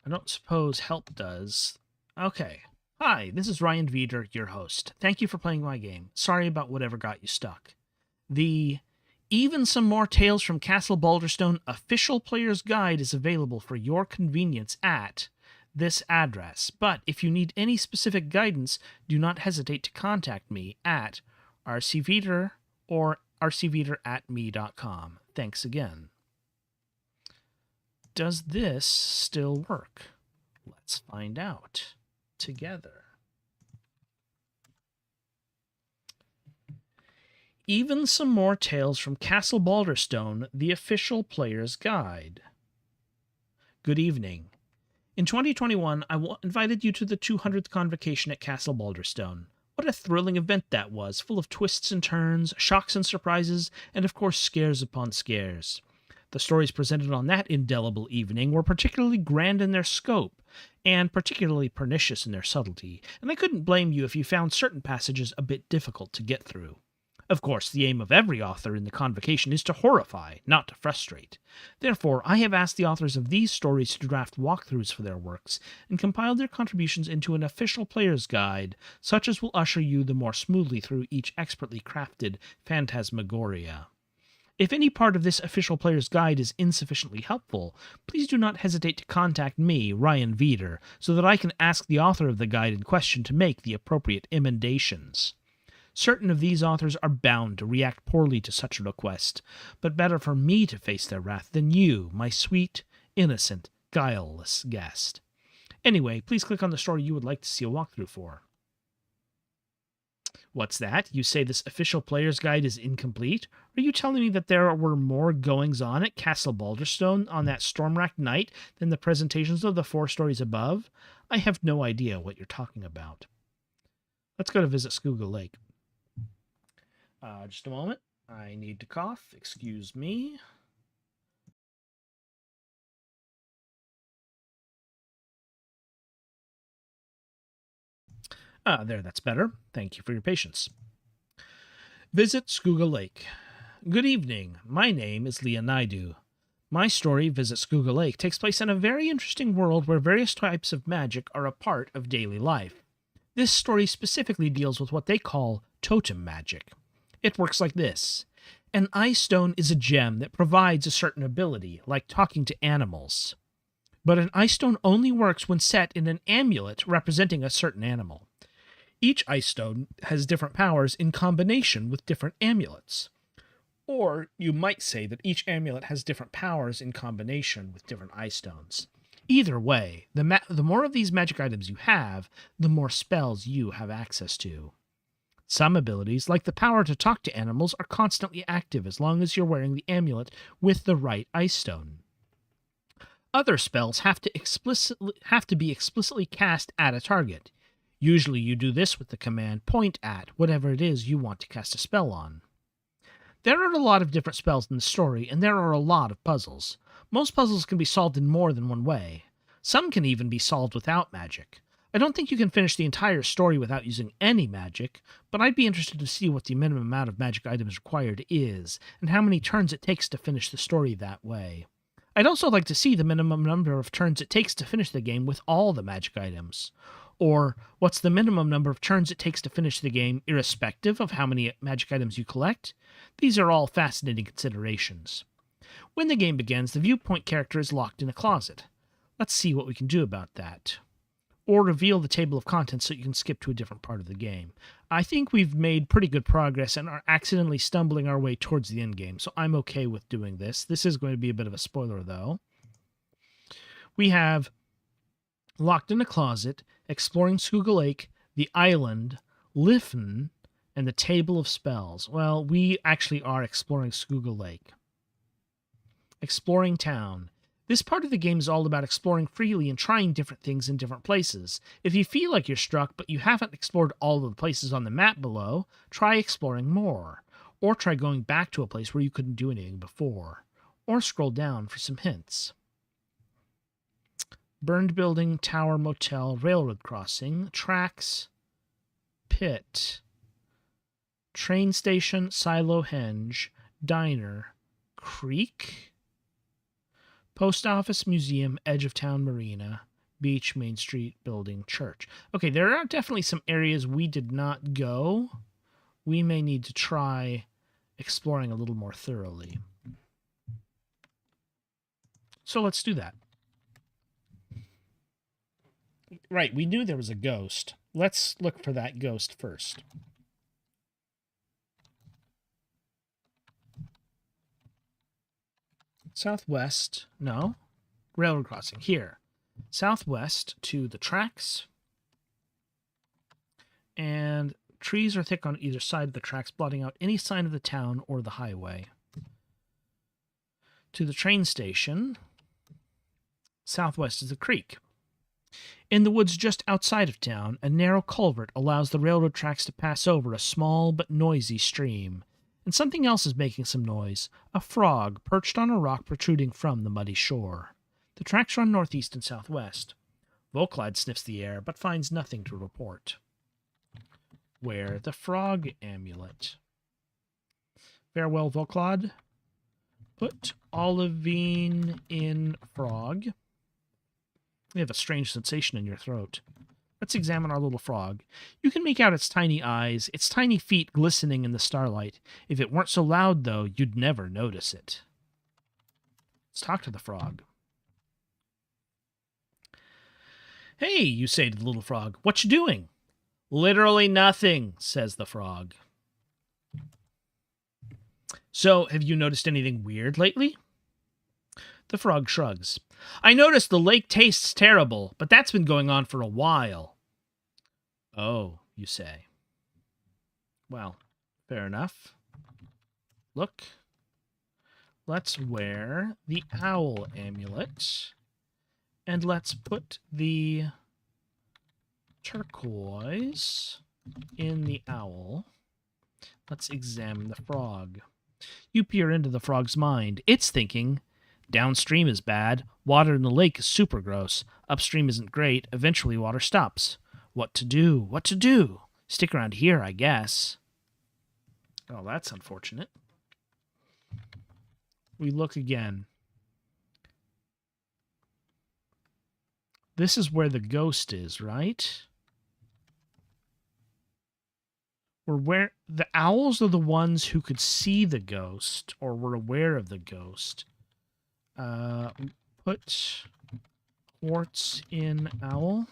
don't suppose help does. Okay. Hi, this is Ryan Veeder, your host. Thank you for playing my game. Sorry about whatever got you stuck. The Even Some More Tales from Castle Balderstone official player's guide is available for your convenience at this address. But if you need any specific guidance, do not hesitate to contact me at rcveter or rcveter@me.com. Thanks again. Does this still work? Let's find out together. Even some more tales from Castle Balderstone, the official player's guide. Good evening. In 2021, I invited you to the 200th convocation at Castle Balderstone. What a thrilling event that was, full of twists and turns, shocks and surprises, and of course scares upon scares. The stories presented on that indelible evening were particularly grand in their scope, and particularly pernicious in their subtlety, and I couldn't blame you if you found certain passages a bit difficult to get through. Of course, the aim of every author in the convocation is to horrify, not to frustrate. Therefore, I have asked the authors of these stories to draft walkthroughs for their works, and compiled their contributions into an official player's guide, such as will usher you the more smoothly through each expertly crafted phantasmagoria. If any part of this official player's guide is insufficiently helpful, please do not hesitate to contact me, Ryan Veeder, so that I can ask the author of the guide in question to make the appropriate emendations. Certain of these authors are bound to react poorly to such a request, but better for me to face their wrath than you, my sweet, innocent, guileless guest. Anyway, please click on the story you would like to see a walkthrough for. What's that? You say this official player's guide is incomplete? Are you telling me that there were more goings-on at Castle Balderstone on that storm-racked night than the presentations of the 4 stories above? I have no idea what you're talking about. Let's go to visit Schuylkill Lake. Just a moment. I need to cough. Excuse me. There, that's better. Thank you for your patience. Visit Schuylkill Lake. Good evening. My name is Leah Naidu. My story, Visit Schuylkill Lake, takes place in a very interesting world where various types of magic are a part of daily life. This story specifically deals with what they call totem magic. It works like this. An ice stone is a gem that provides a certain ability, like talking to animals. But an ice stone only works when set in an amulet representing a certain animal. Each ice stone has different powers in combination with different amulets. Or you might say that each amulet has different powers in combination with different ice stones. Either way, the more of these magic items you have, the more spells you have access to. Some abilities, like the power to talk to animals, are constantly active as long as you're wearing the amulet with the right ice stone. Other spells have to be explicitly cast at a target. Usually you do this with the command point at whatever it is you want to cast a spell on. There are a lot of different spells in the story, and there are a lot of puzzles. Most puzzles can be solved in more than one way. Some can even be solved without magic. I don't think you can finish the entire story without using any magic, but I'd be interested to see what the minimum amount of magic items required is, and how many turns it takes to finish the story that way. I'd also like to see the minimum number of turns it takes to finish the game with all the magic items. Or, what's the minimum number of turns it takes to finish the game irrespective of how many magic items you collect? These are all fascinating considerations. When the game begins, the viewpoint character is locked in a closet. Let's see what we can do about that. Or reveal the table of contents so you can skip to a different part of the game. I think we've made pretty good progress and are accidentally stumbling our way towards the end game, so I'm okay with doing this. This is going to be a bit of a spoiler, though. We have Locked in a Closet, Exploring Schuylkill Lake, The Island, Liffen, and the Table of Spells. Well, we actually are exploring Schuylkill Lake. Exploring Town. This part of the game is all about exploring freely and trying different things in different places. If you feel like you're stuck, but you haven't explored all of the places on the map below, try exploring more. Or try going back to a place where you couldn't do anything before. Or scroll down for some hints. Burned Building, Tower, Motel, Railroad Crossing, Tracks, Pit, Train Station, Silo Henge, Diner, Creek, Post Office, Museum, Edge of Town Marina, Beach, Main Street, Building, Church. Okay, there are definitely some areas we did not go. We may need to try exploring a little more thoroughly. So let's do that. Right, we knew there was a ghost. Let's look for that ghost first. Southwest, no. Railroad crossing, here. Southwest to the tracks. And trees are thick on either side of the tracks, blotting out any sign of the town or the highway. To the train station. Southwest is a creek. In the woods just outside of town, a narrow culvert allows the railroad tracks to pass over a small but noisy stream. And something else is making some noise, a frog perched on a rock protruding from the muddy shore. The tracks run northeast and southwest. Volklad sniffs the air, but finds nothing to report. Wear the frog amulet. Farewell, Volklad. Put olivine in frog. You have a strange sensation in your throat. Let's examine our little frog. You can make out its tiny eyes, its tiny feet glistening in the starlight. If it weren't so loud, though, you'd never notice it. Let's talk to the frog. Hey, you say to the little frog, what you doing? Literally nothing, says the frog. So, have you noticed anything weird lately? The frog shrugs. I noticed the lake tastes terrible, but that's been going on for a while. Oh, you say. Well, fair enough. Look. Let's wear the owl amulet. And let's put the turquoise in the owl. Let's examine the frog. You peer into the frog's mind. It's thinking, downstream is bad, water in the lake is super gross, upstream isn't great, eventually water stops. What to do? What to do? Stick around here, I guess. Oh, that's unfortunate. We look again. This is where the ghost is, right? Where the owls are the ones who could see the ghost or were aware of the ghost. Put quartz in owl.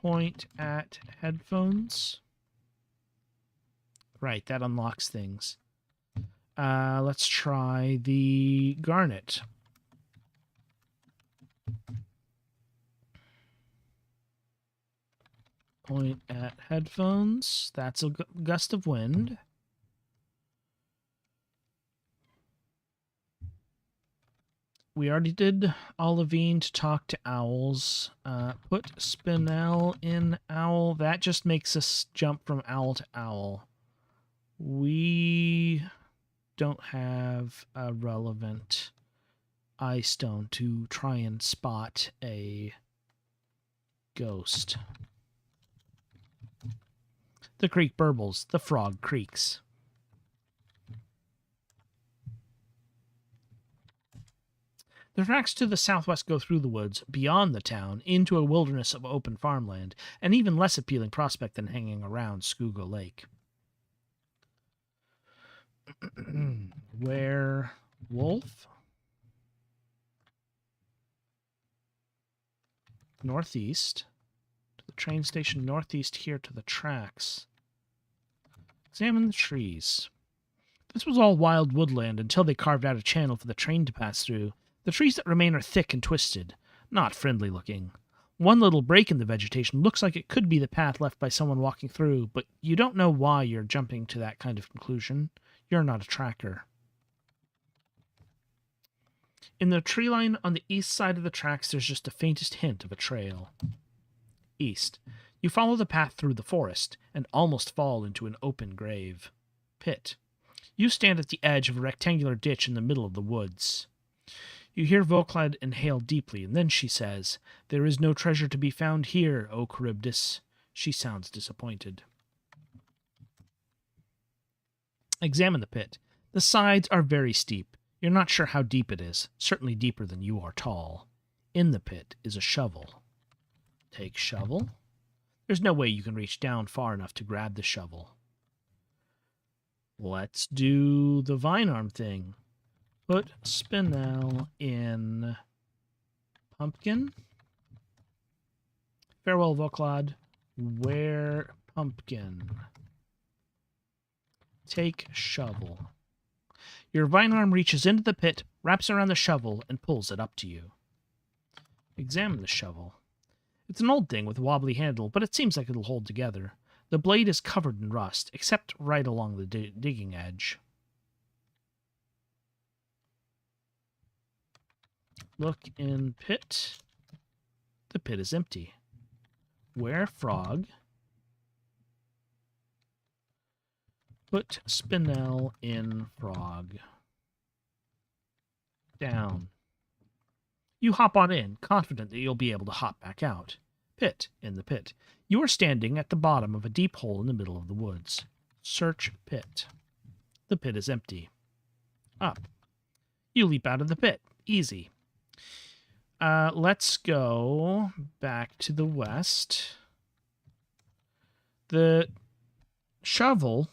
Point at headphones. Right, that unlocks things. Let's try the garnet. Point at headphones. That's a gust of wind. We already did olivine to talk to owls. Put spinel in owl. That just makes us jump from owl to owl. We don't have a relevant eye stone to try and spot a ghost. The creek burbles. The frog creaks. The tracks to the southwest go through the woods, beyond the town, into a wilderness of open farmland, an even less appealing prospect than hanging around Skuga Lake. Where wolf? Northeast. To the train station northeast here to the tracks. Examine the trees. This was all wild woodland until they carved out a channel for the train to pass through. The trees that remain are thick and twisted, not friendly looking. One little break in the vegetation looks like it could be the path left by someone walking through, but you don't know why you're jumping to that kind of conclusion. You're not a tracker. In the tree line on the east side of the tracks, there's just the faintest hint of a trail. East. You follow the path through the forest and almost fall into an open grave. Pit. You stand at the edge of a rectangular ditch in the middle of the woods. You hear Volklad inhale deeply, and then she says, There is no treasure to be found here, O Charybdis. She sounds disappointed. Examine the pit. The sides are very steep. You're not sure how deep it is, certainly deeper than you are tall. In the pit is a shovel. Take shovel. There's no way you can reach down far enough to grab the shovel. Let's do the vine arm thing. Put spinel in pumpkin. Farewell, Vauclad. Wear pumpkin. Take shovel. Your vine arm reaches into the pit, wraps around the shovel, and pulls it up to you. Examine the shovel. It's an old thing with a wobbly handle, but it seems like it'll hold together. The blade is covered in rust, except right along the digging edge. Look in pit. The pit is empty. Where frog? Put spinel in frog. Down. You hop on in, confident that you'll be able to hop back out. Pit in the pit. You are standing at the bottom of a deep hole in the middle of the woods. Search pit. The pit is empty. Up. You leap out of the pit. Easy. Let's go back to the west. The shovel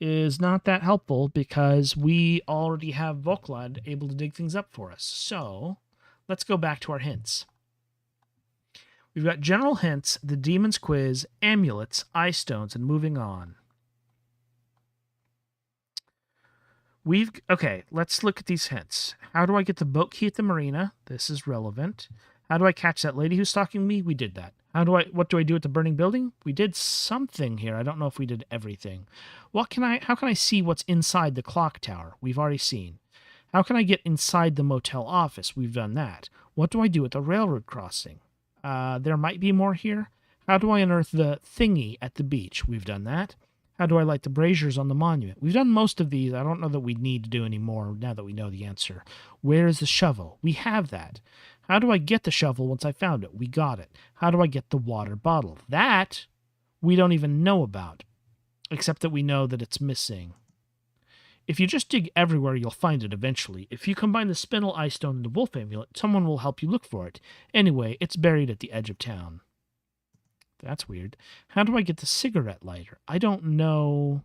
is not that helpful because we already have Vauclad able to dig things up for us. So, let's go back to our hints. We've got general hints, the demon's quiz, amulets, eye stones, and moving on. Okay, let's look at these hints. How do I get the boat key at the marina? This is relevant. How do I catch that lady who's stalking me? We did that. What do I do at the burning building? We did something here. I don't know if we did everything. How can I see what's inside the clock tower? We've already seen. How can I get inside the motel office? We've done that. What do I do at the railroad crossing? There might be more here. How do I unearth the thingy at the beach? We've done that. How do I light the braziers on the monument? We've done most of these. I don't know that we need to do any more now that we know the answer. Where is the shovel? We have that. How do I get the shovel once I found it? We got it. How do I get the water bottle? That we don't even know about, except that we know that it's missing. If you just dig everywhere, you'll find it eventually. If you combine the spinel, eye stone, and the wolf amulet, someone will help you look for it. Anyway, it's buried at the edge of town. That's weird. How do I get the cigarette lighter? I don't know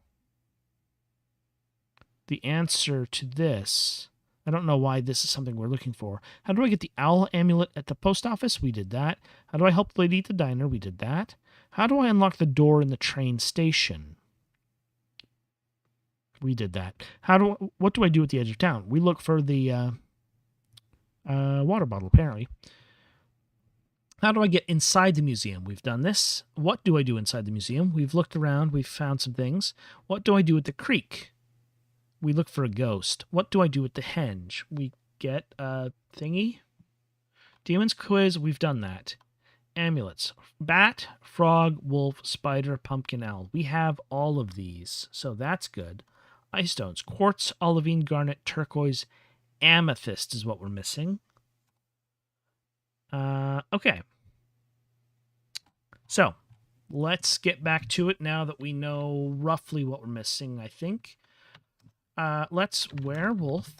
the answer to this. I don't know why this is something we're looking for. How do I get the owl amulet at the post office? We did that. How do I help the lady at the diner? We did that. How do I unlock the door in the train station? We did that. What do I do at the edge of town? We look for the water bottle, apparently. How do I get inside the museum? We've done this. What do I do inside the museum? We've looked around. We've found some things. What do I do at the creek? We look for a ghost. What do I do at the henge? We get a thingy. Demon's quiz. We've done that. Amulets. Bat, frog, wolf, spider, pumpkin, owl. We have all of these, so that's good. Eye stones. Quartz, olivine, garnet, turquoise, amethyst is what we're missing. Okay. So, let's get back to it now that we know roughly what we're missing, I think. Let's wear wolf.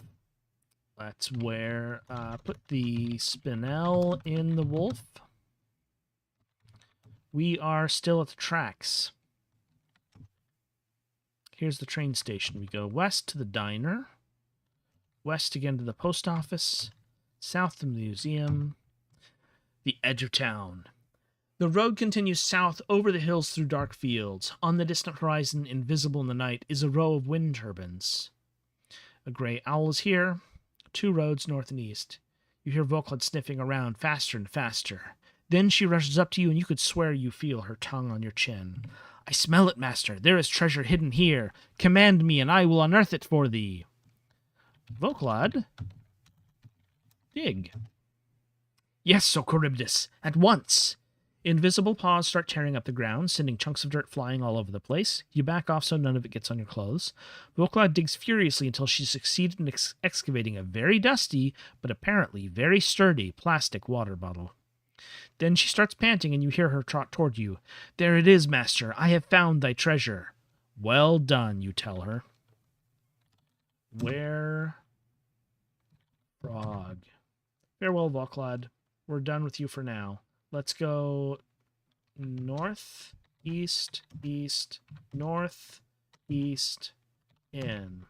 Let's wear, put the spinel in the wolf. We are still at the tracks. Here's the train station. We go west to the diner, west again to the post office, south to the museum, the edge of town. The road continues south over the hills through dark fields. On the distant horizon, invisible in the night, is a row of wind turbines. A gray owl is here, 2 roads north and east. You hear Vauclad sniffing around faster and faster. Then she rushes up to you, and you could swear you feel her tongue on your chin. I smell it, master. There is treasure hidden here. Command me, and I will unearth it for thee. Vauclad, dig. Yes, O Charybdis, at once. Invisible paws start tearing up the ground, sending chunks of dirt flying all over the place. You back off so none of it gets on your clothes. Vauclad digs furiously until she succeeded in excavating a very dusty, but apparently very sturdy, plastic water bottle. Then she starts panting, and you hear her trot toward you. There it is, master. I have found thy treasure. Well done, you tell her. Where frog. Farewell, Vauclad. We're done with you for now. Let's go north, east, east, north, east, in.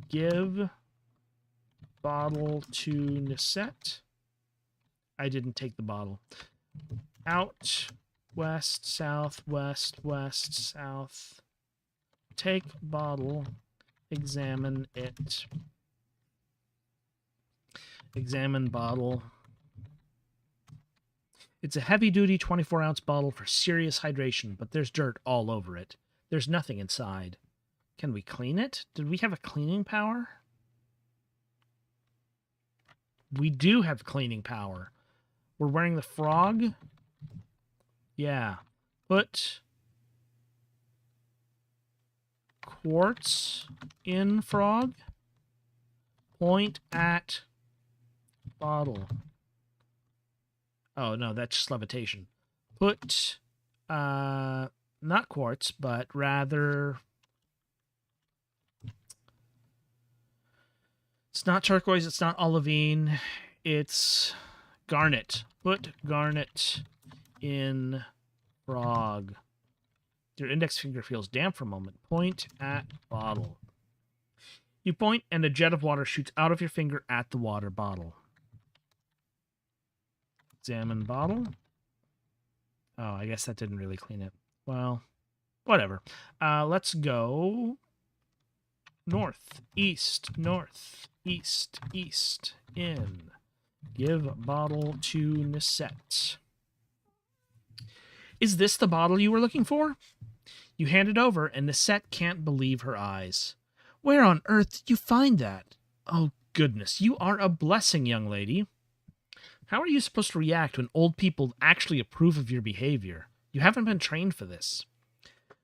Give bottle to Nisette. I didn't take the bottle. Out, west, south, west, west, south. Take bottle, examine it. Examine bottle. It's a heavy-duty 24-ounce bottle for serious hydration, but there's dirt all over it. There's nothing inside. Can we clean it? Did we have a cleaning power? We do have cleaning power. We're wearing the frog? Yeah. Put quartz in frog. Point at bottle. Oh, no, that's just levitation. Put, not quartz, but rather... It's not turquoise, it's not olivine, it's garnet. Put garnet in frog. Your index finger feels damp for a moment. Point at bottle. You point, and a jet of water shoots out of your finger at the water bottle. Examine bottle. Oh, I guess that didn't really clean it. Well, whatever. Let's go north, east, in. Give bottle to Nisette. Is this the bottle you were looking for? You hand it over, and Nisette can't believe her eyes. Where on earth did you find that? Oh, goodness, you are a blessing, young lady. How are you supposed to react when old people actually approve of your behavior? You haven't been trained for this.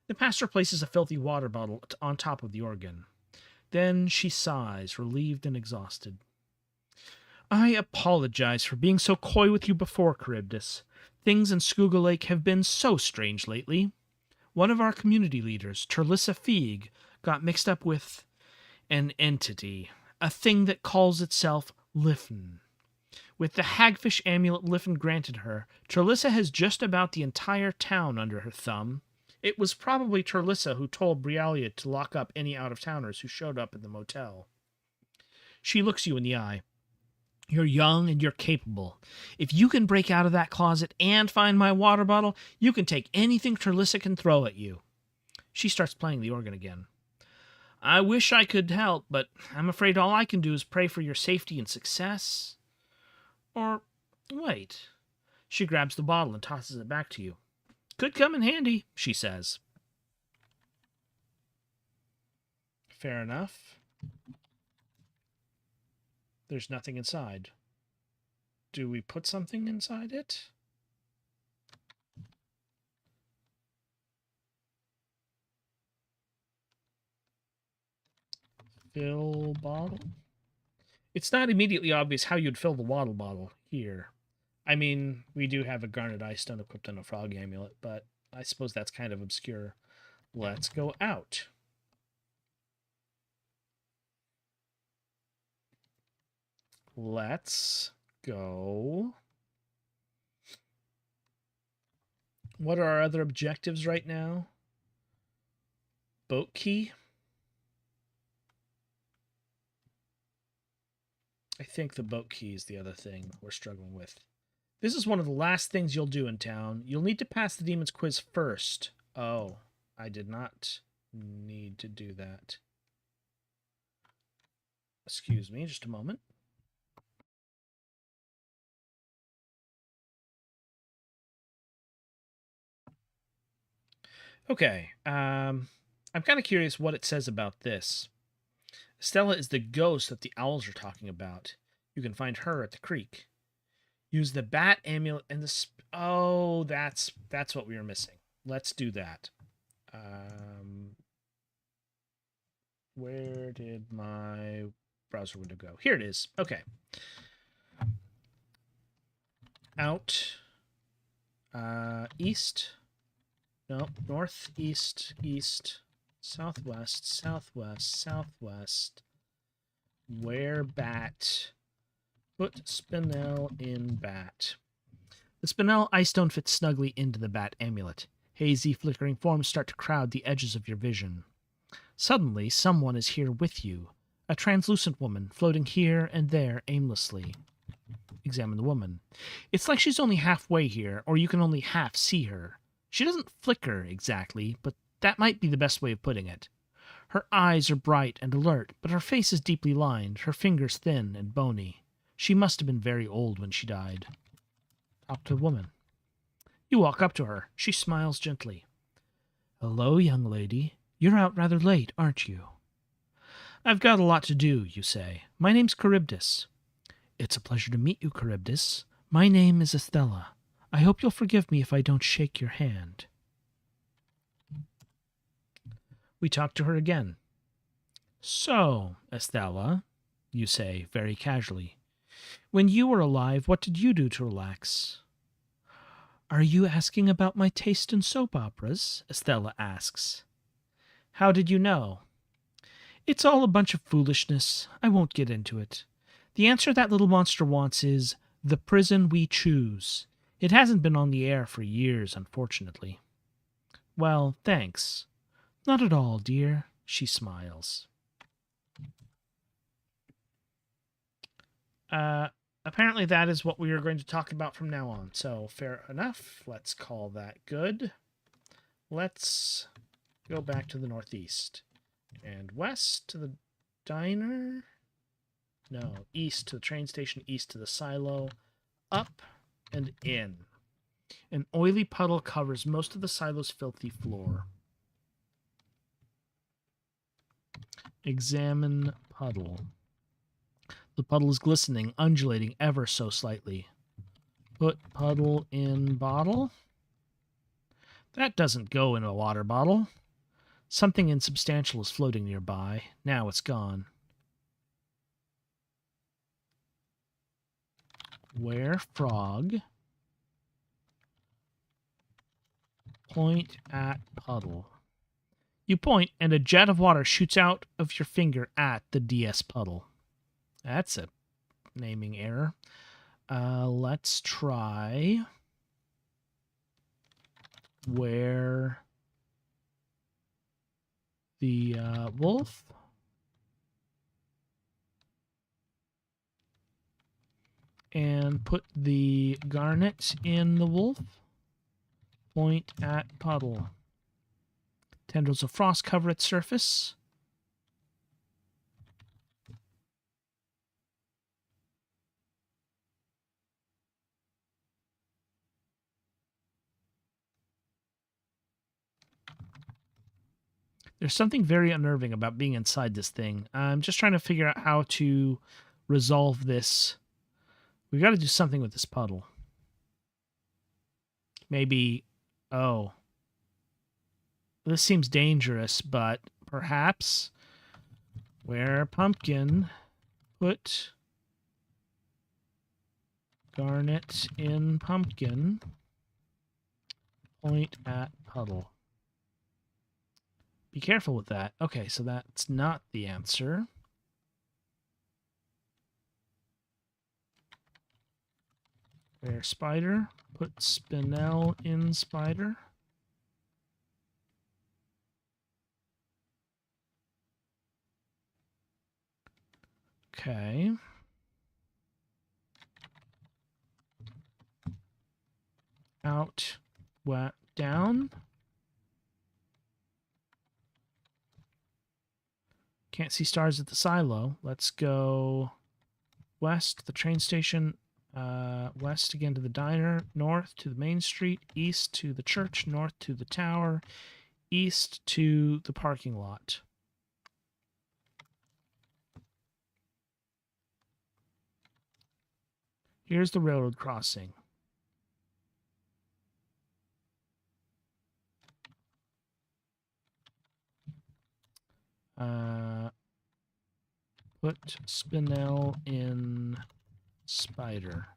The pastor places a filthy water bottle on top of the organ. Then she sighs, relieved and exhausted. I apologize for being so coy with you before, Charybdis. Things in Skooga Lake have been so strange lately. One of our community leaders, Terlissa Feig, got mixed up with an entity, a thing that calls itself Lifn. With the hagfish amulet Lifn granted her, Terlissa has just about the entire town under her thumb. It was probably Terlissa who told Brialia to lock up any out-of-towners who showed up in the motel. She looks you in the eye. You're young and you're capable. If you can break out of that closet and find my water bottle, you can take anything Terlissa can throw at you. She starts playing the organ again. I wish I could help, but I'm afraid all I can do is pray for your safety and success. Or, wait. She grabs the bottle and tosses it back to you. Could come in handy, she says. Fair enough. There's nothing inside. Do we put something inside it? Fill bottle? It's not immediately obvious how you'd fill the water bottle here. I mean, we do have a garnet eye stone equipped on a frog amulet, but I suppose that's kind of obscure. Let's go out. Let's go. What are our other objectives right now? Boat key. I think the boat key is the other thing we're struggling with. This is one of the last things you'll do in town. You'll need to pass the demon's quiz first. Oh, I did not need to do that. Excuse me, just a moment. Okay, I'm kind of curious what it says about this. Stella is the ghost that the owls are talking about. You can find her at the creek. Use the bat amulet and the... Oh, that's what we were missing. Let's do that. Where did my browser window go? Here it is. Okay. Out. East. No, north, east, east, southwest, southwest, southwest. Where bat? Put spinel in bat. The spinel ice stone fits snugly into the bat amulet. Hazy, flickering forms start to crowd the edges of your vision. Suddenly, someone is here with you. A translucent woman, floating here and there aimlessly. Examine the woman. It's like she's only halfway here, or you can only half see her. She doesn't flicker exactly, but that might be the best way of putting it. Her eyes are bright and alert, but her face is deeply lined, her fingers thin and bony. She must have been very old when she died. Talk to the woman. You walk up to her. She smiles gently. Hello, young lady. You're out rather late, aren't you? I've got a lot to do, you say. My name's Charybdis. It's a pleasure to meet you, Charybdis. My name is Estella. I hope you'll forgive me if I don't shake your hand. We talk to her again. So, Estella, you say very casually, when you were alive, what did you do to relax? Are you asking about my taste in soap operas? Estella asks. How did you know? It's all a bunch of foolishness. I won't get into it. The answer that little monster wants is The Prison We Choose. It hasn't been on the air for years, unfortunately. Well, thanks. Not at all, dear, she smiles. Apparently that is what we are going to talk about from now on. So, fair enough. Let's call that good. Let's go back to the northeast. And west to the diner. No, east to the train station, east to the silo. Up and in. An oily puddle covers most of the silo's filthy floor. Examine puddle. The puddle is glistening, undulating ever so slightly. Put puddle in bottle. That doesn't go in a water bottle. Something insubstantial is floating nearby. Now it's gone. Where frog. Point at puddle. You point, and a jet of water shoots out of your finger at the DS puddle. That's a naming error. Let's try where the wolf and put the garnet in the wolf. Point at puddle. Tendrils of frost cover its surface. There's something very unnerving about being inside this thing. I'm just trying to figure out how to resolve this. We've got to do something with this puddle. Maybe... Oh. This seems dangerous, but perhaps... Where pumpkin... Put... Garnet in pumpkin. Point at puddle. Be careful with that. Okay, so that's not the answer. Where spider? Put spinel in spider. Okay. Out, down. Can't see stars at the silo. Let's go west, the train station, west again to the diner, north to the main street, east to the church, north to the tower, east to the parking lot. Here's the railroad crossing. Put spinel in spider.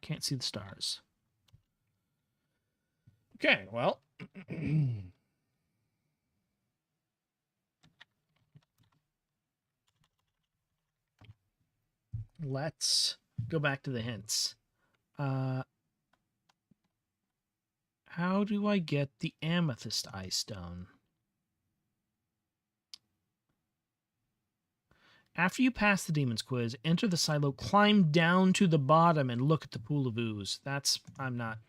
Can't see the stars. Okay, well. Let's go back to the hints. How do I get the amethyst eye stone? After you pass the demon's quiz, enter the silo, climb down to the bottom, and look at the pool of ooze. I'm not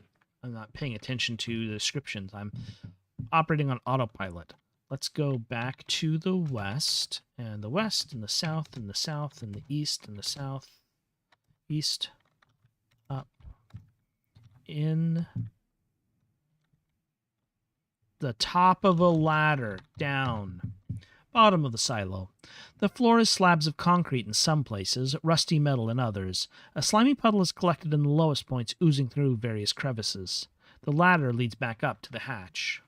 paying attention to the descriptions. I'm operating on autopilot. Let's go back to the west, and the west, and the south, and the south, and the east, and the south, east, up, in, the top of a ladder, down, bottom of the silo. The floor is slabs of concrete in some places, rusty metal in others. A slimy puddle is collected in the lowest points, oozing through various crevices. The ladder leads back up to the hatch.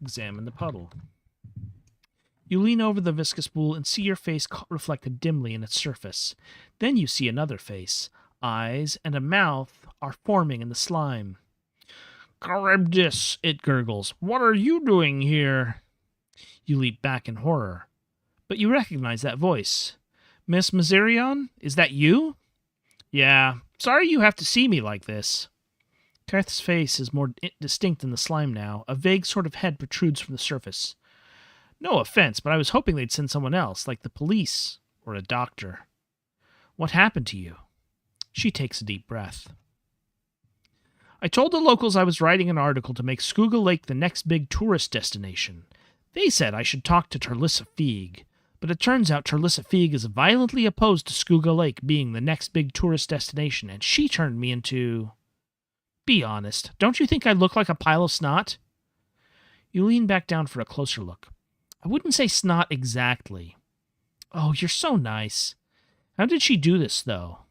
Examine the puddle. You lean over the viscous pool and see your face reflected dimly in its surface. Then you see another face. Eyes and a mouth are forming in the slime. "Charybdis," it gurgles. "What are you doing here?" You leap back in horror. But you recognize that voice. "Miss Mazarion, is that you?" "Yeah. Sorry you have to see me like this." Keth's face is more distinct in the slime now. A vague sort of head protrudes from the surface. "No offense, but I was hoping they'd send someone else, like the police or a doctor. What happened to you?" She takes a deep breath. "I told the locals I was writing an article to make Skooga Lake the next big tourist destination. They said I should talk to Terlissa Feig, but it turns out Terlissa Feig is violently opposed to Skooga Lake being the next big tourist destination, and she turned me into... Be honest, don't you think I look like a pile of snot?" You lean back down for a closer look. "I wouldn't say snot exactly." "Oh, you're so nice. How did she do this, though?"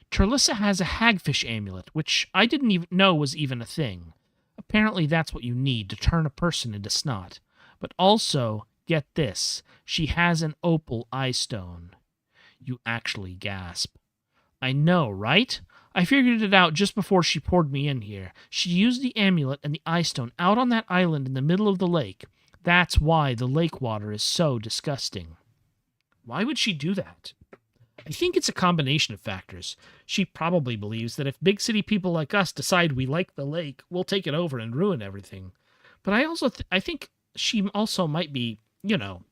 "Terlissa has a hagfish amulet, which I didn't even know was even a thing. Apparently that's what you need to turn a person into snot. But also, get this, she has an opal eye stone." You actually gasp. "I know, right? I figured it out just before she poured me in here. She used the amulet and the eye stone out on that island in the middle of the lake. That's why the lake water is so disgusting." "Why would she do that?" "I think it's a combination of factors. She probably believes that if big city people like us decide we like the lake, we'll take it over and ruin everything. But I think she also might be,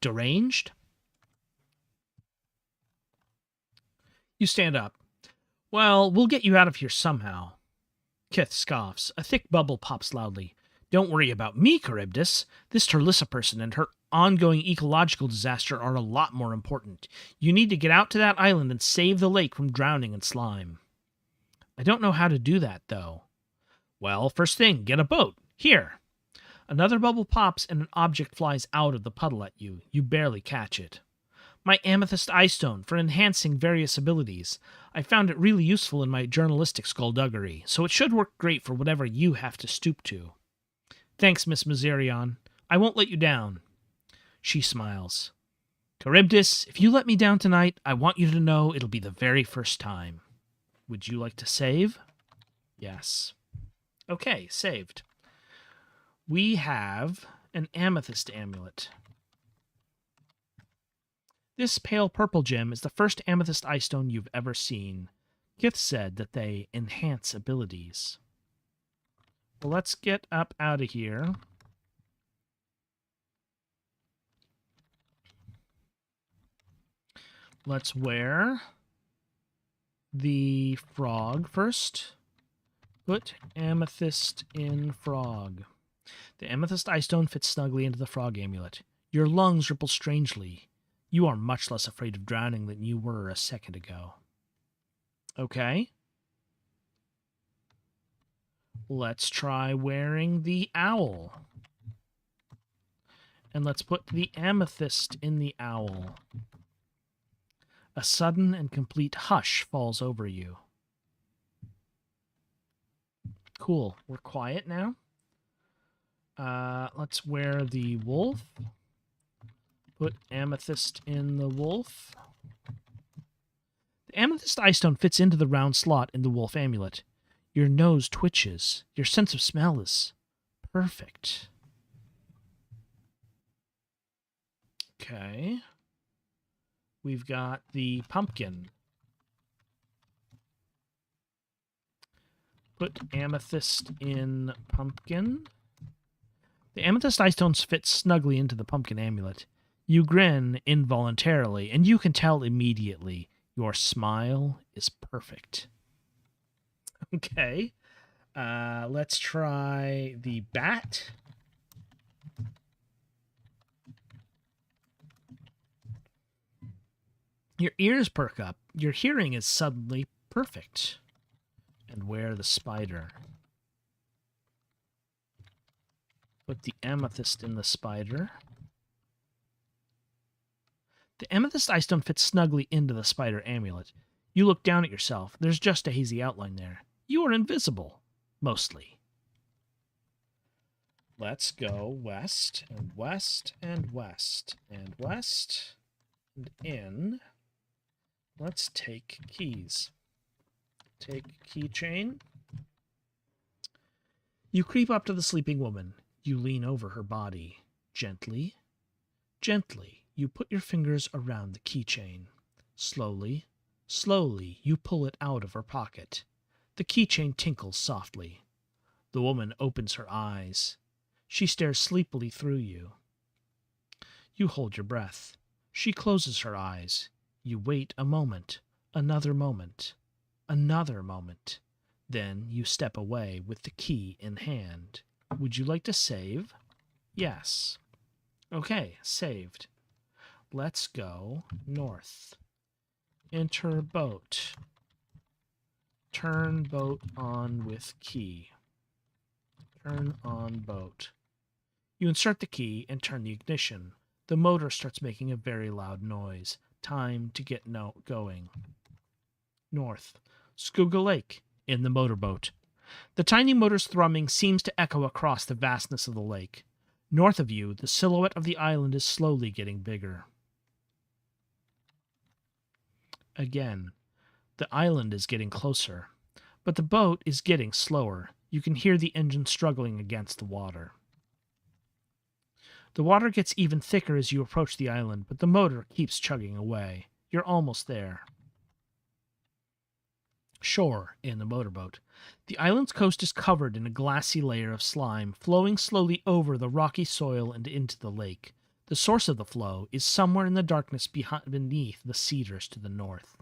deranged." You stand up. "Well, we'll get you out of here somehow." Kith scoffs. A thick bubble pops loudly. "Don't worry about me, Charybdis. This Terlissa person and her ongoing ecological disaster are a lot more important. You need to get out to that island and save the lake from drowning in slime." "I don't know how to do that, though." "Well, first thing, get a boat. Here." Another bubble pops and an object flies out of the puddle at you. You barely catch it. "My amethyst eye stone for enhancing various abilities. I found it really useful in my journalistic skullduggery, so it should work great for whatever you have to stoop to." "Thanks, Miss Mazarion. I won't let you down." She smiles. "Charybdis, if you let me down tonight, I want you to know it'll be the very first time. Would you like to save?" "Yes." "Okay, saved. We have an amethyst amulet. This pale purple gem is the first amethyst eye stone you've ever seen. Kith said that they enhance abilities." Well, let's get up out of here. Let's wear the frog first. Put amethyst in frog. The amethyst eye stone fits snugly into the frog amulet. Your lungs ripple strangely. You are much less afraid of drowning than you were a second ago. Okay. Let's try wearing the owl. And let's put the amethyst in the owl. A sudden and complete hush falls over you. Cool. We're quiet now. Let's wear the wolf. Put amethyst in the wolf. The amethyst eye stone fits into the round slot in the wolf amulet. Your nose twitches. Your sense of smell is perfect. Okay. We've got the pumpkin. Put amethyst in pumpkin. The amethyst eye stones fit snugly into the pumpkin amulet. You grin involuntarily, and you can tell immediately your smile is perfect. Okay. Let's try the bat. Your ears perk up. Your hearing is suddenly perfect. And where the spider? Put the amethyst in the spider. The amethyst eye stone fits snugly into the spider amulet. You look down at yourself. There's just a hazy outline there. You are invisible. Mostly. Let's go west, and west, and west, and west, and in. Let's take keys. Take keychain. You creep up to the sleeping woman. You lean over her body. Gently, gently, you put your fingers around the keychain. Slowly, slowly, you pull it out of her pocket. The keychain tinkles softly. The woman opens her eyes. She stares sleepily through you. You hold your breath. She closes her eyes. You wait a moment, another moment, another moment. Then you step away with the key in hand. Would you like to save? Yes. Okay, saved. Let's go north. Enter boat. Turn boat on with key. Turn on boat. You insert the key and turn the ignition. The motor starts making a very loud noise. Time to get going. North. Skooga Lake. In the motorboat. The tiny motor's thrumming seems to echo across the vastness of the lake. North of you, the silhouette of the island is slowly getting bigger. Again, the island is getting closer, but the boat is getting slower. You can hear the engine struggling against the water. The water gets even thicker as you approach the island, but the motor keeps chugging away. You're almost there. Shore in the motorboat. The island's coast is covered in a glassy layer of slime, flowing slowly over the rocky soil and into the lake. The source of the flow is somewhere in the darkness beneath the cedars to the north.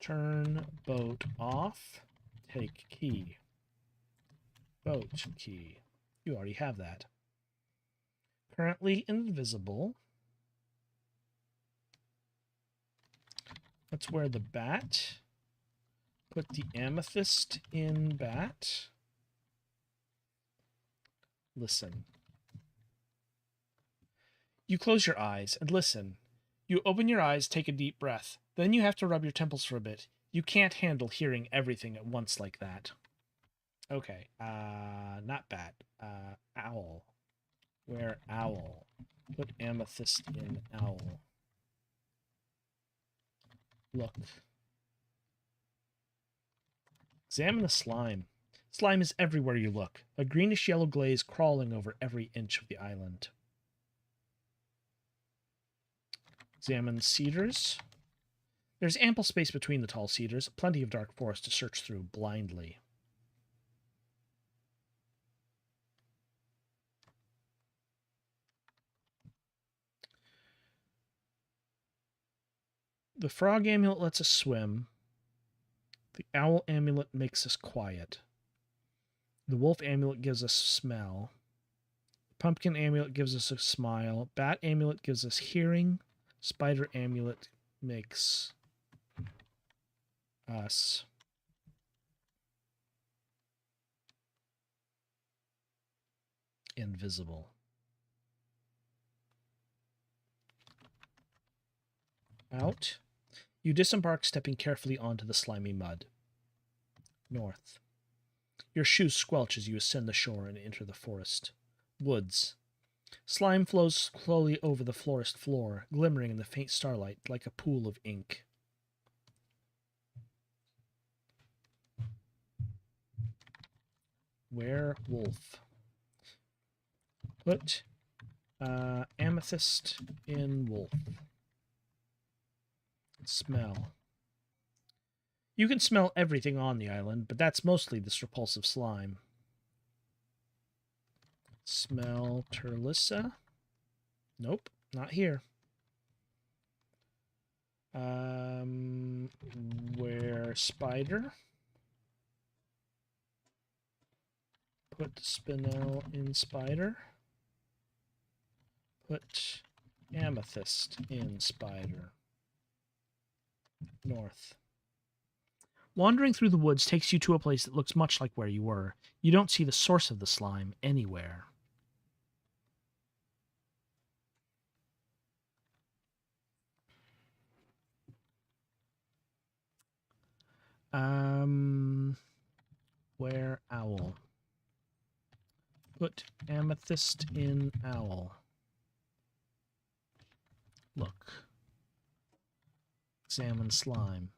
Turn boat off. Take key. Boat key. You already have that. Currently invisible. Let's wear the bat. Put the amethyst in bat. Listen. You close your eyes and listen. You open your eyes, take a deep breath. Then you have to rub your temples for a bit. You can't handle hearing everything at once like that. Okay, not bat. Owl. Where owl? Put amethyst in owl. Look. Examine the slime. Slime is everywhere you look, a greenish-yellow glaze crawling over every inch of the island. Examine the cedars. There's ample space between the tall cedars, plenty of dark forest to search through blindly. The frog amulet lets us swim. The owl amulet makes us quiet. The wolf amulet gives us smell. The pumpkin amulet gives us a smile. Bat amulet gives us hearing. Spider amulet makes us invisible. Out. You disembark, stepping carefully onto the slimy mud. North. Your shoes squelch as you ascend the shore and enter the forest. Woods. Slime flows slowly over the forest floor, glimmering in the faint starlight like a pool of ink. Werewolf. Put amethyst in wolf. Smell. You can smell everything on the island, but that's mostly this repulsive slime. Smelterlissa. Nope, not here. Where spider? Put spinel in spider. Put amethyst in spider. North. Wandering through the woods takes you to a place that looks much like where you were. You don't see the source of the slime anywhere. Where owl? Put amethyst in owl. Look. Examine slime.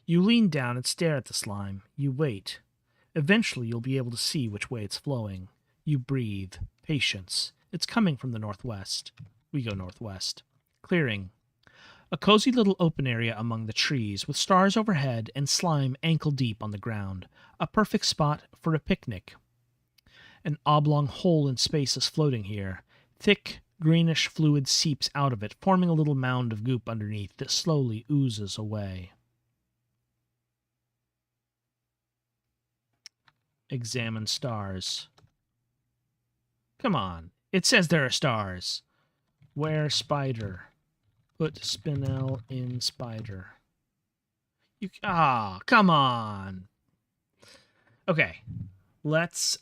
You lean down and stare at the slime. You wait. Eventually you'll be able to see which way it's flowing. You breathe. Patience. It's coming from the northwest. We go northwest. Clearing. A cozy little open area among the trees, with stars overhead and slime ankle-deep on the ground. A perfect spot for a picnic. An oblong hole in space is floating here. Thick, greenish fluid seeps out of it, forming a little mound of goop underneath that slowly oozes away. Examine stars. Come on, it says there are stars. Where spider? Put spinel in spider. Come on. Okay, let's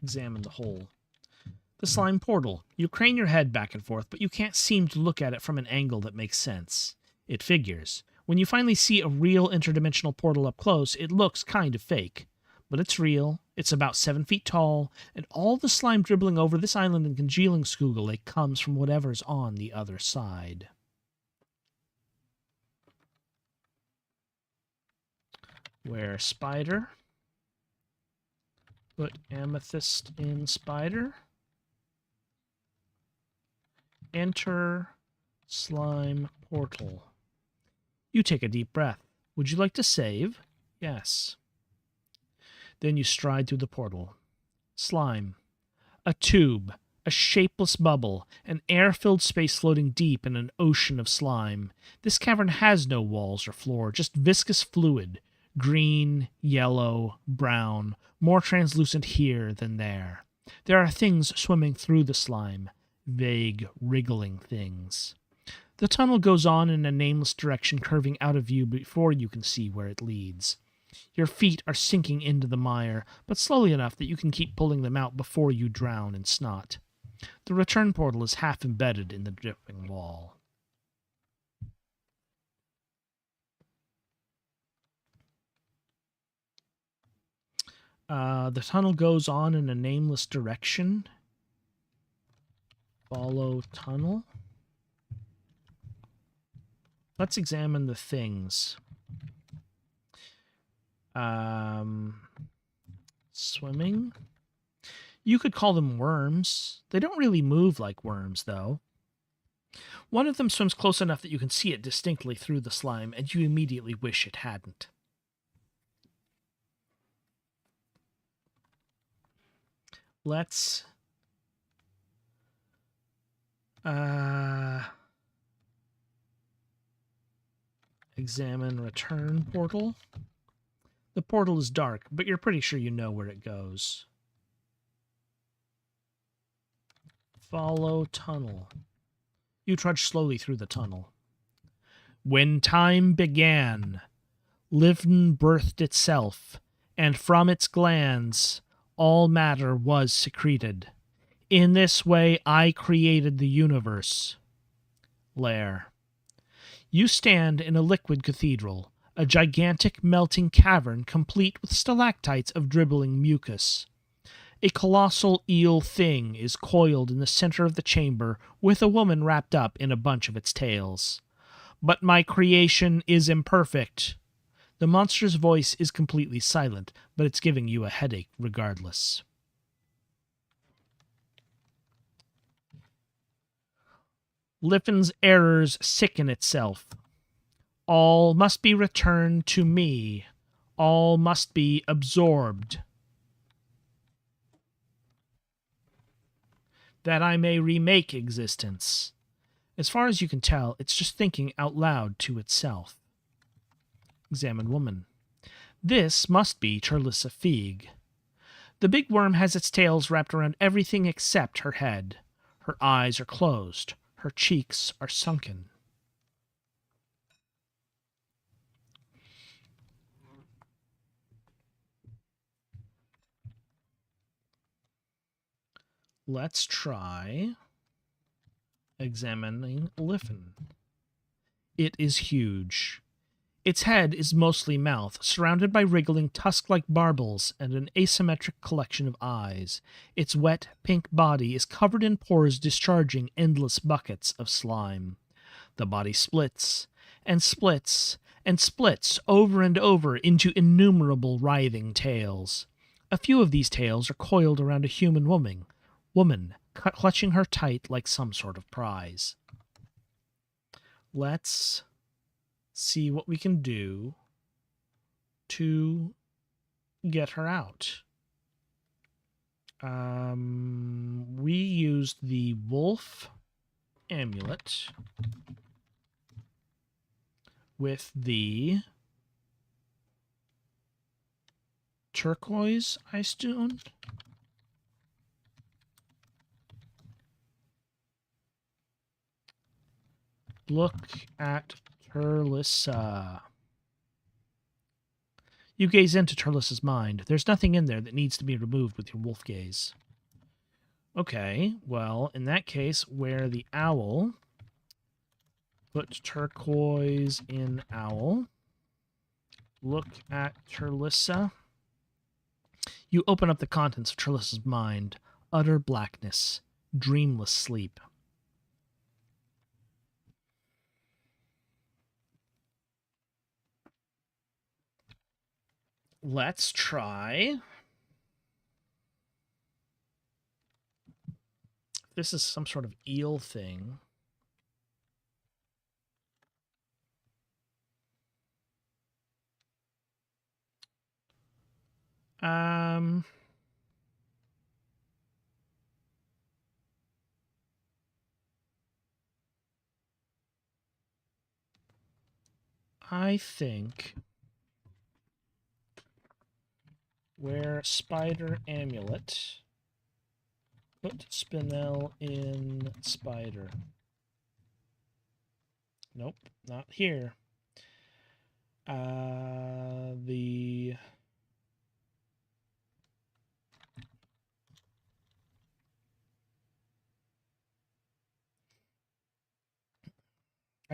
examine the hole. The slime portal. You crane your head back and forth, but you can't seem to look at it from an angle that makes sense. It figures. When you finally see a real interdimensional portal up close, it looks kind of fake. But it's real, it's about 7 feet tall, and all the slime dribbling over this island and congealing Skooga Lake comes from whatever's on the other side. Where spider? Put amethyst in spider. Enter slime portal. You take a deep breath. Would you like to save? Yes. Then you stride through the portal. Slime. A tube. A shapeless bubble. An air-filled space floating deep in an ocean of slime. This cavern has no walls or floor, just viscous fluid. Green, yellow, brown. More translucent here than there. There are things swimming through the slime. Vague, wriggling things. The tunnel goes on in a nameless direction, curving out of view before you can see where it leads. Your feet are sinking into the mire, but slowly enough that you can keep pulling them out before you drown in snot. The return portal is half embedded in the dripping wall. The tunnel goes on in a nameless direction. Follow tunnel. Let's examine the things. Swimming. You could call them worms. They don't really move like worms, though. One of them swims close enough that you can see it distinctly through the slime, and you immediately wish it hadn't. Let's examine return portal. The portal is dark, but you're pretty sure you know where it goes. Follow tunnel. You trudge slowly through the tunnel. When time began, Livn birthed itself, and from its glands all matter was secreted. In this way I created the universe. Lair. You stand in a liquid cathedral, a gigantic melting cavern complete with stalactites of dribbling mucus. A colossal eel thing is coiled in the center of the chamber, with a woman wrapped up in a bunch of its tails. But my creation is imperfect. The monster's voice is completely silent, but it's giving you a headache regardless. Liffin's errors sicken itself. All must be returned to me. All must be absorbed, that I may remake existence. As far as you can tell, it's just thinking out loud to itself. Examine woman. This must be Turlissa Feig. The big worm has its tails wrapped around everything except her head. Her eyes are closed. Her cheeks are sunken. Let's try examining Liffen. It is huge. Its head is mostly mouth, surrounded by wriggling tusk-like barbels and an asymmetric collection of eyes. Its wet, pink body is covered in pores discharging endless buckets of slime. The body splits, and splits, and splits over and over into innumerable writhing tails. A few of these tails are coiled around a human woman, clutching her tight like some sort of prize. Let's see what we can do to get her out. We used the wolf amulet with the turquoise ice stone. Look at Turlissa. You gaze into Turlissa's mind. There's nothing in there that needs to be removed with your wolf gaze. Okay, well, in that case, wear the owl. Put turquoise in owl. Look at Turlissa. You open up the contents of Turlissa's mind. Utter blackness. Dreamless sleep. Let's try. This is some sort of eel thing. I think wear spider amulet. Put spinel in spider. Nope, not here. I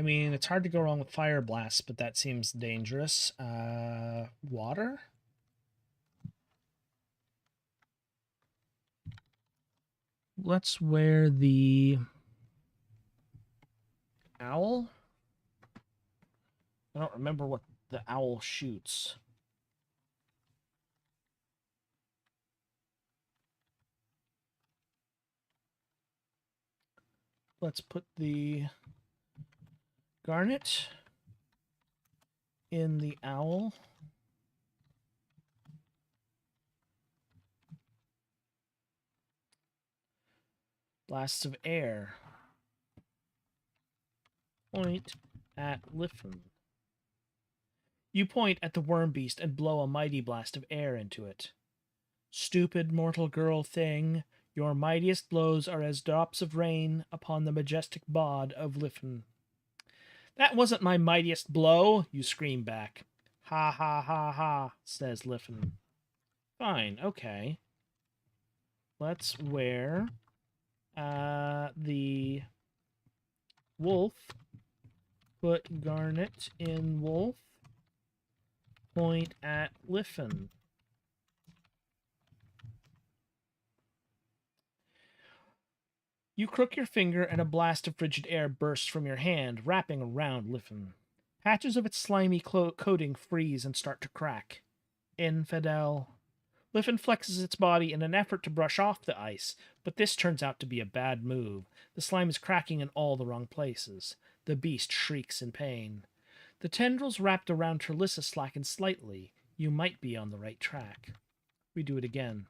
mean, it's hard to go wrong with fire blast, but that seems dangerous. Water? Let's wear the owl. I don't remember what the owl shoots. Let's put the garnet in the owl. Blasts of air. Point at Liffen. You point at the worm beast and blow a mighty blast of air into it. Stupid mortal girl thing, your mightiest blows are as drops of rain upon the majestic bod of Liffen. That wasn't my mightiest blow, you scream back. Ha ha ha ha, says Liffen. Fine, okay. Let's wear the wolf. Put garnet in wolf. Point at Liffen. You crook your finger and a blast of frigid air bursts from your hand, wrapping around Liffen. Patches of its slimy coating freeze and start to crack. Infidel. Liffen flexes its body in an effort to brush off the ice, but this turns out to be a bad move. The slime is cracking in all the wrong places. The beast shrieks in pain. The tendrils wrapped around Trelissa slacken slightly. You might be on the right track. We do it again.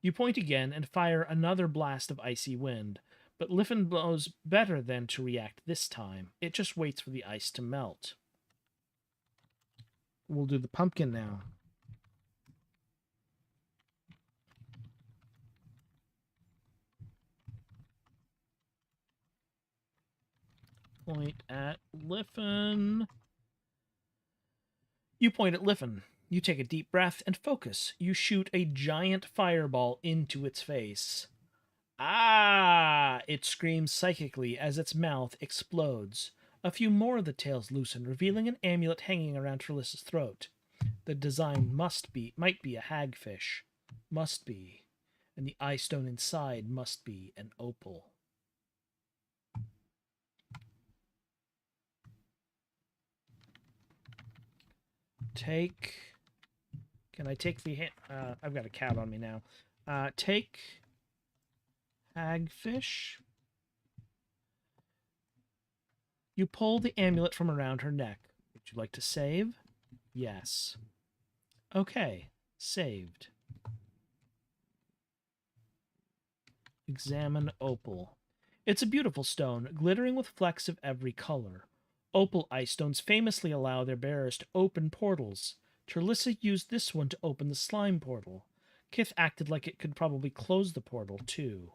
You point again and fire another blast of icy wind, but Liffen blows better than to react this time. It just waits for the ice to melt. We'll do the pumpkin now. Point at Liffen. You point at Liffen. You take a deep breath and focus. You shoot a giant fireball into its face. Ah! It screams psychically as its mouth explodes. A few more of the tails loosen, revealing an amulet hanging around Trelissa's throat. The design might be a hagfish. Must be. And the eye stone inside must be an opal. Can I take the I've got a cat on me now. Take hagfish. You pull the amulet from around her neck. Would you like to save? Yes. Okay, saved. Examine opal. It's a beautiful stone, glittering with flecks of every color. Opal ice stones famously allow their bearers to open portals. Trelissa used this one to open the slime portal. Kith acted like it could probably close the portal, too.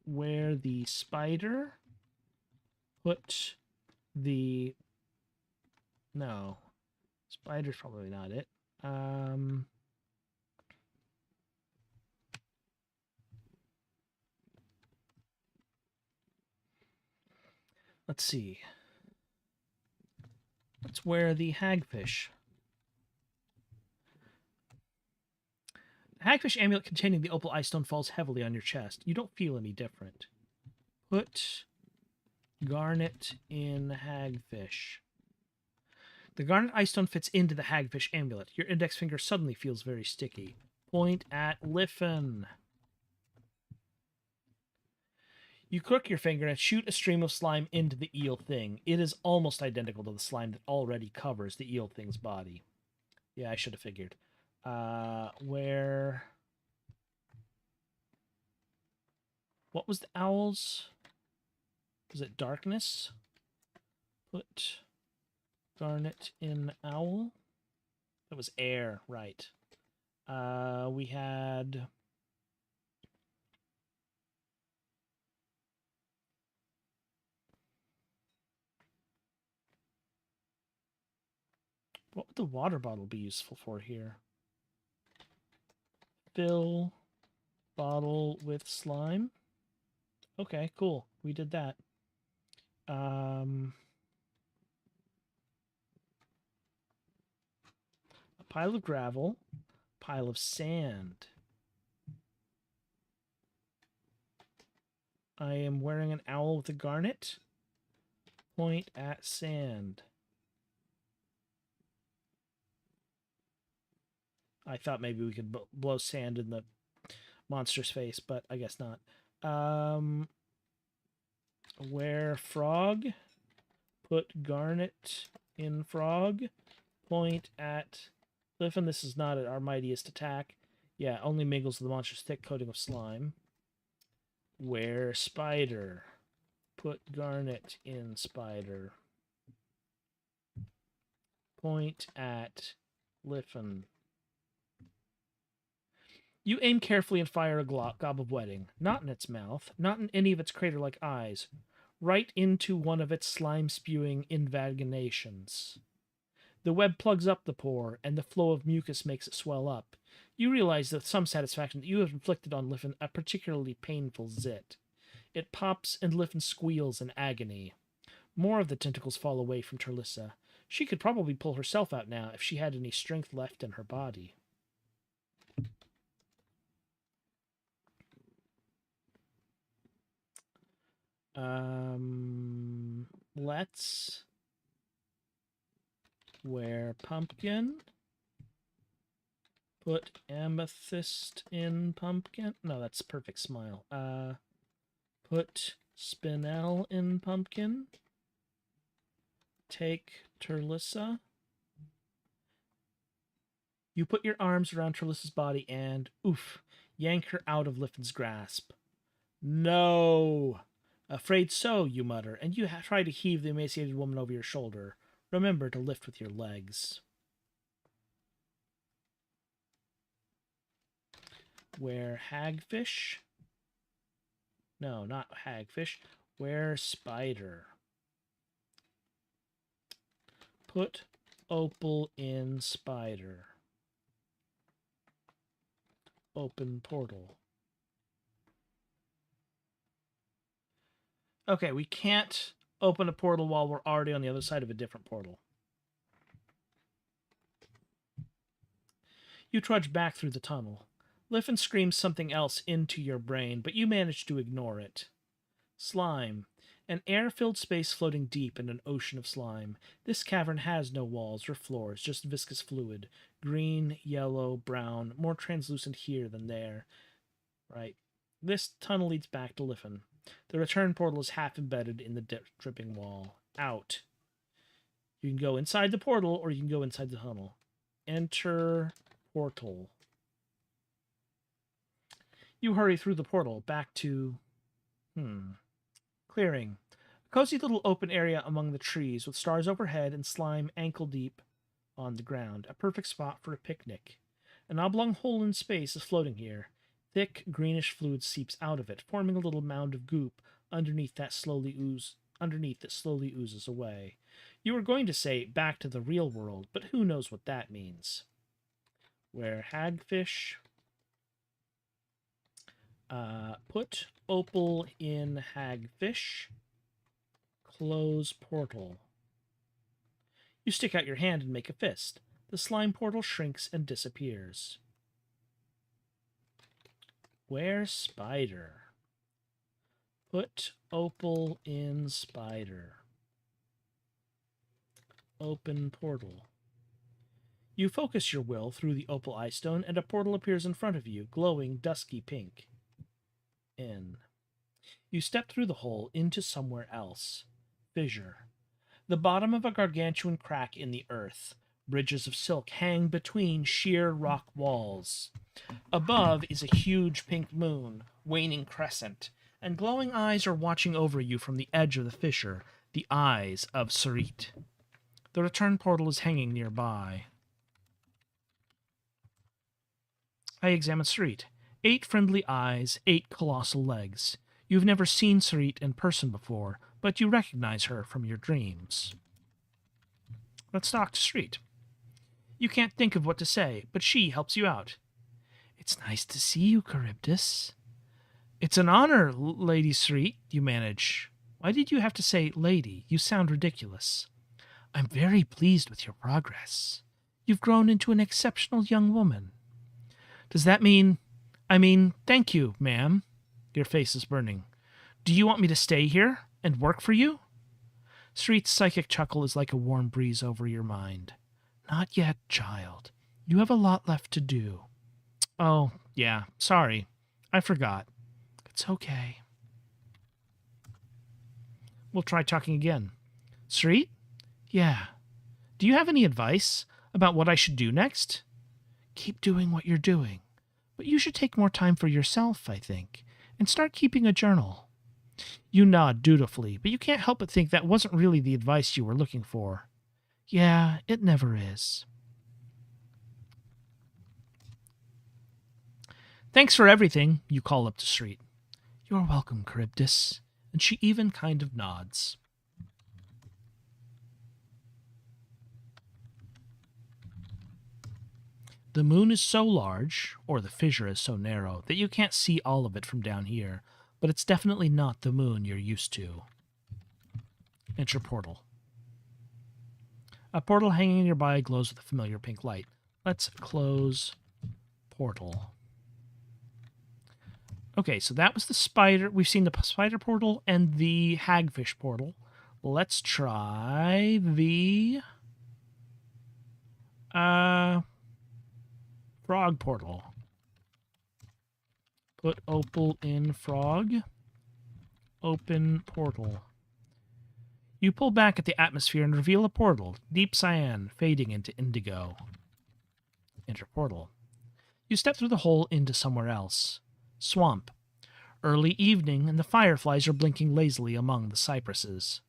Where the spider put the... No. Spider's probably not it. Let's see. Let's wear the hagfish. Hagfish amulet containing the opal ice stone falls heavily on your chest. You don't feel any different. Put garnet in hagfish. The garnet ice stone fits into the hagfish amulet. Your index finger suddenly feels very sticky. Point at Liffen. You crook your finger and shoot a stream of slime into the eel thing. It is almost identical to the slime that already covers the eel thing's body. Yeah, I should have figured. Where... What was the owl's? Was it darkness? Put garnet in owl. That was air, right. We had... What would the water bottle be useful for here? Fill bottle with slime. Okay, cool. We did that. A pile of gravel, pile of sand. I am wearing an owl with a garnet. Point at sand. I thought maybe we could blow sand in the monster's face, but I guess not. Where frog? Put garnet in frog. Point at Liffen. This is not our mightiest attack. Yeah, only mingles with the monster's thick coating of slime. Where spider? Put garnet in spider. Point at Liffen. You aim carefully and fire a gob of wetting, not in its mouth, not in any of its crater-like eyes, right into one of its slime-spewing invaginations. The web plugs up the pore, and the flow of mucus makes it swell up. You realize with some satisfaction that you have inflicted on Liffen a particularly painful zit. It pops, and Liffen squeals in agony. More of the tentacles fall away from Trelissa. She could probably pull herself out now if she had any strength left in her body. Let's wear pumpkin. Put amethyst in pumpkin. No, that's perfect smile. Put Spinel in pumpkin. Take Turlissa. You put your arms around Turlissa's body and, oof, yank her out of Liffin's grasp. No! Afraid so, you mutter, and you try to heave the emaciated woman over your shoulder. Remember to lift with your legs. Where hagfish? No, not hagfish. Where spider? Put opal in spider. Open portal. Okay, we can't open a portal while we're already on the other side of a different portal. You trudge back through the tunnel. Liffen screams something else into your brain, but you manage to ignore it. Slime. An air-filled space floating deep in an ocean of slime. This cavern has no walls or floors, just viscous fluid. Green, yellow, brown, more translucent here than there. Right. This tunnel leads back to Liffen. The return portal is half embedded in the dripping wall. Out. You can go inside the portal, or you can go inside the tunnel. Enter portal. You hurry through the portal, back to... Clearing. A cozy little open area among the trees, with stars overhead and slime ankle-deep on the ground. A perfect spot for a picnic. An oblong hole in space is floating here. Thick, greenish fluid seeps out of it, forming a little mound of goop underneath that slowly oozes away. You were going to say, back to the real world, but who knows what that means. Where hagfish... put opal in hagfish. Close portal. You stick out your hand and make a fist. The slime portal shrinks and disappears. Where spider? Put opal in spider. Open portal. You focus your will through the opal eye stone, and a portal appears in front of you, glowing dusky pink. In. You step through the hole into somewhere else. Fissure. The bottom of a gargantuan crack in the earth. Bridges of silk hang between sheer rock walls. Above is a huge pink moon, waning crescent, and glowing eyes are watching over you from the edge of the fissure, the eyes of Sarit. The return portal is hanging nearby. I examine Sarit. 8 friendly eyes, 8 colossal legs. You've never seen Sarit in person before, but you recognize her from your dreams. Let's talk to Sarit. You can't think of what to say, but she helps you out. It's nice to see you, Charybdis. It's an honor, Lady Sarit, you manage. Why did you have to say lady? You sound ridiculous. I'm very pleased with your progress. You've grown into an exceptional young woman. Does that mean... thank you, ma'am. Your face is burning. Do you want me to stay here and work for you? Sarit's psychic chuckle is like a warm breeze over your mind. Not yet, child. You have a lot left to do. Oh, yeah, sorry. I forgot. It's okay. We'll try talking again. Sarit? Yeah. Do you have any advice about what I should do next? Keep doing what you're doing. But you should take more time for yourself, I think, and start keeping a journal. You nod dutifully, but you can't help but think that wasn't really the advice you were looking for. Yeah, it never is. Thanks for everything, you call up to Sarit. You're welcome, Charybdis. And she even kind of nods. The moon is so large, or the fissure is so narrow, that you can't see all of it from down here, but it's definitely not the moon you're used to. Enter portal. A portal hanging nearby glows with a familiar pink light. Let's close portal. Okay, so that was the spider. We've seen the spider portal and the hagfish portal. Let's try the frog portal. Put opal in frog. Open portal. You pull back at the atmosphere and reveal a portal, deep cyan, fading into indigo. Enter portal. You step through the hole into somewhere else. Swamp. Early evening, and the fireflies are blinking lazily among the cypresses.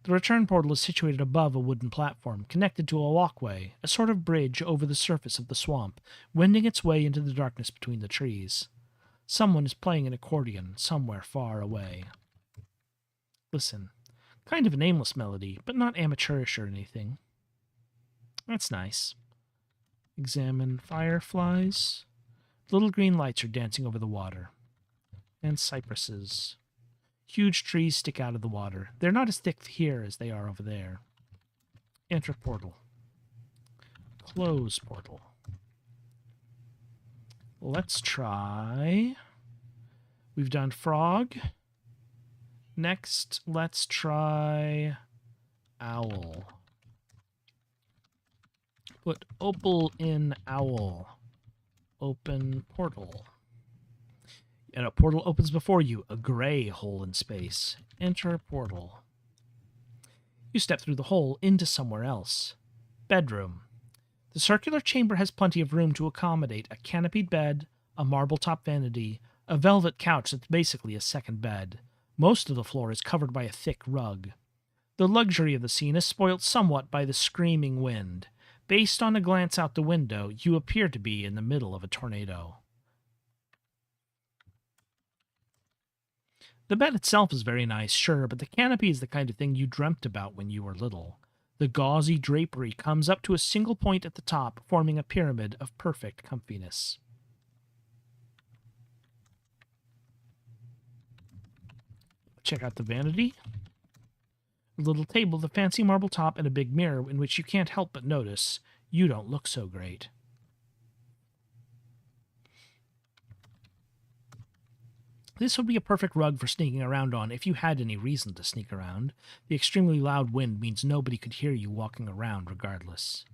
The return portal is situated above a wooden platform, connected to a walkway, a sort of bridge over the surface of the swamp, wending its way into the darkness between the trees. Someone is playing an accordion somewhere far away. Listen. Kind of an aimless melody, but not amateurish or anything. That's nice. Examine fireflies. Little green lights are dancing over the water. And cypresses. Huge trees stick out of the water. They're not as thick here as they are over there. Enter portal. Close portal. Let's try... We've done frog. Next, let's try owl. Put opal in owl. Open portal. And a portal opens before you, a gray hole in space. Enter portal. You step through the hole into somewhere else. Bedroom. The circular chamber has plenty of room to accommodate a canopied bed, a marble-top vanity, a velvet couch that's basically a second bed. Most of the floor is covered by a thick rug. The luxury of the scene is spoilt somewhat by the screaming wind. Based on a glance out the window, you appear to be in the middle of a tornado. The bed itself is very nice, sure, but the canopy is the kind of thing you dreamt about when you were little. The gauzy drapery comes up to a single point at the top, forming a pyramid of perfect comfiness. Check out the vanity. A little table with a fancy marble top and a big mirror in which you can't help but notice you don't look so great. This would be a perfect rug for sneaking around on if you had any reason to sneak around. The extremely loud wind means nobody could hear you walking around regardless.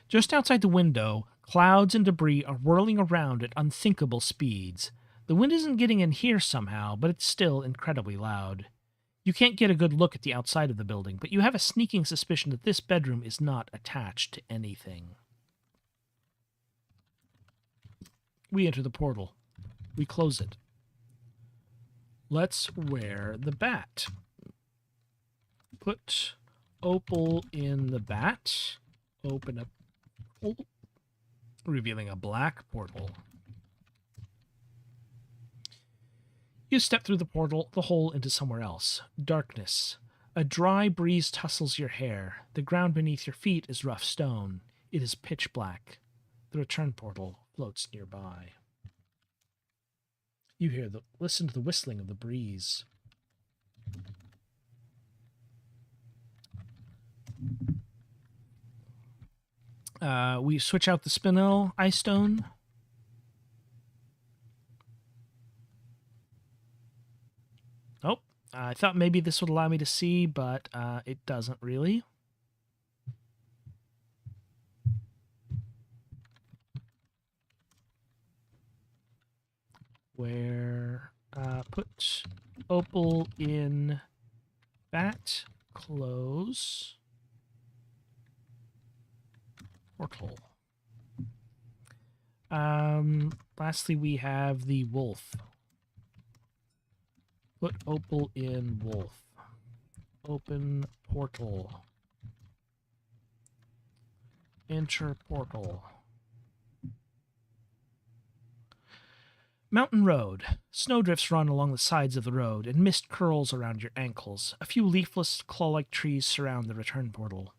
Just outside the window, clouds and debris are whirling around at unthinkable speeds. The wind isn't getting in here somehow, but it's still incredibly loud. You can't get a good look at the outside of the building, but you have a sneaking suspicion that this bedroom is not attached to anything. We enter the portal. We close it. Let's wear the bat. Put opal in the bat. Open up, revealing a black portal. You step through the hole into somewhere else. Darkness. A dry breeze tussles your hair. The ground beneath your feet is rough stone. It is pitch black. The return portal floats nearby. You listen to the whistling of the breeze. We switch out the spinel ice stone. Oh, I thought maybe this would allow me to see, but it doesn't really. Where put opal in bat, close portal. Lastly, we have the wolf. Put opal in wolf. Open portal. Enter portal. Mountain road. Snowdrifts run along the sides of the road, and mist curls around your ankles. A few leafless, claw-like trees surround the return portal.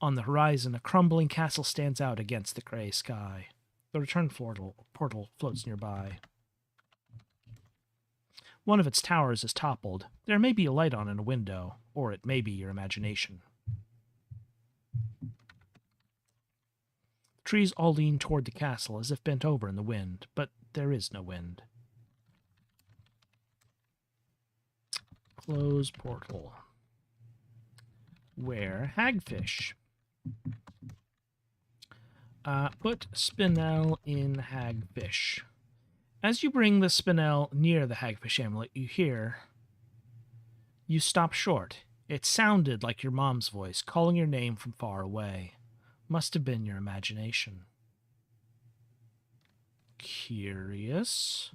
On the horizon, a crumbling castle stands out against the gray sky. The return portal floats nearby. One of its towers is toppled. There may be a light on in a window, or it may be your imagination. Trees all lean toward the castle as if bent over in the wind, but there is no wind. Close portal. Where hagfish. Put spinel in hagfish. As you bring the spinel near the hagfish amulet, you stop short. It sounded like your mom's voice, calling your name from far away. Must have been your imagination. Curious.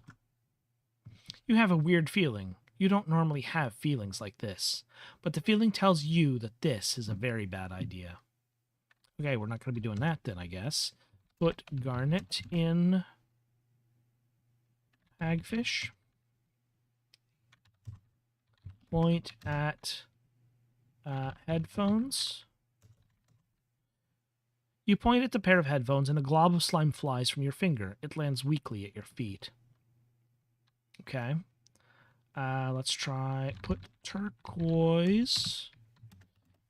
You have a weird feeling. You don't normally have feelings like this, but the feeling tells you that this is a very bad idea. Okay, we're not going to be doing that then, I guess. Put garnet in hagfish. Point at headphones. You point at the pair of headphones and a glob of slime flies from your finger. It lands weakly at your feet. Okay. Let's try put turquoise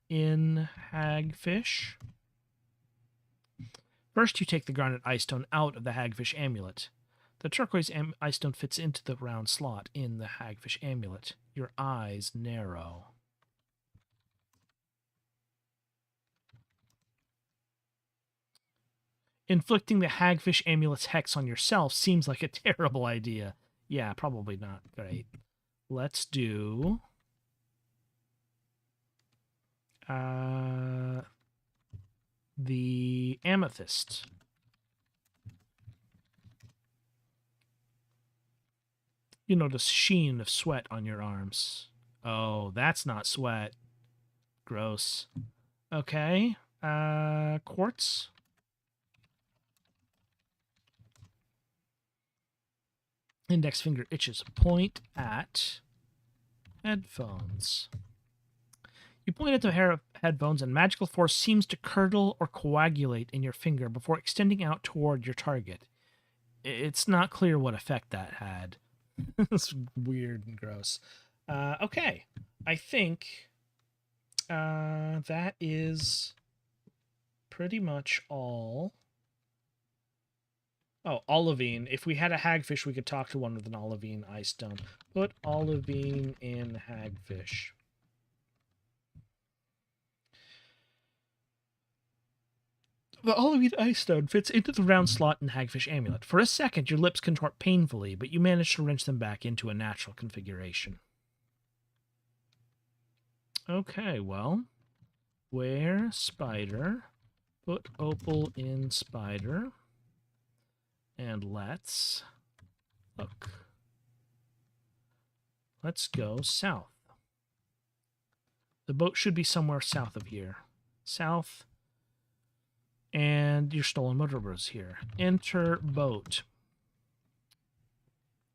in hagfish. First, you take the garnet ice stone out of the hagfish amulet. The turquoise ice stone fits into the round slot in the hagfish amulet. Your eyes narrow. Inflicting the hagfish amulet's hex on yourself seems like a terrible idea. Yeah, probably not great. Let's do the amethyst. You notice sheen of sweat on your arms. Oh, that's not sweat. Gross. Okay. Quartz. Index finger itches. Point at headphones. You point at the pair of headphones, and magical force seems to curdle or coagulate in your finger before extending out toward your target. It's not clear what effect that had. It's weird and gross. Okay. I think that is pretty much all. Oh, olivine. If we had a hagfish, we could talk to one with an olivine ice stone. Put olivine in hagfish. The olivine ice stone fits into the round slot in hagfish amulet. For a second, your lips contort painfully, but you manage to wrench them back into a natural configuration. Okay, well, where spider? Put opal in spider. And let's look. Let's go south. The boat should be somewhere south of here. South. And your stolen motor is here. Enter boat.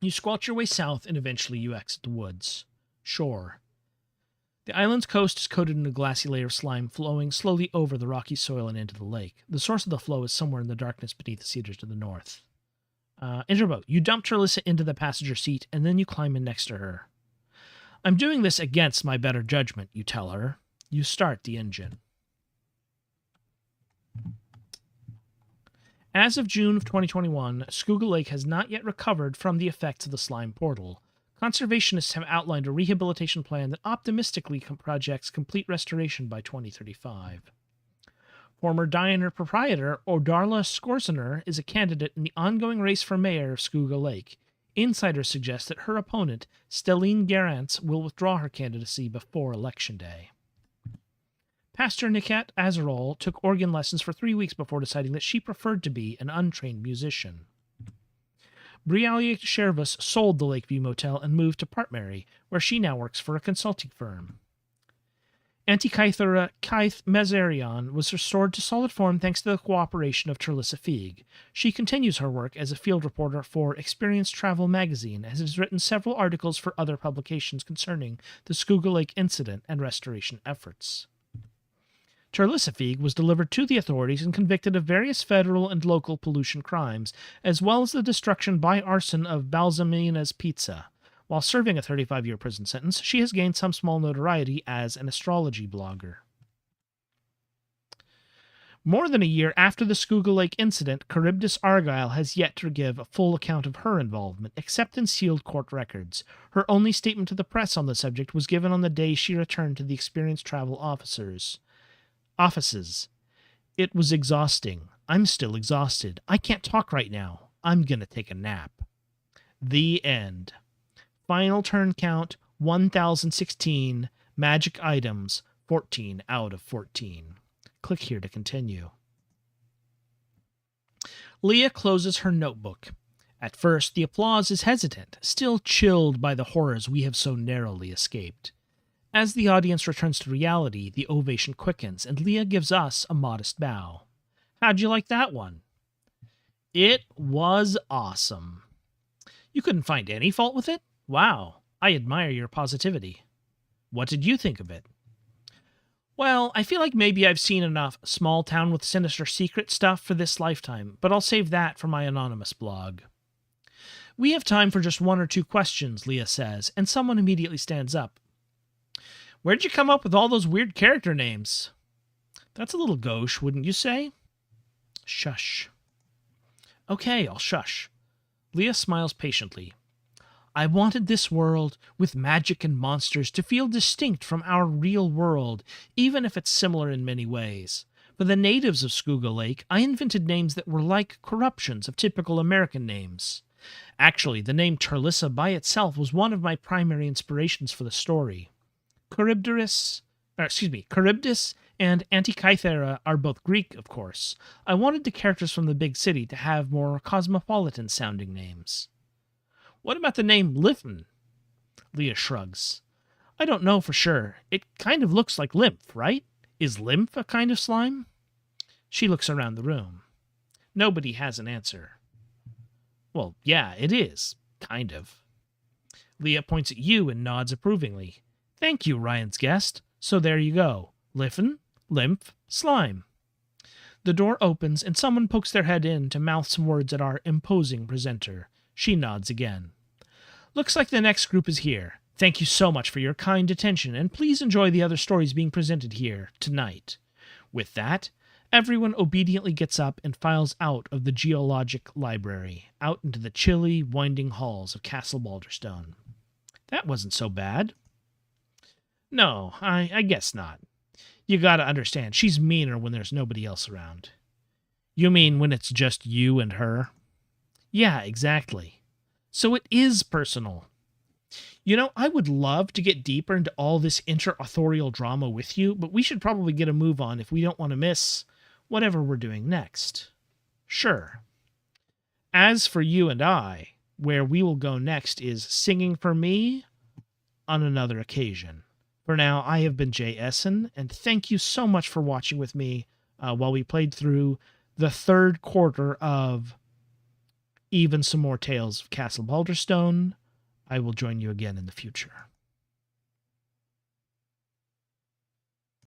You squelch your way south and eventually you exit the woods. Shore. The island's coast is coated in a glassy layer of slime flowing slowly over the rocky soil and into the lake. The source of the flow is somewhere in the darkness beneath the cedars to the north. Enter boat. You dump Terlissa into the passenger seat, and then you climb in next to her. I'm doing this against my better judgment, you tell her. You start the engine. As of June of 2021, Skooga Lake has not yet recovered from the effects of the slime portal. Conservationists have outlined a rehabilitation plan that optimistically projects complete restoration by 2035. Former diner proprietor Odarla Skorziner is a candidate in the ongoing race for mayor of Skooga Lake. Insiders suggest that her opponent, Stelline Garantz, will withdraw her candidacy before Election Day. Pastor Niket Azarol took organ lessons for 3 weeks before deciding that she preferred to be an untrained musician. Brialia Shervus sold the Lakeview Motel and moved to Partmary, where she now works for a consulting firm. Antikythera Kyth Mesarion was restored to solid form thanks to the cooperation of Terlissa Feig. She continues her work as a field reporter for Experience Travel magazine and has written several articles for other publications concerning the Skooga Lake incident and restoration efforts. Terlissa Feig was delivered to the authorities and convicted of various federal and local pollution crimes, as well as the destruction by arson of Balsamina's Pizza. While serving a 35-year prison sentence, she has gained some small notoriety as an astrology blogger. More than a year after the Skooga Lake incident, Charybdis Argyle has yet to give a full account of her involvement, except in sealed court records. Her only statement to the press on the subject was given on the day she returned to the experienced travel offices. It was exhausting. I'm still exhausted. I can't talk right now. I'm gonna take a nap. The end. Final turn count 1016. Magic items 14 out of 14. Click here to continue. Leah closes her notebook. At first, the applause is hesitant, still chilled by the horrors we have so narrowly escaped. As the audience returns to reality, the ovation quickens, and Leah gives us a modest bow. How'd you like that one? It was awesome. You couldn't find any fault with it? Wow, I admire your positivity. What did you think of it? Well, I feel like maybe I've seen enough small town with sinister secret stuff for this lifetime, but I'll save that for my anonymous blog. We have time for just one or two questions, Leah says, and someone immediately stands up. Where'd you come up with all those weird character names? That's a little gauche, wouldn't you say? Shush. Okay, I'll shush. Leah smiles patiently. I wanted this world, with magic and monsters, to feel distinct from our real world, even if it's similar in many ways. For the natives of Skooga Lake, I invented names that were like corruptions of typical American names. Actually, the name Turlissa by itself was one of my primary inspirations for the story. Charybdis and Antikythera are both Greek, of course. I wanted the characters from the big city to have more cosmopolitan-sounding names. What about the name Liffen? Leah shrugs. I don't know for sure. It kind of looks like lymph, right? Is lymph a kind of slime? She looks around the room. Nobody has an answer. Well, yeah, it is. Kind of. Leah points at you and nods approvingly. Thank you, Ryan's guest. So there you go. Liffen, lymph, slime. The door opens and someone pokes their head in to mouth some words at our imposing presenter. She nods again. Looks like the next group is here. Thank you so much for your kind attention, and please enjoy the other stories being presented here tonight. With that, everyone obediently gets up and files out of the geologic library, out into the chilly, winding halls of Castle Balderstone. That wasn't so bad. No, I guess not. You gotta understand, she's meaner when there's nobody else around. You mean when it's just you and her? Yeah, exactly. So it is personal. You know, I would love to get deeper into all this inter-authorial drama with you, but we should probably get a move on if we don't want to miss whatever we're doing next. Sure. As for you and I, where we will go next is Singing for Me on another occasion. For now, I have been Jay Essen, and thank you so much for watching with me while we played through the third quarter of Even Some More Tales of Castle Balderstone. I will join you again in the future.